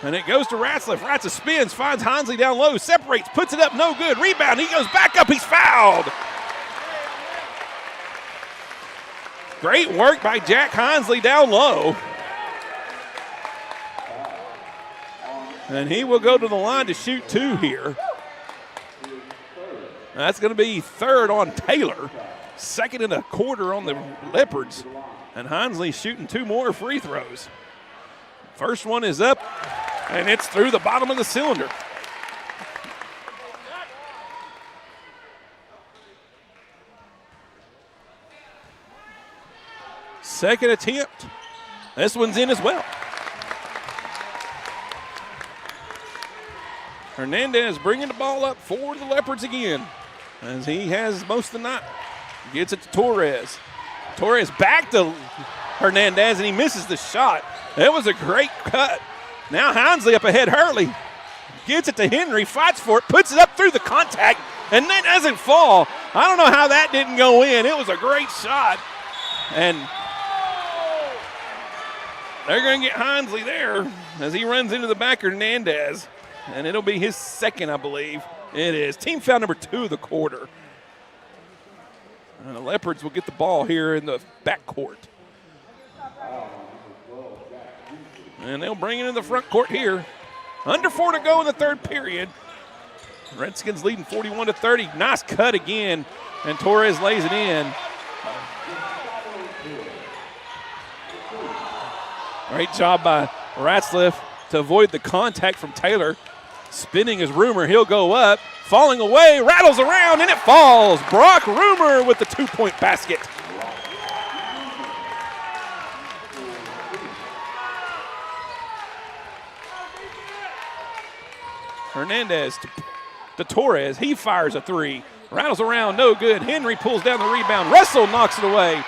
And it goes to Ratzliff. Ratzliff spins, finds Hansley down low, separates, puts it up, no good. Rebound, he goes back up, he's fouled. Great work by Jack Hansley down low. And he will go to the line to shoot 2 here. That's going to be third on Taylor. Second and a quarter on the Leopards. And Hansley shooting 2 more free throws. First one is up, and it's through the bottom of the cylinder. Second attempt. This one's in as well. Hernandez bringing the ball up for the Leopards again, as he has most of the night. Gets it to Torres. Torres back to Hernandez, and he misses the shot. That was a great cut. Now Hansley up ahead. Hurley gets it to Henry, fights for it, puts it up through the contact, and then doesn't fall. I don't know how that didn't go in. It was a great shot. And they're going to get Hansley there as he runs into the back of Hernandez. And it'll be his second, I believe. It is. Team foul number 2 of the quarter. And the Leopards will get the ball here in the backcourt. And they'll bring it in the front court here. Under 4 to go in the third period. Redskins leading 41-30. Nice cut again. And Torres lays it in. Great job by Ratzliff to avoid the contact from Taylor. Spinning is Rumor. He'll go up. Falling away. Rattles around, and it falls. Brock Rumor with the 2-point basket. Hernandez to Torres. He fires a 3. Rattles around, no good. Henry pulls down the rebound. Russell knocks it away.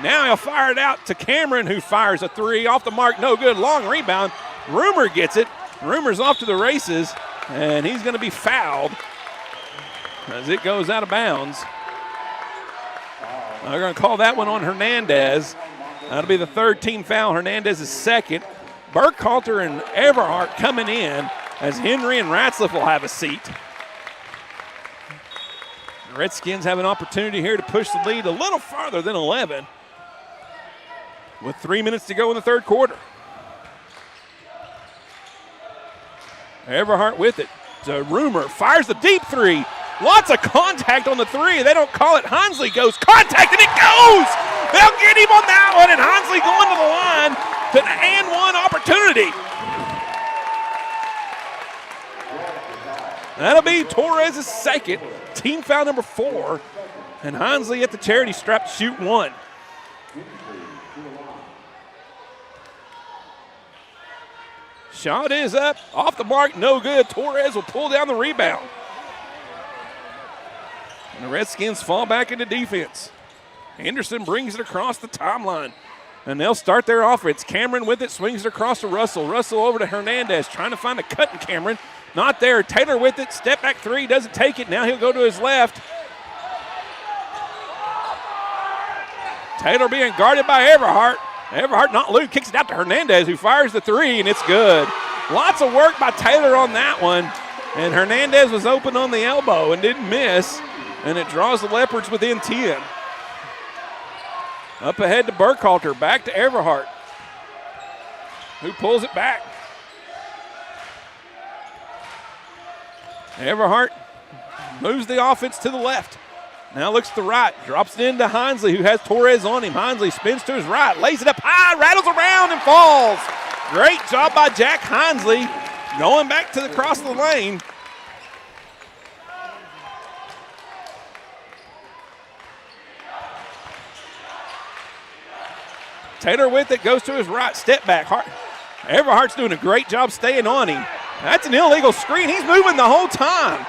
Now he'll fire it out to Cameron, who fires a 3. Off the mark, no good. Long rebound. Rumor gets it. Rumor's off to the races, and he's going to be fouled as it goes out of bounds. They're going to call that one on Hernandez. That'll be the third team foul. Hernandez is second. Burkhalter and Everhart coming in as Henry and Ratzliff will have a seat. The Redskins have an opportunity here to push the lead a little farther than 11 with 3 minutes to go in the third quarter. Everhart with it. So Rumor fires the deep 3. Lots of contact on the 3. They don't call it. Hansley goes contact, and it goes! They'll get him on that one, and Hansley going to the line to an and 1 opportunity. That'll be Torres' second. Team foul number 4. And Hansley at the charity strap to shoot 1. Shot is up, off the mark, no good. Torres will pull down the rebound. And the Redskins fall back into defense. Anderson brings it across the timeline. And they'll start their offense. Cameron with it, swings it across to Russell. Russell over to Hernandez, trying to find a cut in Cameron. Not there. Taylor with it, step back 3, doesn't take it. Now he'll go to his left. Taylor being guarded by Everhart. Everhart not loose, kicks it out to Hernandez, who fires the 3, and it's good. Lots of work by Taylor on that one. And Hernandez was open on the elbow and didn't miss. And it draws the Leopards within 10. Up ahead to Burkhalter, back to Everhart, who pulls it back. Everhart moves the offense to the left. Now looks to the right, drops it into Hansley, who has Torres on him. Hansley spins to his right, lays it up high, rattles around and falls. Great job by Jack Hansley, going back to the cross of the lane. Taylor with it, goes to his right, step back. Everhart's doing a great job staying on him. That's an illegal screen. He's moving the whole time.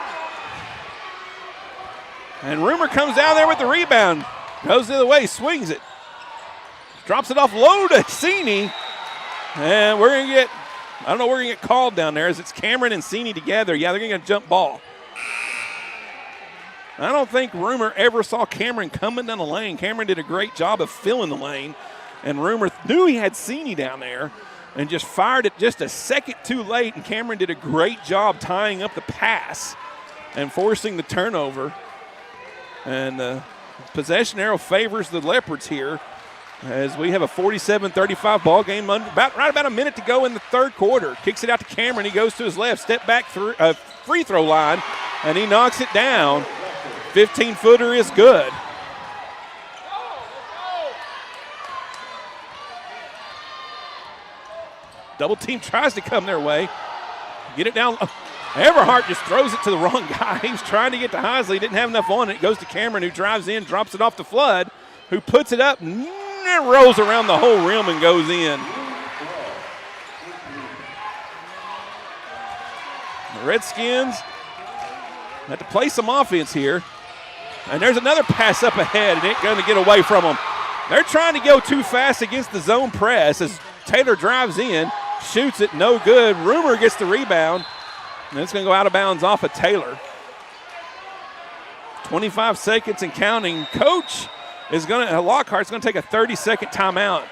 And Rumor comes down there with the rebound. Goes the other way, swings it. Drops it off low to Cini. And we're going to get, I don't know, we're going to get called down there as it's Cameron and Cini together. Yeah, they're going to get a jump ball. I don't think Rumor ever saw Cameron coming down the lane. Cameron did a great job of filling the lane. And Rumor knew he had Cini down there. and just fired it just a second too late, and Cameron did a great job tying up the pass and forcing the turnover. And the possession arrow favors the Leopards here as we have a 47-35 ball game. Right about a minute to go in the third quarter. Kicks it out to Cameron. He goes to his left, step back free throw line, and he knocks it down. 15-footer is good. Double team tries to come their way. Get it down. Everhart just throws it to the wrong guy. He was trying to get to Heisley. Didn't have enough on it. It goes to Cameron, who drives in, drops it off to Flood, who puts it up and rolls around the whole rim and goes in. The Redskins have to play some offense here. And there's another pass up ahead, and it's going to get away from them. They're trying to go too fast against the zone press as Taylor drives in, shoots it, no good. Rumor gets the rebound, and it's going to go out of bounds off of Taylor. 25 seconds and counting. Coach Lockhart's going to take a 30-second timeout.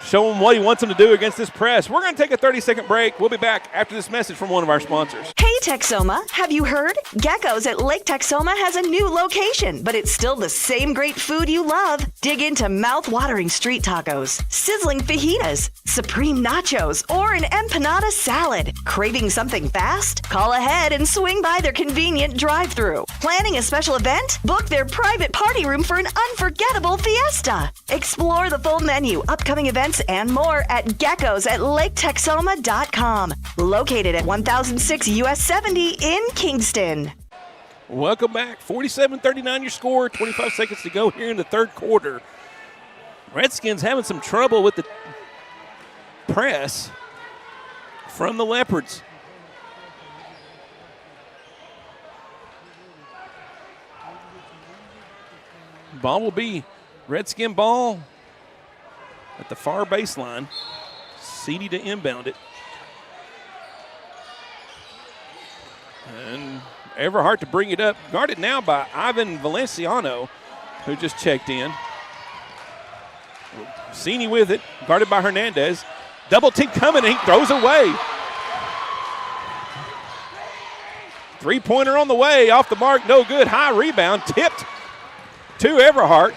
Show him what he wants him to do against this press. We're going to take a 30-second break. We'll be back after this message from one of our sponsors. Hey, Texoma, have you heard? Gecko's at Lake Texoma has a new location, but it's still the same great food you love. Dig into mouth-watering street tacos, sizzling fajitas, supreme nachos, or an empanada salad. Craving something fast? Call ahead and swing by their convenient drive-thru. Planning a special event? Book their private party room for an unforgettable fiesta. Explore the full menu, upcoming events, and more at Gecko's at LakeTexoma.com. Located at 1006 US 70 in Kingston. Welcome back. 47-39 your score. 25 seconds to go here in the third quarter. Redskins having some trouble with the press from the Leopards. Ball will be Redskin ball at the far baseline. Seedy to inbound it. And Everhart to bring it up. Guarded now by Ivan Valenciano, who just checked in. Cini with it. Guarded by Hernandez. Double team coming, and he throws away. Three-pointer on the way. Off the mark, no good. High rebound. Tipped to Everhart.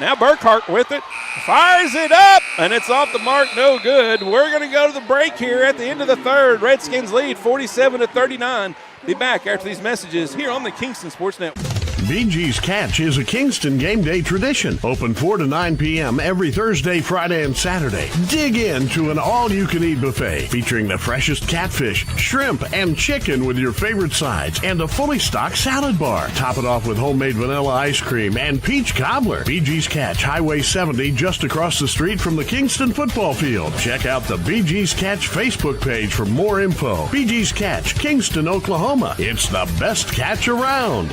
Now Burkhart with it. Fires it up, and it's off the mark, no good. We're going to go to the break here at the end of the third. Redskins lead 47-39. Be back after these messages here on the Kingston Sports Network. BG's Catch is a Kingston game day tradition. Open 4 to 9 p.m. every Thursday, Friday, and Saturday. Dig into an all-you-can-eat buffet featuring the freshest catfish, shrimp, and chicken with your favorite sides and a fully stocked salad bar. Top it off with homemade vanilla ice cream and peach cobbler. BG's Catch, Highway 70, just across the street from the Kingston football field. Check out the BG's Catch Facebook page for more info. BG's Catch, Kingston, Oklahoma. It's the best catch around.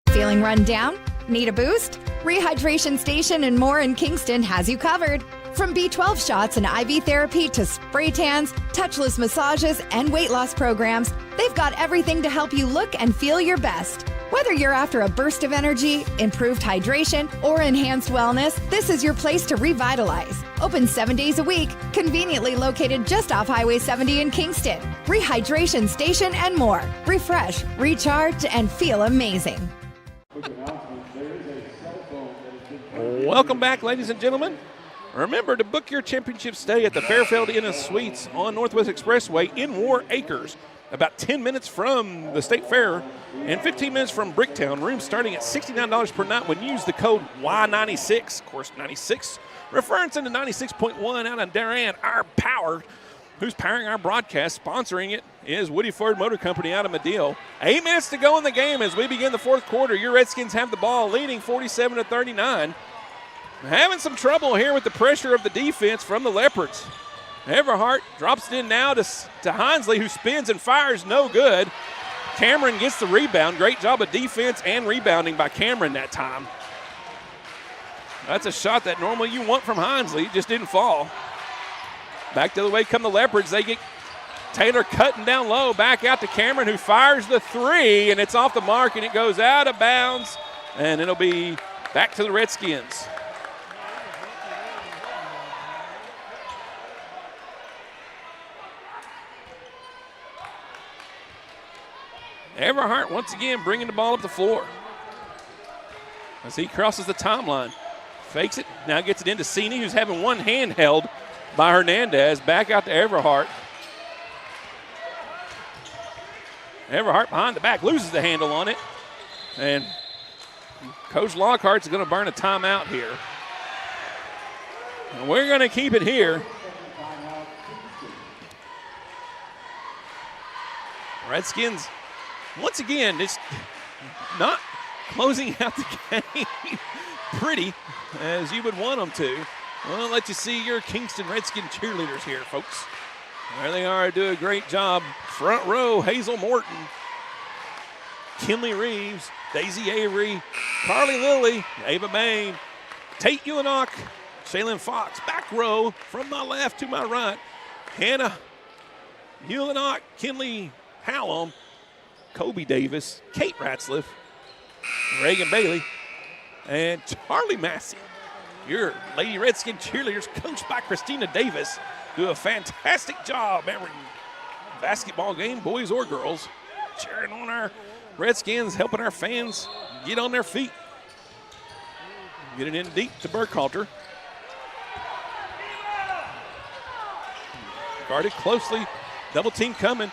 Feeling run down? Need a boost? Rehydration Station and more in Kingston has you covered. From B12 shots and IV therapy to spray tans, touchless massages, and weight loss programs, they've got everything to help you look and feel your best. Whether you're after a burst of energy, improved hydration, or enhanced wellness, this is your place to revitalize. Open 7 days a week, conveniently located just off Highway 70 in Kingston. Rehydration Station and more. Refresh, recharge, and feel amazing. Welcome back, ladies and gentlemen. Remember to book your championship stay at the Fairfield Inn & Suites on Northwest Expressway in War Acres, about 10 minutes from the State Fair and 15 minutes from Bricktown. Rooms starting at $69 per night when you use the code Y96. Of course, 96 referring to 96.1 out of Darien. Our power, who's powering our broadcast, sponsoring it, is Woody Ford Motor Company out of Madill. 8 minutes to go in the game as we begin the fourth quarter. Your Redskins have the ball, leading 47-39. Having some trouble here with the pressure of the defense from the Leopards. Everhart drops it in now to Hinesley, who spins and fires, no good. Cameron gets the rebound. Great job of defense and rebounding by Cameron that time. That's a shot that normally you want from Hinesley. It just didn't fall. Back the other way come the Leopards. They get Taylor cutting down low. Back out to Cameron, who fires the three, and it's off the mark, and it goes out of bounds, and it'll be back to the Redskins. Everhart once again bringing the ball up the floor. As he crosses the timeline. Fakes it, now gets it into Cini, who's having one hand held by Hernandez. Back out to Everhart. Everhart behind the back, loses the handle on it. And Coach Lockhart's going to burn a timeout here. And we're going to keep it here. Redskins, once again, it's not closing out the game pretty as you would want them to. Well, I'll let you see your Kingston Redskin cheerleaders here, folks. There they are, do a great job. Front row, Hazel Morton, Kinley Reeves, Daisy Avery, Carly Lilly, Ava Bain, Tate Ulinock, Shaylin Fox. Back row, from my left to my right, Hannah Ulinock, Kinley Hallam, Kobe Davis, Kate Ratzliff, Reagan Bailey, and Charlie Massey. Your Lady Redskin cheerleaders, coached by Christina Davis, do a fantastic job every basketball game, boys or girls, cheering on our Redskins, helping our fans get on their feet. Get it in deep to Burkhalter. Guarded closely, double team coming.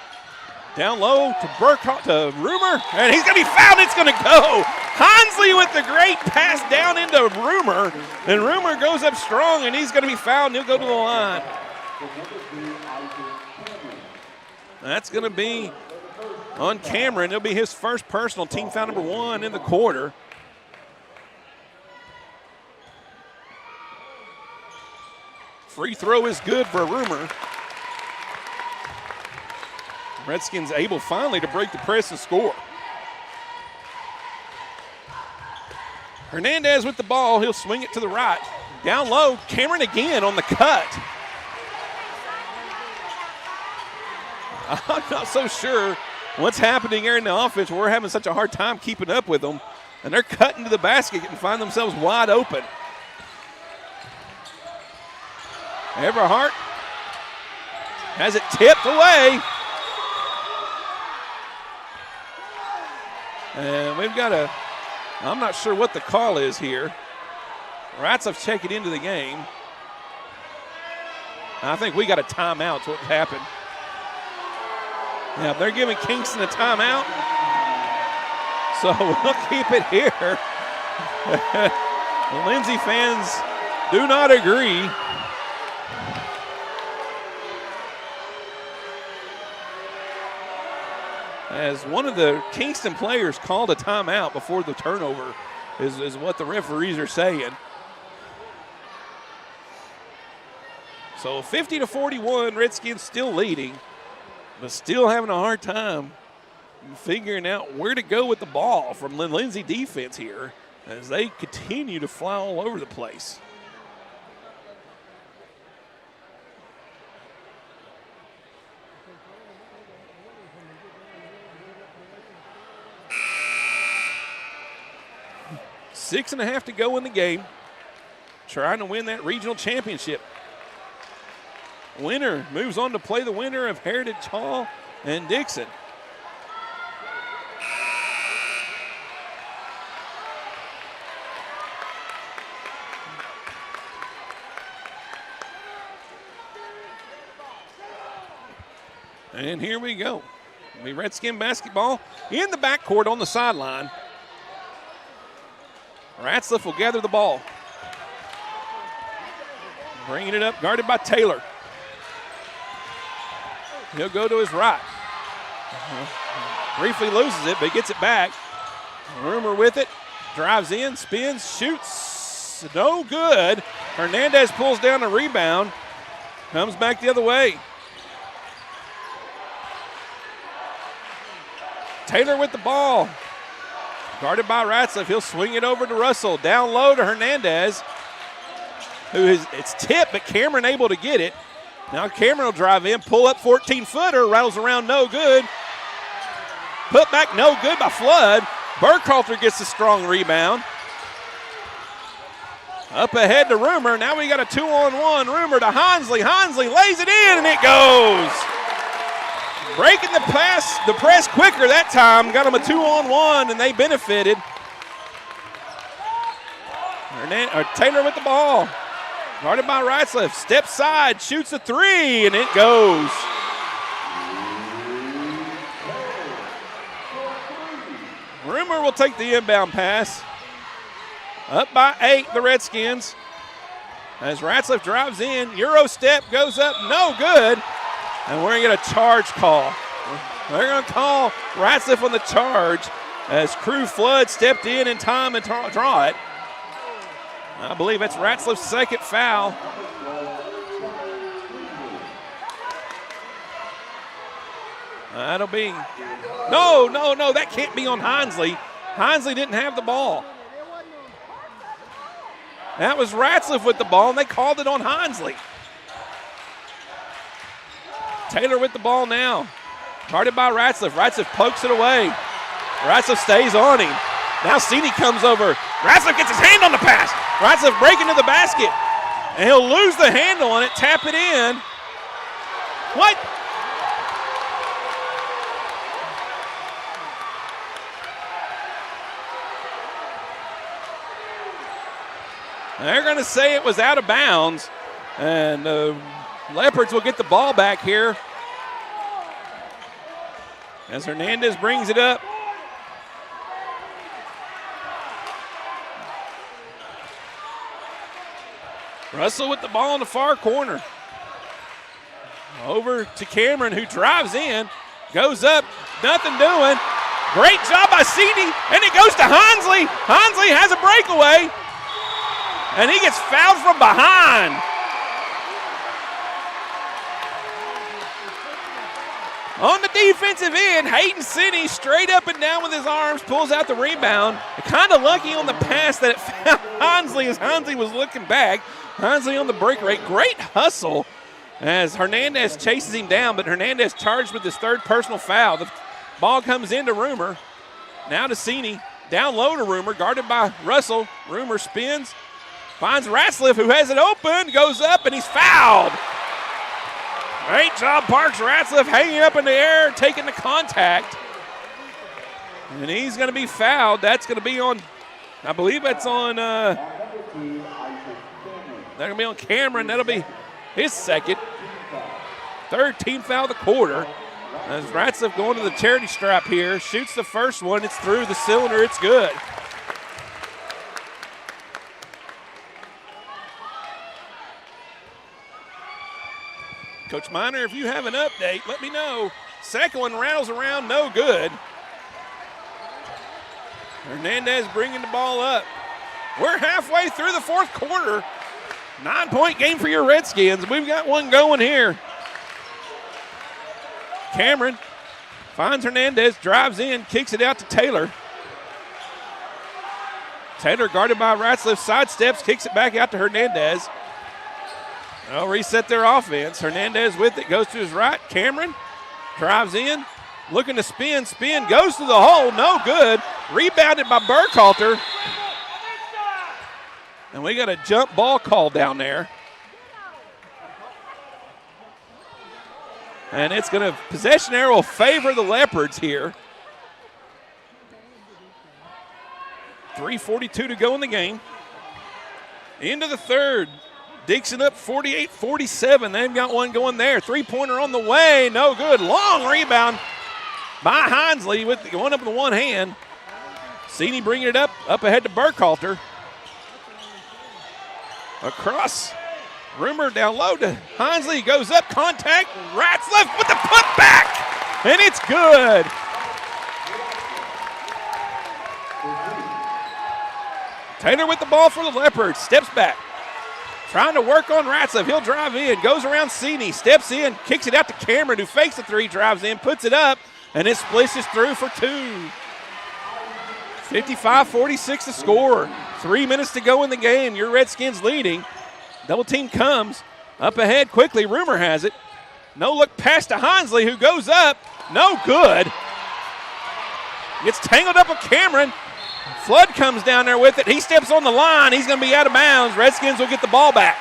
Down low to Burkhalter, to Rumer, and he's going to be fouled. It's going to go. Hansley with the great pass down into Rumer, and Rumer goes up strong, and he's going to be fouled, and he'll go to the line. That's going to be on Cameron. It'll be his first personal, team foul number 1 in the quarter. Free throw is good for Rumer. Redskins able finally to break the press and score. Hernandez with the ball. He'll swing it to the right. Down low, Cameron again on the cut. I'm not so sure what's happening here in the offense. We're having such a hard time keeping up with them. And they're cutting to the basket and find themselves wide open. Everhart has it tipped away. And we've got I'm not sure what the call is here. Ratzliff check it into the game. I think we got a timeout. That's what happened. Yeah, they're giving Kingston a timeout. So we'll keep it here. The Lindsay fans do not agree. As one of the Kingston players called a timeout before the turnover is what the referees are saying. So 50-41, Redskins still leading, but still having a hard time figuring out where to go with the ball from the Lindsay defense here as they continue to fly all over the place. Six and a half to go in the game, trying to win that regional championship. Winner moves on to play the winner of Heritage Hall and Dixon. And here we go. The Redskin basketball in the backcourt on the sideline. Ratzliff will gather the ball. Bringing it up, guarded by Taylor. He'll go to his right. Briefly loses it, but gets it back. Rumer with it, drives in, spins, shoots. No good. Hernandez pulls down the rebound. Comes back the other way. Taylor with the ball. Guarded by Ratzliff. He'll swing it over to Russell. Down low to Hernandez. It's tipped, but Cameron able to get it. Now Cameron will drive in, pull up 14-footer, rattles around, no good. Put back, no good by Flood. Burkhalter gets a strong rebound. Up ahead to Rumer. Now we got a 2-on-1. Rumer to Hansley. Hansley lays it in, and it goes. breaking the press quicker that time. Got them a 2-on-1, and they benefited. Taylor with the ball. Guarded by Ratzliff. Step side, shoots a three, and it goes. Rumor will take the inbound pass. Up by 8, the Redskins. As Ratzliff drives in, Euro step goes up, no good. And we're going to get a charge call. They're going to call Ratzliff on the charge as Crew Flood stepped in time and draw it. I believe that's Ratzliff's second foul. That'll be, no, that can't be on Hinsley. Hinsley didn't have the ball. That was Ratzliff with the ball, and they called it on Hinsley. Taylor with the ball now. Guarded by Ratzliff. Ratzliff pokes it away. Ratzliff stays on him. Now Cini comes over. Ratzliff gets his hand on the pass. Ratzliff breaking to the basket. And he'll lose the handle on it, tap it in. What? They're going to say it was out of bounds. And Leopards will get the ball back here as Hernandez brings it up. Russell with the ball in the far corner. Over to Cameron, who drives in, goes up, nothing doing. Great job by Cini, and it goes to Hinsley. Hinsley has a breakaway, and he gets fouled from behind. On the defensive end, Hayden Cini straight up and down with his arms, pulls out the rebound. Kind of lucky on the pass that it found Hinsley as Hinsley was looking back. Hinsley on the break rate. Great hustle as Hernandez chases him down, but Hernandez charged with his third personal foul. The ball comes into Rumor. Now to Cini. Down low to Rumor, guarded by Russell. Rumor spins, finds Ratzliff, who has it open, goes up, and he's fouled. Great job, Parks Ratzliff, hanging up in the air, taking the contact. And he's going to be fouled. That's going to be on, I believe that's on, that's going to be on Cameron. That'll be his second. Third team foul of the quarter. As Ratzliff going to the charity stripe here, shoots the first one. It's through the cylinder. It's good. Coach Miner, if you have an update, let me know. Second one rattles around, no good. Hernandez bringing the ball up. We're halfway through the fourth quarter. 9-point game for your Redskins. We've got one going here. Cameron finds Hernandez, drives in, kicks it out to Taylor. Taylor guarded by Ratzliff, sidesteps, kicks it back out to Hernandez. They'll reset their offense. Hernandez with it, goes to his right. Cameron drives in, looking to spin, goes to the hole, no good. Rebounded by Burkhalter. And we got a jump ball call down there. And it's going to, possession arrow will favor the Leopards here. 3:42 to go in the game. Into the third. Dixon up 48-47. They've got one going there. Three-pointer on the way. No good. Long rebound by Hinsley with going up in the one hand. Cini bringing it up ahead to Burkhalter. Across. Rumor down low to Hinsley. Goes up. Contact. Ratzliff with the putback. And it's good. Taylor with the ball for the Leopards. Steps back. Trying to work on Ratzliff. He'll drive in. Goes around Cini. Steps in. Kicks it out to Cameron, who fakes the three. Drives in. Puts it up. And it splishes through for two. 55-46 to score. 3 minutes to go in the game. Your Redskins leading. Double team comes. Up ahead quickly. Rumor has it. No look pass to Hinsley, who goes up. No good. Gets tangled up with Cameron. Flood comes down there with it. He steps on the line. He's going to be out of bounds. Redskins will get the ball back.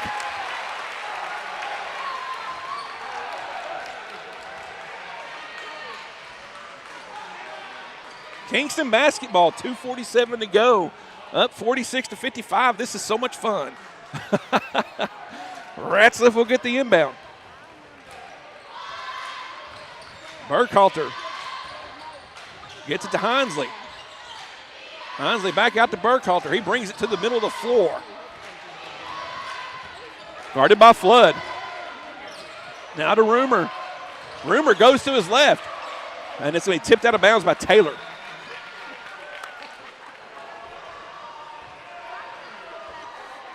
Kingston basketball, 2:47 to go. Up 46-55. This is so much fun. Ratzliff will get the inbound. Burkhalter gets it to Hinsley. Hinsley back out to Burkhalter. He brings it to the middle of the floor. Guarded by Flood. Now to Rumor. Rumor goes to his left. And it's going to be tipped out of bounds by Taylor.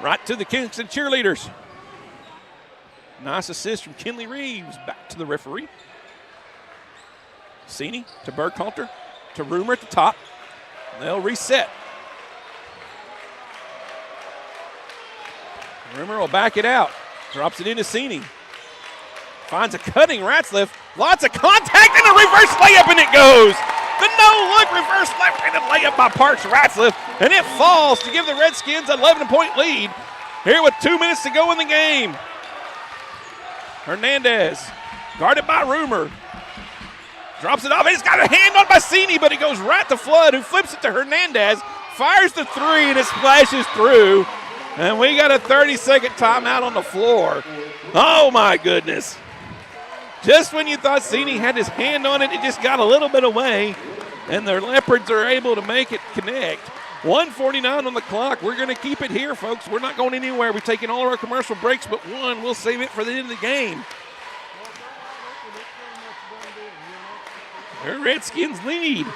Right to the Kingston cheerleaders. Nice assist from Kinley Reeves. Back to the referee. Sini to Burkhalter. To Rumor at the top. They'll reset. Rumor will back it out. Drops it into Sini. Finds a cutting Ratzliff. Lots of contact and a reverse layup, and it goes. The no-look reverse left-handed layup by Parks Ratzliff, and it falls to give the Redskins an 11-point lead here with 2 minutes to go in the game. Hernandez, guarded by Rumor. Drops it off, and it's got a hand on by Sini, but it goes right to Flood, who flips it to Hernandez, fires the three, and it splashes through. And we got a 30-second timeout on the floor. Oh, my goodness. Just when you thought Sini had his hand on it, it just got a little bit away, and the Leopards are able to make it connect. 1:49 on the clock. We're going to keep it here, folks. We're not going anywhere. We've taken all of our commercial breaks but one. We'll save it for the end of the game. The Redskins lead.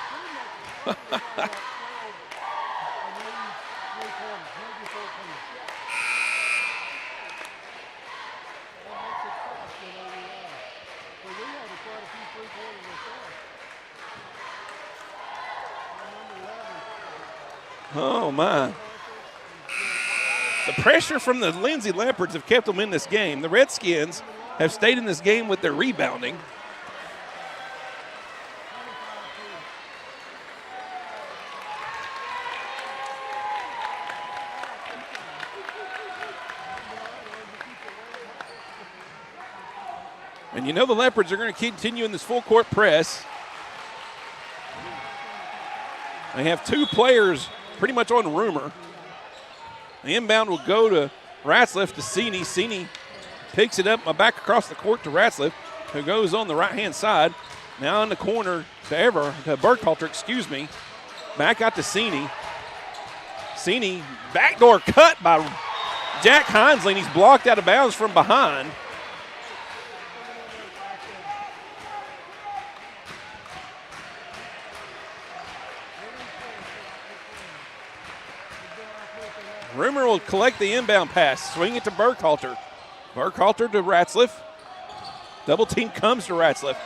Oh, my. The pressure from the Lindsay Leopards have kept them in this game. The Redskins have stayed in this game with their rebounding. And you know the Leopards are going to continue in this full-court press. They have two players pretty much on Rumor. The inbound will go to Ratzliff to Sini. Sini picks it up back across the court to Ratzliff, who goes on the right-hand side. Now in the corner to Burkhalter, Back out to Sini. Sini, backdoor cut by Jack Hinsley, and he's blocked out of bounds from behind. Rumor will collect the inbound pass, swing it to Burkhalter. Burkhalter to Ratzliff. Double team comes to Ratzliff.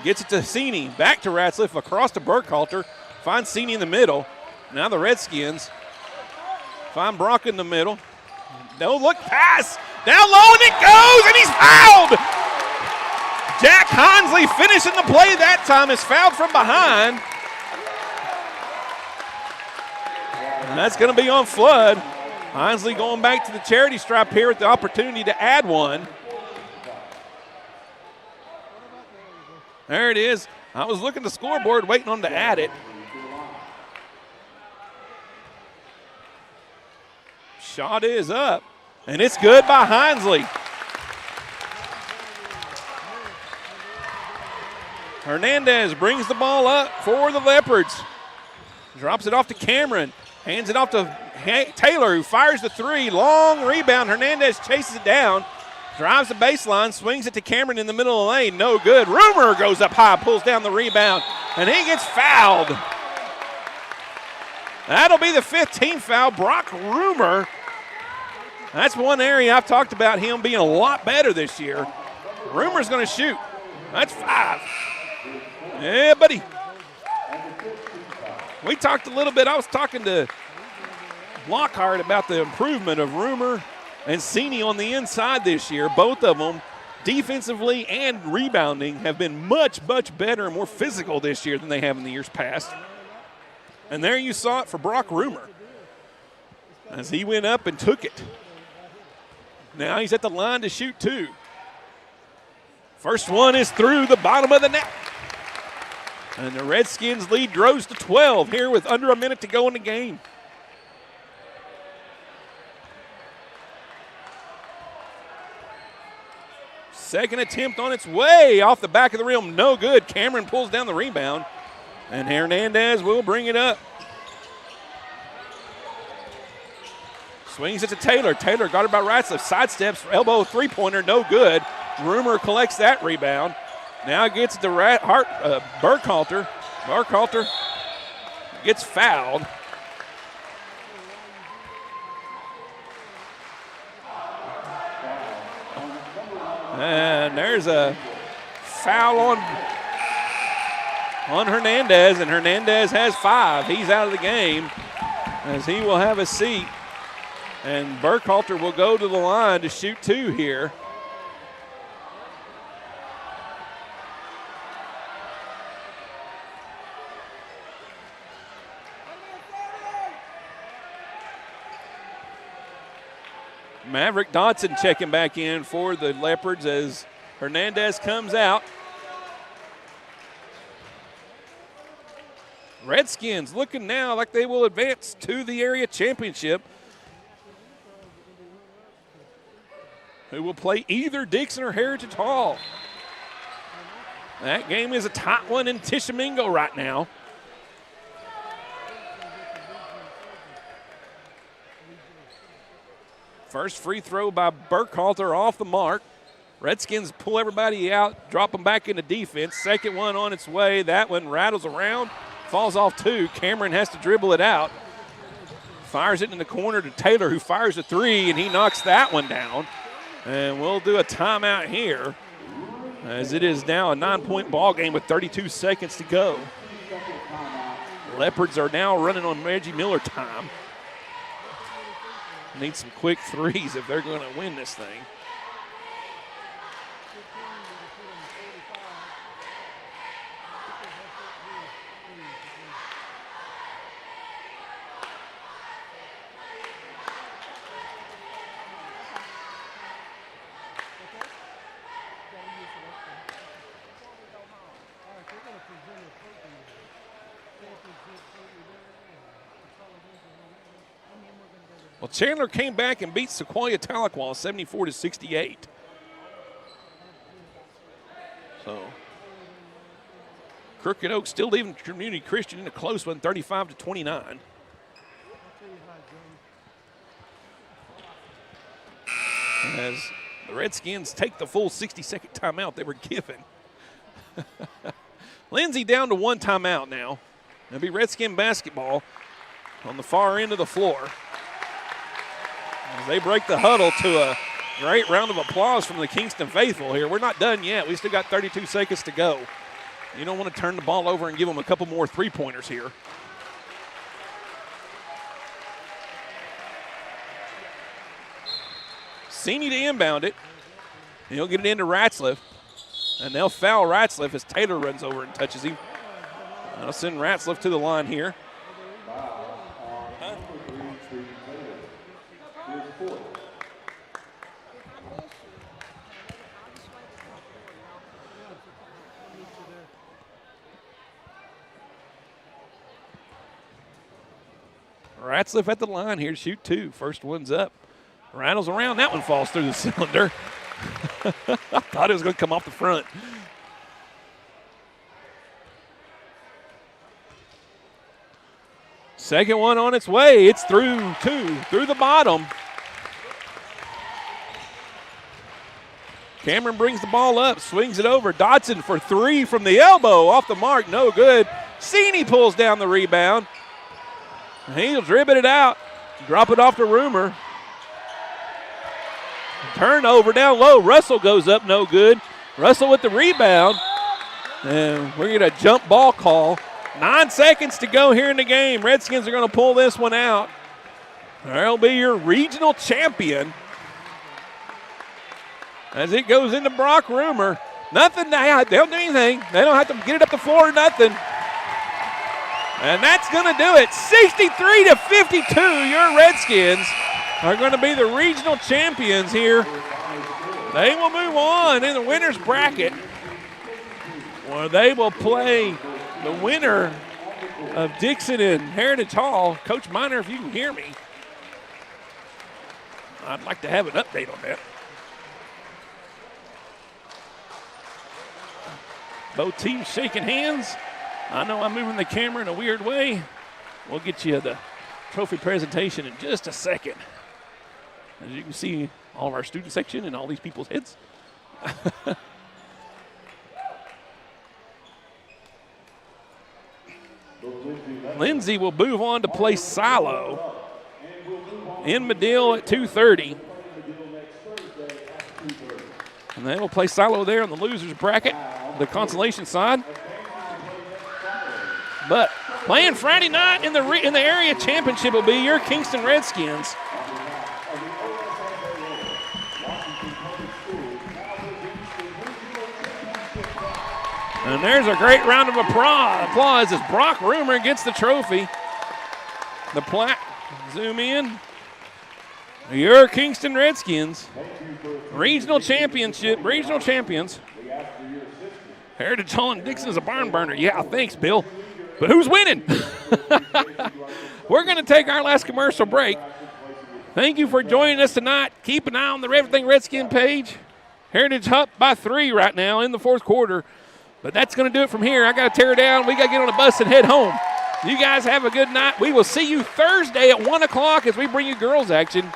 Gets it to Sini, back to Ratzliff, across to Burkhalter. Finds Sini in the middle. Now the Redskins find Brock in the middle. No look pass. Down low and it goes, and he's fouled. Jack Hinsley finishing the play that time is fouled from behind. And that's going to be on Flood. Hinsley going back to the charity stripe here with the opportunity to add one. There it is. I was looking at the scoreboard waiting on him to add it. Shot is up, and it's good by Hinsley. Hernandez brings the ball up for the Leopards. Drops it off to Cameron. Hands it off to Taylor, who fires the three. Long rebound. Hernandez chases it down. Drives the baseline. Swings it to Cameron in the middle of the lane. No good. Rumor goes up high. Pulls down the rebound. And he gets fouled. That'll be the 15th foul. Brock Rumor. That's one area I've talked about him being a lot better this year. Rumor's going to shoot. That's 5. Yeah, buddy. We talked a little bit. I was talking to Lockhart about the improvement of Rumor and Sini on the inside this year. Both of them, defensively and rebounding, have been much, much better and more physical this year than they have in the years past. And there you saw it for Brock Rumor as he went up and took it. Now he's at the line to shoot 2. First one is through the bottom of the net. And the Redskins lead grows to 12 here with under a minute to go in the game. Second attempt on its way off the back of the rim. No good. Cameron pulls down the rebound. And Hernandez will bring it up. Swings it to Taylor. Taylor guarded by Ratzliff. Sidesteps, elbow three-pointer, no good. Rumor collects that rebound. Now gets to Burkhalter. Burkhalter gets fouled. And there's a foul on Hernandez, and Hernandez has 5. He's out of the game as he will have a seat. And Burkhalter will go to the line to shoot 2 here. Maverick Dodson checking back in for the Leopards as Hernandez comes out. Redskins looking now like they will advance to the area championship. Who will play either Dixon or Heritage Hall. That game is a tight one in Tishomingo right now. First free throw by Burkhalter off the mark. Redskins pull everybody out, drop them back into defense. Second one on its way. That one rattles around, falls off 2. Cameron has to dribble it out. Fires it in the corner to Taylor, who fires a 3, and he knocks that one down. And we'll do a timeout here as it is now a 9-point ball game with 32 seconds to go. Leopards are now running on Reggie Miller time. Need some quick threes if they're going to win this thing. Well, Chandler came back and beat Sequoia Tahlequah 74-68. So, Crooked Oak still leaving Community Christian in a close one, 35-29. As the Redskins take the full 60-second timeout they were given. Lindsay down to 1 timeout now. It'll be Redskin basketball on the far end of the floor. As they break the huddle to a great round of applause from the Kingston faithful here. We're not done yet. We still got 32 seconds to go. You don't want to turn the ball over and give them a couple more three-pointers here. Senior to inbound it. He'll get it into Ratzliff. And they'll foul Ratzliff as Taylor runs over and touches him. That'll send Ratzliff to the line here. Ratzliff at the line here to shoot 2. First one's up. Rattles around. That one falls through the cylinder. I thought it was going to come off the front. Second one on its way. It's through 2, through the bottom. Cameron brings the ball up, swings it over. Dodson for 3 from the elbow. Off the mark, no good. Sini pulls down the rebound. He'll dribble it out, drop it off to Rumor. Turnover down low. Russell goes up, no good. Russell with the rebound. And we're going to jump ball call. 9 seconds to go here in the game. Redskins are going to pull this one out. That'll be your regional champion. As it goes into Brock Rumor. Nothing, they don't do anything. They don't have to get it up the floor or nothing. And that's going to do it. 63-52, your Redskins are going to be the regional champions here. They will move on in the winner's bracket, where they will play the winner of Dixon and Heritage Hall. Coach Miner, if you can hear me, I'd like to have an update on that. Both teams shaking hands. I know I'm moving the camera in a weird way. We'll get you the trophy presentation in just a second. As you can see, all of our student section and all these people's heads. Lindsay will move on to play Silo in Medill at 2:30. And they will play Silo there on the losers bracket, the consolation side. But playing Friday night in the area championship will be your Kingston Redskins. And there's a great round of applause as Brock Rumor gets the trophy. The plaque, zoom in. Your Kingston Redskins, regional champions. Heritage Hall and Dixon is a barn burner. Yeah, thanks, Bill. But who's winning? We're going to take our last commercial break. Thank you for joining us tonight. Keep an eye on the Everything Redskin page. Heritage up by 3 right now in the fourth quarter. But that's going to do it from here. I got to tear down. We got to get on a bus and head home. You guys have a good night. We will see you Thursday at 1 o'clock as we bring you girls action.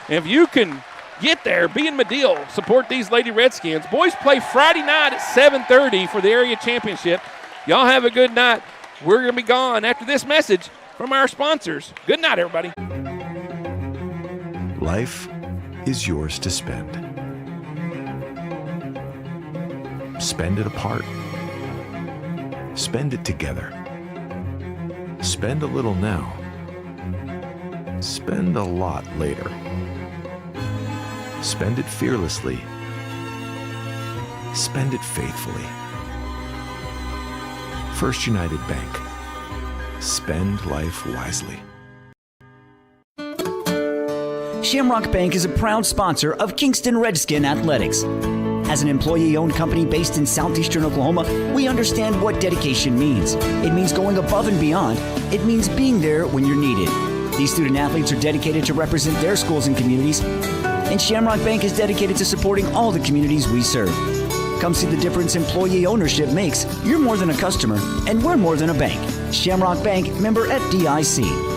If you can get there, be in Medill, support these Lady Redskins. Boys play Friday night at 7:30 for the area championship. Y'all have a good night. We're going to be gone after this message from our sponsors. Good night, everybody. Life is yours to spend. Spend it apart. Spend it together. Spend a little now. Spend a lot later. Spend it fearlessly. Spend it faithfully. First United Bank. Spend life wisely. Shamrock Bank is a proud sponsor of Kingston Redskin Athletics. As an employee-owned company based in southeastern Oklahoma, we understand what dedication means. It means going above and beyond. It means being there when you're needed. These student athletes are dedicated to represent their schools and communities, and Shamrock Bank is dedicated to supporting all the communities we serve. Come see the difference employee ownership makes. You're more than a customer, and we're more than a bank. Shamrock Bank, member FDIC.